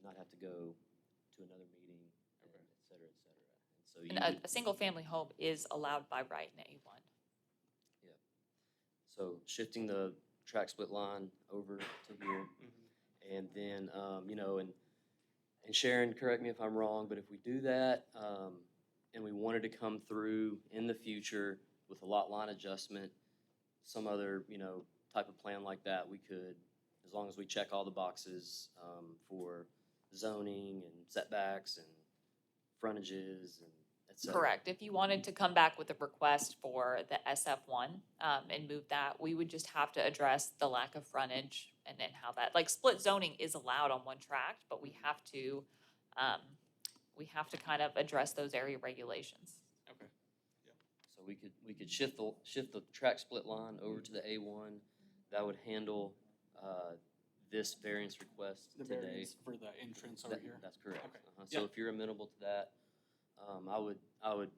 not have to go to another meeting, and et cetera, et cetera. And so you And would- a single-family home is allowed by right in A1. So shifting the track split line over to here. And then, and Sharon, correct me if I'm wrong, but if we do that, and we wanted to come through in the future with a lot line adjustment, some other, type of plan like that, we could, as long as we check all the boxes, for zoning and setbacks and frontages and et cetera. Correct. If you wanted to come back with a request for the SF1 and move that, we would just have to address the lack of frontage and then how that, like split zoning is allowed on one tract, but we have to kind of address those area regulations. Okay. So we could shift the track split line over to the A1. That would handle this variance request The today. variance for the entrance over here? That's correct. Okay. So Yeah. if you're amenable to that, I would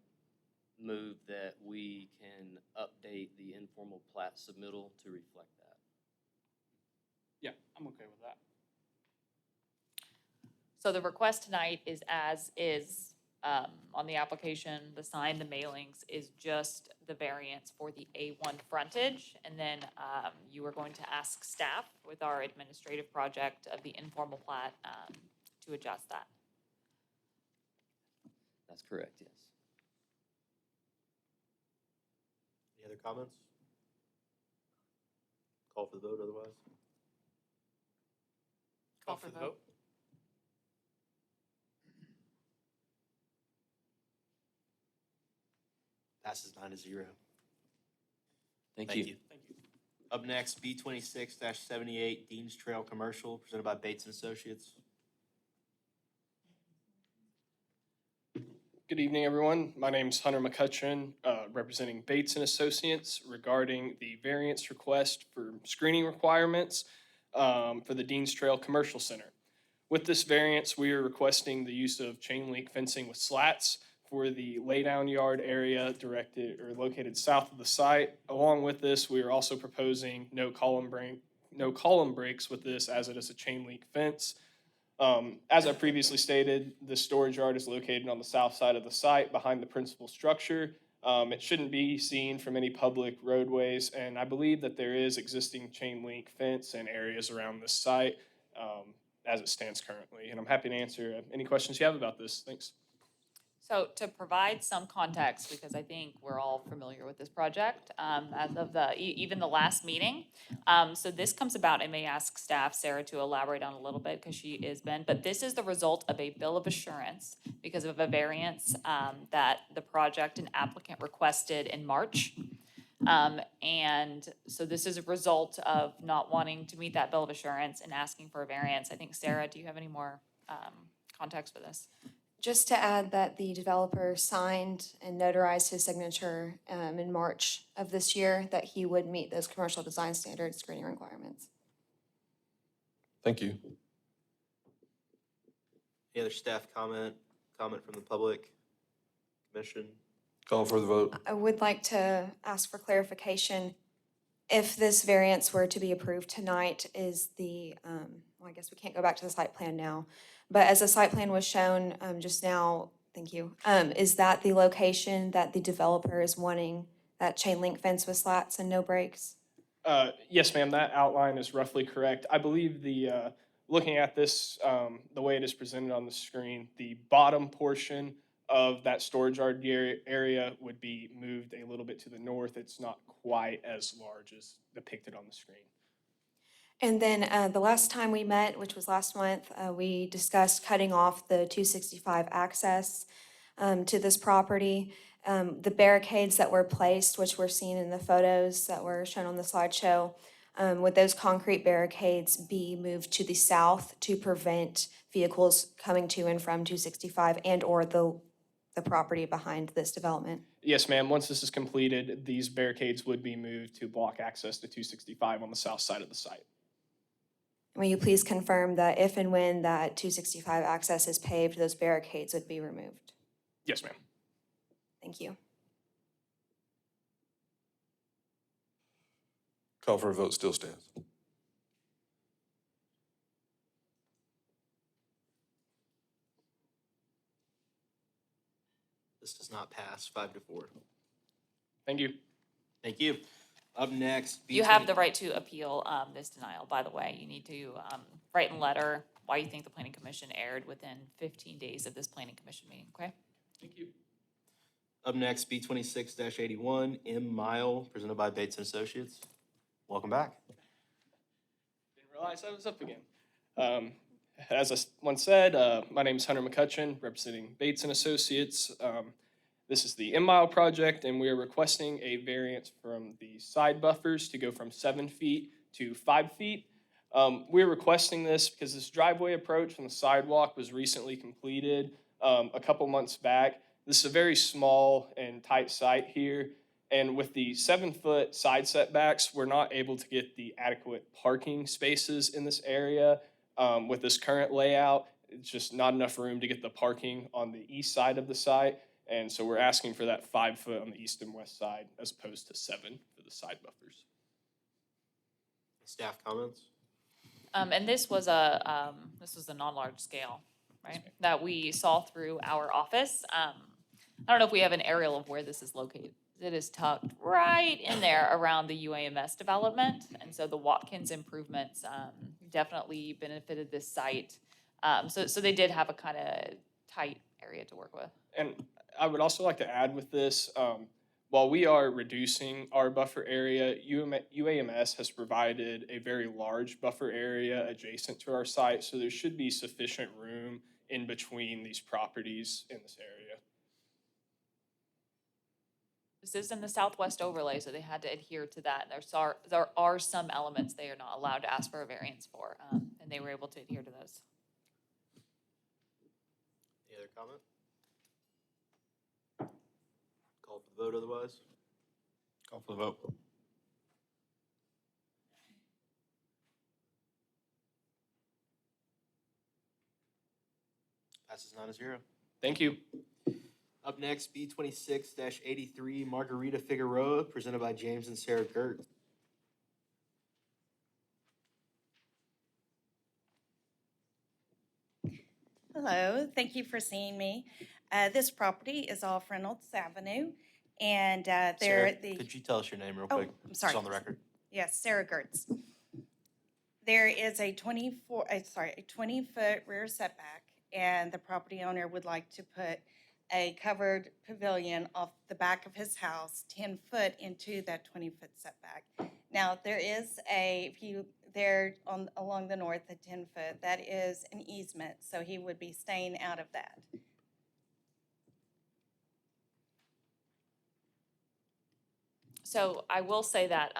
move that we can update the informal plat submittal to reflect that. Yeah, I'm okay with that. So the request tonight is as is on the application, the sign, the mailings is just the variance for the A1 frontage. And then you are going to ask staff with our administrative project of the informal plat to adjust that. That's correct, yes. Any other comments? Call for the vote otherwise? Call for the vote. Passes 9-0. Thank you. Up next, B 26-78 Dean's Trail Commercial, presented by Bates and Associates. Good evening, everyone. My name is Hunter McCutcheon, representing Bates and Associates regarding the variance request for screening requirements for the Dean's Trail Commercial Center. With this variance, we are requesting the use of chain link fencing with slats for the laydown yard area directed or located south of the site. Along with this, we are also proposing no column breaks with this, as it is a chain link fence. As I previously stated, the storage yard is located on the south side of the site behind the principal structure. It shouldn't be seen from any public roadways, and I believe that there is existing chain link fence and areas around this site as it stands currently. And I'm happy to answer any questions you have about this. Thanks. So to provide some context, because I think we're all familiar with this project, as of even the last meeting. So this comes about, I may ask staff, Sarah, to elaborate on a little bit, because she is Ben, but this is the result of a bill of assurance because of a variance that the project and applicant requested in March. And so this is a result of not wanting to meet that bill of assurance and asking for a variance. I think, Sarah, do you have any more context for this? Just to add that the developer signed and notarized his signature in March of this year that he would meet those commercial design standard screening requirements. Thank you. Any other staff comment from the public, commission? Call for the vote. I would like to ask for clarification. If this variance were to be approved tonight, is the, well, I guess we can't go back to the site plan now, but as the site plan was shown just now, thank you, is that the location that the developer is wanting that chain link fence with slats and no breaks? Yes, ma'am, that outline is roughly correct. I believe looking at this, the way it is presented on the screen, the bottom portion of that storage yard area would be moved a little bit to the north. It's not quite as large as depicted on the screen. And then the last time we met, which was last month, we discussed cutting off the 265 access to this property. The barricades that were placed, which were seen in the photos that were shown on the slideshow, would those concrete barricades be moved to the south to prevent vehicles coming to and from 265 and or the property behind this development? Yes, ma'am. Once this is completed, these barricades would be moved to block access to 265 on the south side of the site. Will you please confirm that if and when that 265 access is paved, those barricades would be removed? Yes, ma'am. Thank you. Call for a vote still stands. This does not pass, 5-4. Thank you. Thank you. Up next. You have the right to appeal this denial, by the way. You need to write in letter why you think the planning commission erred within 15 days of this planning commission meeting, okay? Thank you. Up next, B 26-81 M Mile, presented by Bates and Associates. Welcome back. Didn't realize I was up again. As I once said, my name is Hunter McCutcheon, representing Bates and Associates. This is the M Mile project, and we are requesting a variance from the side buffers to go from 7 feet to 5 feet. We're requesting this because this driveway approach from the sidewalk was recently completed a couple months back. This is a very small and tight site here, and with the 7-foot side setbacks, we're not able to get the adequate parking spaces in this area. With this current layout, it's just not enough room to get the parking on the east side of the site. And so we're asking for that 5 foot on the east and west side as opposed to 7 for the side buffers. Staff comments? And this was a non-large scale, right? That we saw through our office. I don't know if we have an aerial of where this is located. It is tucked right in there around the UAMS development. And so the Watkins improvements definitely benefited this site. So they did have a kind of tight area to work with. And I would also like to add with this, while we are reducing our buffer area, UAMS has provided a very large buffer area adjacent to our site, so there should be sufficient room in between these properties in this area. This is in the southwest overlay, so they had to adhere to that. There are some elements they are not allowed to ask for a variance for, and they were able to adhere to those. Any other comment? Call for the vote otherwise? Call for the vote. Passes 9-0. Thank you. Up next, B 26-83 Margarita Figueroa, presented by James and Sarah Gertz. Hello, thank you for seeing me. This property is off Reynolds Avenue, and Sarah, there, could you tell us your name real Oh, quick? I'm sorry. Just on the record. Yes, Sarah Gertz. There is a 20-foot rear setback, and the property owner would like to put a covered pavilion off the back of his house, 10 foot into that 20-foot setback. Now, there is along the north, the 10 foot, that is an easement, so he would be staying out of that. So I will say that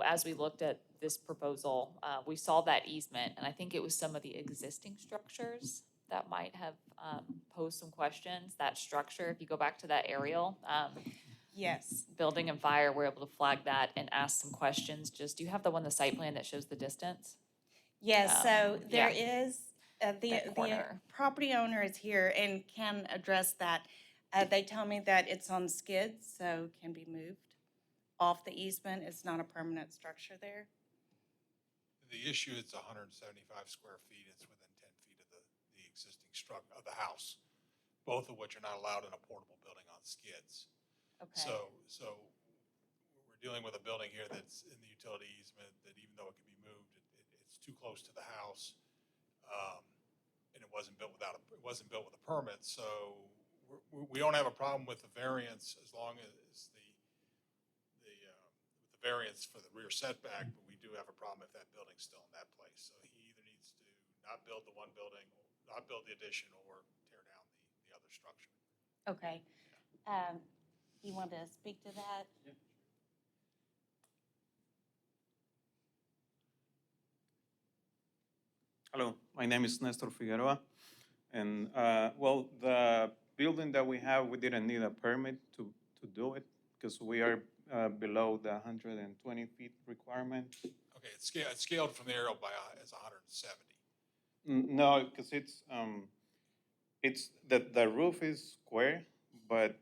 as we looked at this proposal, we saw that easement, and I think it was some of the existing structures that might have posed some questions. That structure, if you go back to that aerial, Yes. building and fire, we're able to flag that and ask some questions. Just, do you have the one, the site plan that shows the distance? Yes, so there yeah. is, That the corner. property owner is here and can address that. They tell me that it's on skids, so can be moved off the easement. It's not a permanent structure there. The issue, it's 175 square feet. It's within 10 feet of the existing of the house, both of which are not allowed in a portable building on skids. Okay. So we're dealing with a building here that's in the utility easement that even though it can be moved, it's too close to the house. And it wasn't built with a permit. So we don't have a problem with the variance as long as the variance for the rear setback, but we do have a problem if that building's still in that place. So he either needs to not build the one building, not build the addition, or tear down the other structure. Okay. You want to speak to that? Yeah. Hello, my name is Nestor Figueroa. And, well, the building that we have, we didn't need a permit to do it because we are below the 120 feet requirement. Okay, it's scaled from the aerial as 170. No, because the roof is square, but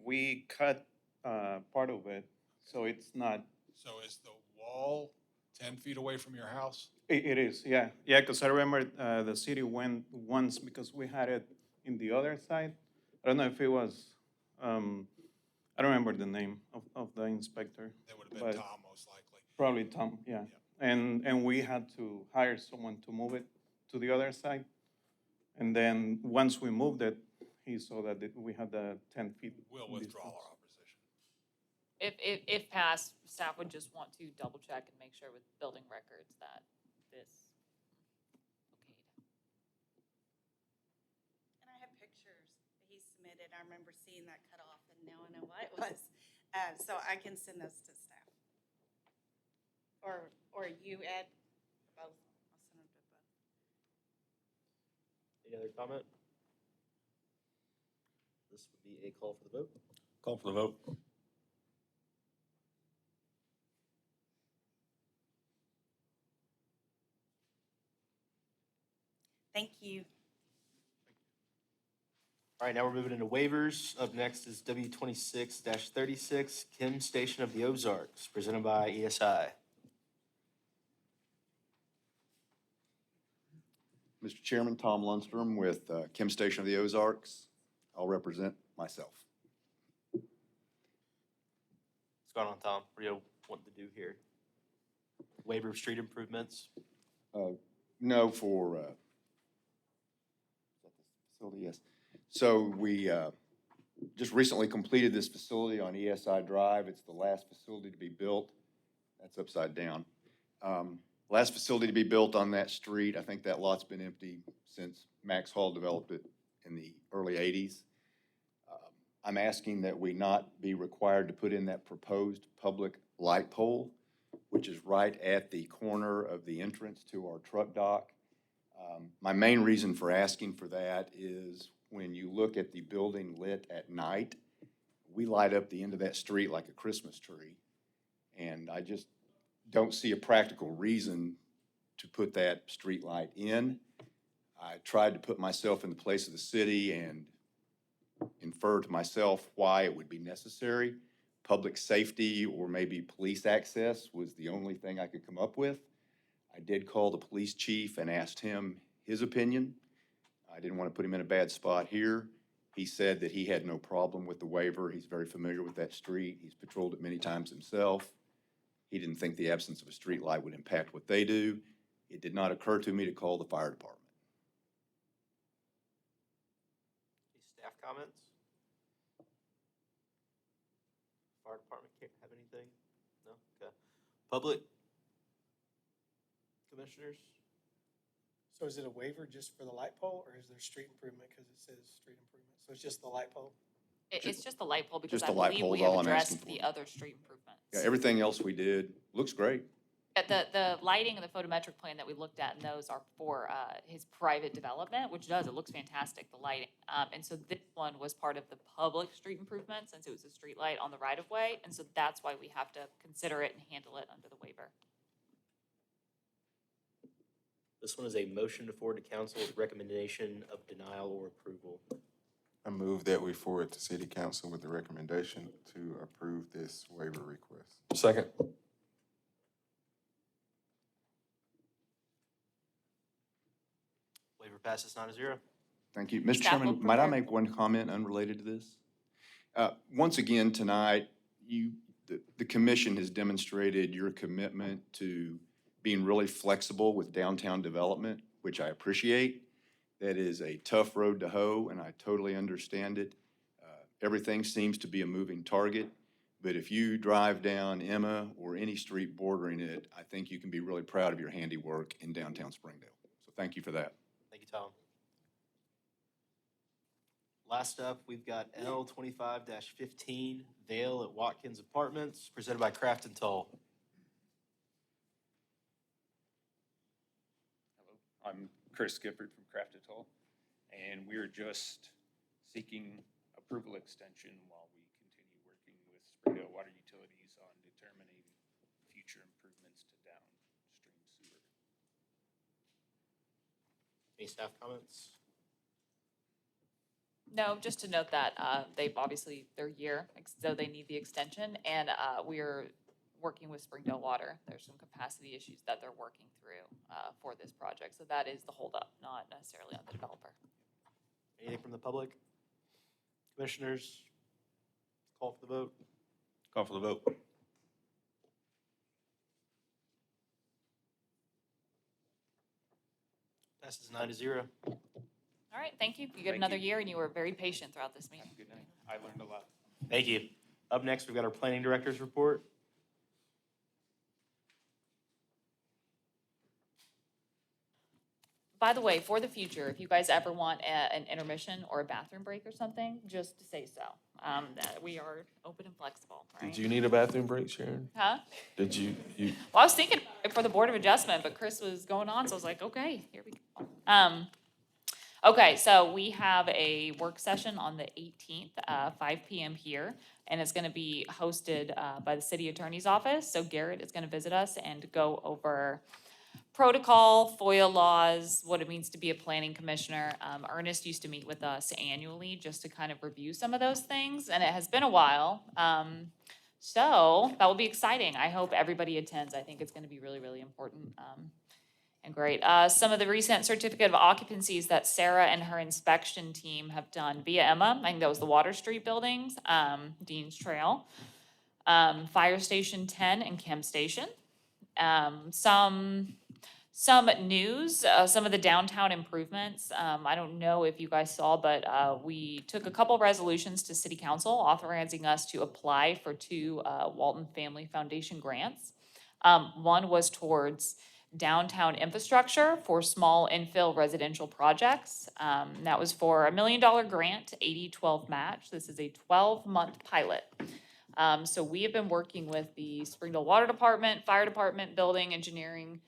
we cut part of it, so it's not. So is the wall 10 feet away from your house? It is, yeah. Yeah, because I remember the city went once because we had it in the other side. I don't know if it was, I don't remember the name of the inspector. That would have been Tom, most likely. Probably Tom, yeah. And we had to hire someone to move it to the other side. And then once we moved it, he saw that we had the 10 feet. We'll withdraw our opposition. If passed, staff would just want to double check and make sure with building records that this okayed. And I have pictures that he submitted. I remember seeing that cut off, and now I know what it was. So I can send those to staff. Or you, Ed, both. I'll send them to both. Any other comment? This would be a call for the vote. Call for the vote. Thank you. All right, now we're moving into waivers. Up next is W 26-36, Kim Station of the Ozarks, presented by ESI. Mr. Chairman, Tom Lundstrom with Kim Station of the Ozarks. I'll represent myself. What's going on, Tom? What do you want to do here? Waiver of street improvements? No, for is that the facility, yes. So we just recently completed this facility on ESI Drive. It's the last facility to be built. That's upside down. Last facility to be built on that street. I think that lot's been empty since Max Hall developed it in the early 80s. I'm asking that we not be required to put in that proposed public light pole, which is right at the corner of the entrance to our truck dock. My main reason for asking for that is when you look at the building lit at night, we light up the end of that street like a Christmas tree. And I just don't see a practical reason to put that street light in. I tried to put myself in the place of the city and infer to myself why it would be necessary. Public safety or maybe police access was the only thing I could come up with. I did call the police chief and asked him his opinion. I didn't want to put him in a bad spot here. He said that he had no problem with the waiver. He's very familiar with that street. He's patrolled it many times himself. He didn't think the absence of a street light would impact what they do. It did not occur to me to call the fire department. Any staff comments? Fire department can't have anything? No? Okay. Public? Commissioners? So is it a waiver just for the light pole, or is there street improvement, because it says street improvement? So it's just the light pole? It's just the light pole because Just I the light believe pole we is all have I'm asking addressed for. the other street improvements. Yeah, everything else we did looks great. The lighting and the photometric plan that we looked at, and those are for his private development, which it looks fantastic, the lighting. And so this one was part of the public street improvement, since it was a street light on the right of way, and so that's why we have to consider it and handle it under the waiver. This one is a motion to forward to council with recommendation of denial or approval. I move that we forward to city council with the recommendation to approve this waiver request. Second. Waiver passes 9-0. Thank you. Mr. Staff will Chairman, might I prepare. make one comment unrelated to this? Once again, tonight, the commission has demonstrated your commitment to being really flexible with downtown development, which I appreciate. That is a tough road to hoe, and I totally understand it. Everything seems to be a moving target, but if you drive down Emma or any street bordering it, I think you can be really proud of your handiwork in downtown Springdale. So thank you for that. Thank you, Tom. Last up, we've got L 25-15 Vale at Watkins Apartments, presented by Craft and Toll. I'm Chris Gifford from Craft and Toll, and we are just seeking approval extension while we continue working with Springdale Water Utilities on determining future improvements to downstream sewer. Any staff comments? No, just to note that they've obviously, their year, so they need the extension, and we are working with Springdale Water. There's some capacity issues that they're working through for this project, so that is the holdup, not necessarily on the developer. Anything from the public? Commissioners? Call for the vote. Call for the vote. Passes 9-0. All right, thank you. You get Thank another you. year, and you were very patient throughout this meeting. Good night. I learned a lot. Thank you. Up next, we've got our planning director's report. By the way, for the future, if you guys ever want an intermission or a bathroom break or something, just to say so. That we are open and flexible, right? Did you need a bathroom break, Sharon? Huh? Did you? Well, I was thinking about it for the Board of Adjustment, but Chris was going on, so I was like, okay, here we go. Okay, so we have a work session on the 18th, 5 p.m. here, and it's gonna be hosted by the City Attorney's Office. So Garrett is gonna visit us and go over protocol, FOIA laws, what it means to be a planning commissioner. Ernest used to meet with us annually just to kind of review some of those things, and it has been a while. So that will be exciting. I hope everybody attends. I think it's gonna be really, really important. And great. Some of the recent certificate of occupancies that Sarah and her inspection team have done via Emma, I think that was the Water Street buildings, Dean's Trail, Fire Station 10 and Chem Station. Some Some news, some of the downtown improvements. I don't know if you guys saw, but we took a couple resolutions to city council authorizing us to apply for two Walton Family Foundation grants. One was towards downtown infrastructure for small infill residential projects. That was for $1 million grant, 80-12 match. This is a 12-month pilot. So we have been working with the Springdale Water Department, Fire Department, Building, Engineering,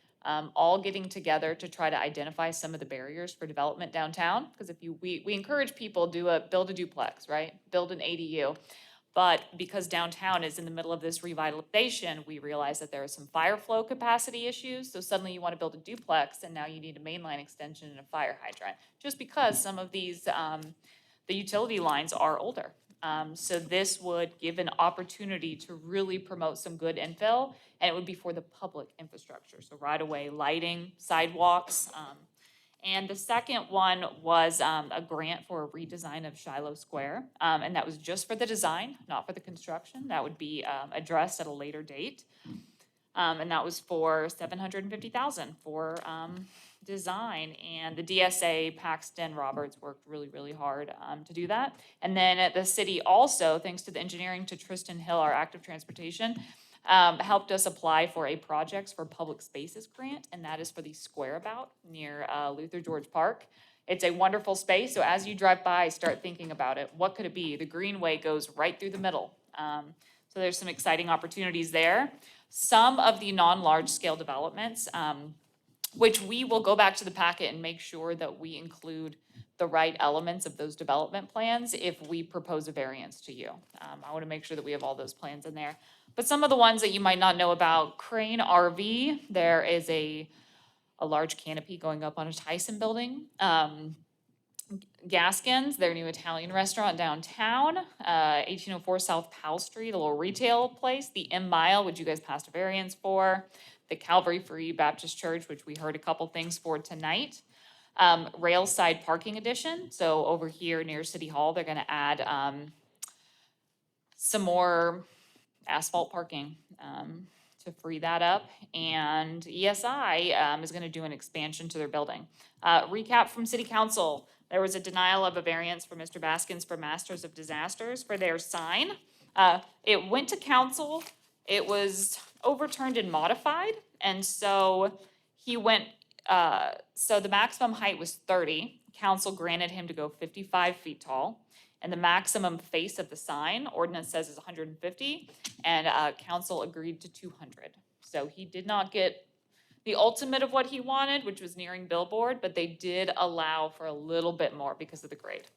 all getting together to try to identify some of the barriers for development downtown. Because we encourage people build a duplex, right? Build an ADU. But because downtown is in the middle of this revitalization, we realize that there are some fire flow capacity issues. So suddenly you want to build a duplex and now you need a main line extension and a fire hydrant. Just because some of these, the utility lines are older. So this would give an opportunity to really promote some good infill, and it would be for the public infrastructure. So right away, lighting, sidewalks. And the second one was a grant for a redesign of Shiloh Square. And that was just for the design, not for the construction. That would be addressed at a later date. And that was for $750,000 for design. And the DSA, Paxton Roberts worked really, really hard to do that. And then the city also, thanks to the engineering to Tristan Hill, our active transportation, helped us apply for a Projects for Public Spaces grant, and that is for the Square About near Luther George Park. It's a wonderful space, so as you drive by, start thinking about it. What could it be? The greenway goes right through the middle. So there's some exciting opportunities there. Some of the non-large scale developments, which we will go back to the packet and make sure that we include the right elements of those development plans if we propose a variance to you. I want to make sure that we have all those plans in there. But some of the ones that you might not know about, Crane RV, there is a large canopy going up on a Tyson building. Gaskins, their new Italian restaurant downtown, 1804 South Powell Street, a little retail place. The M Mile, which you guys passed a variance for. The Calvary Free Baptist Church, which we heard a couple things for tonight. Railside Parking Addition, so over here near City Hall, they're gonna add some more asphalt parking to free that up. And ESI is gonna do an expansion to their building. Recap from City Council, there was a denial of a variance for Mr. Baskins for Masters of Disasters for their sign. It went to council, it was overturned and modified, and so he went, so the maximum height was 30. Council granted him to go 55 feet tall. And the maximum face of the sign, ordinance says is 150, and council agreed to 200. So he did not get the ultimate of what he wanted, which was nearing billboard, but they did allow for a little bit more because of the grade.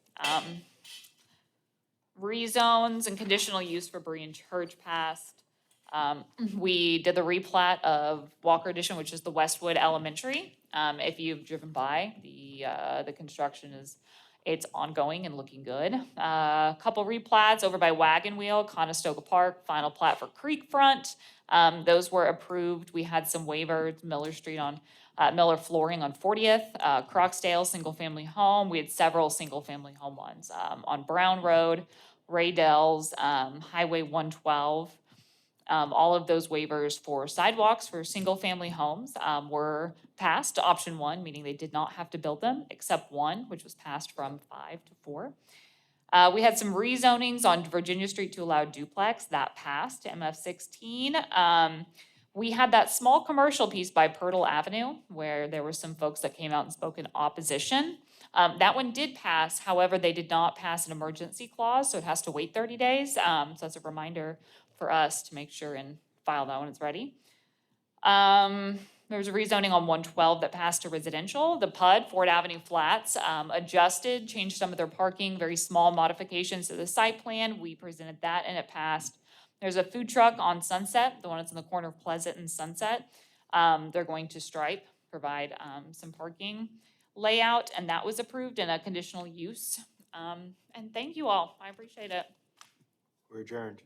Rezones and conditional use for Berean Church passed. We did the replat of Walker Addition, which is the Westwood Elementary. If you've driven by, the construction it's ongoing and looking good. Couple replats over by Wagon Wheel, Conestoga Park, final plat for Creekfront. Those were approved. We had some waivers, Miller Street on, Miller Flooring on 40th, Crocsdale, single family home. We had several single family home ones on Brown Road, Raydell's, Highway 112. All of those waivers for sidewalks for single-family homes were passed to option 1, meaning they did not have to build them, except one, which was passed from 5 to 4. We had some rezonings on Virginia Street to allow duplex. That passed to MF 16. We had that small commercial piece by Purtle Avenue, where there were some folks that came out and spoke in opposition. That one did pass, however, they did not pass an emergency clause, so it has to wait 30 days. So that's a reminder for us to make sure and file that when it's ready. There was a rezoning on 112 that passed to residential. The PUD, Ford Avenue Flats, adjusted, changed some of their parking, very small modifications to the site plan. We presented that and it passed. There's a food truck on Sunset, the one that's in the corner of Pleasant and Sunset. They're going to stripe, provide some parking layout, and that was approved in a conditional use. And thank you all, I appreciate it. We're adjourned.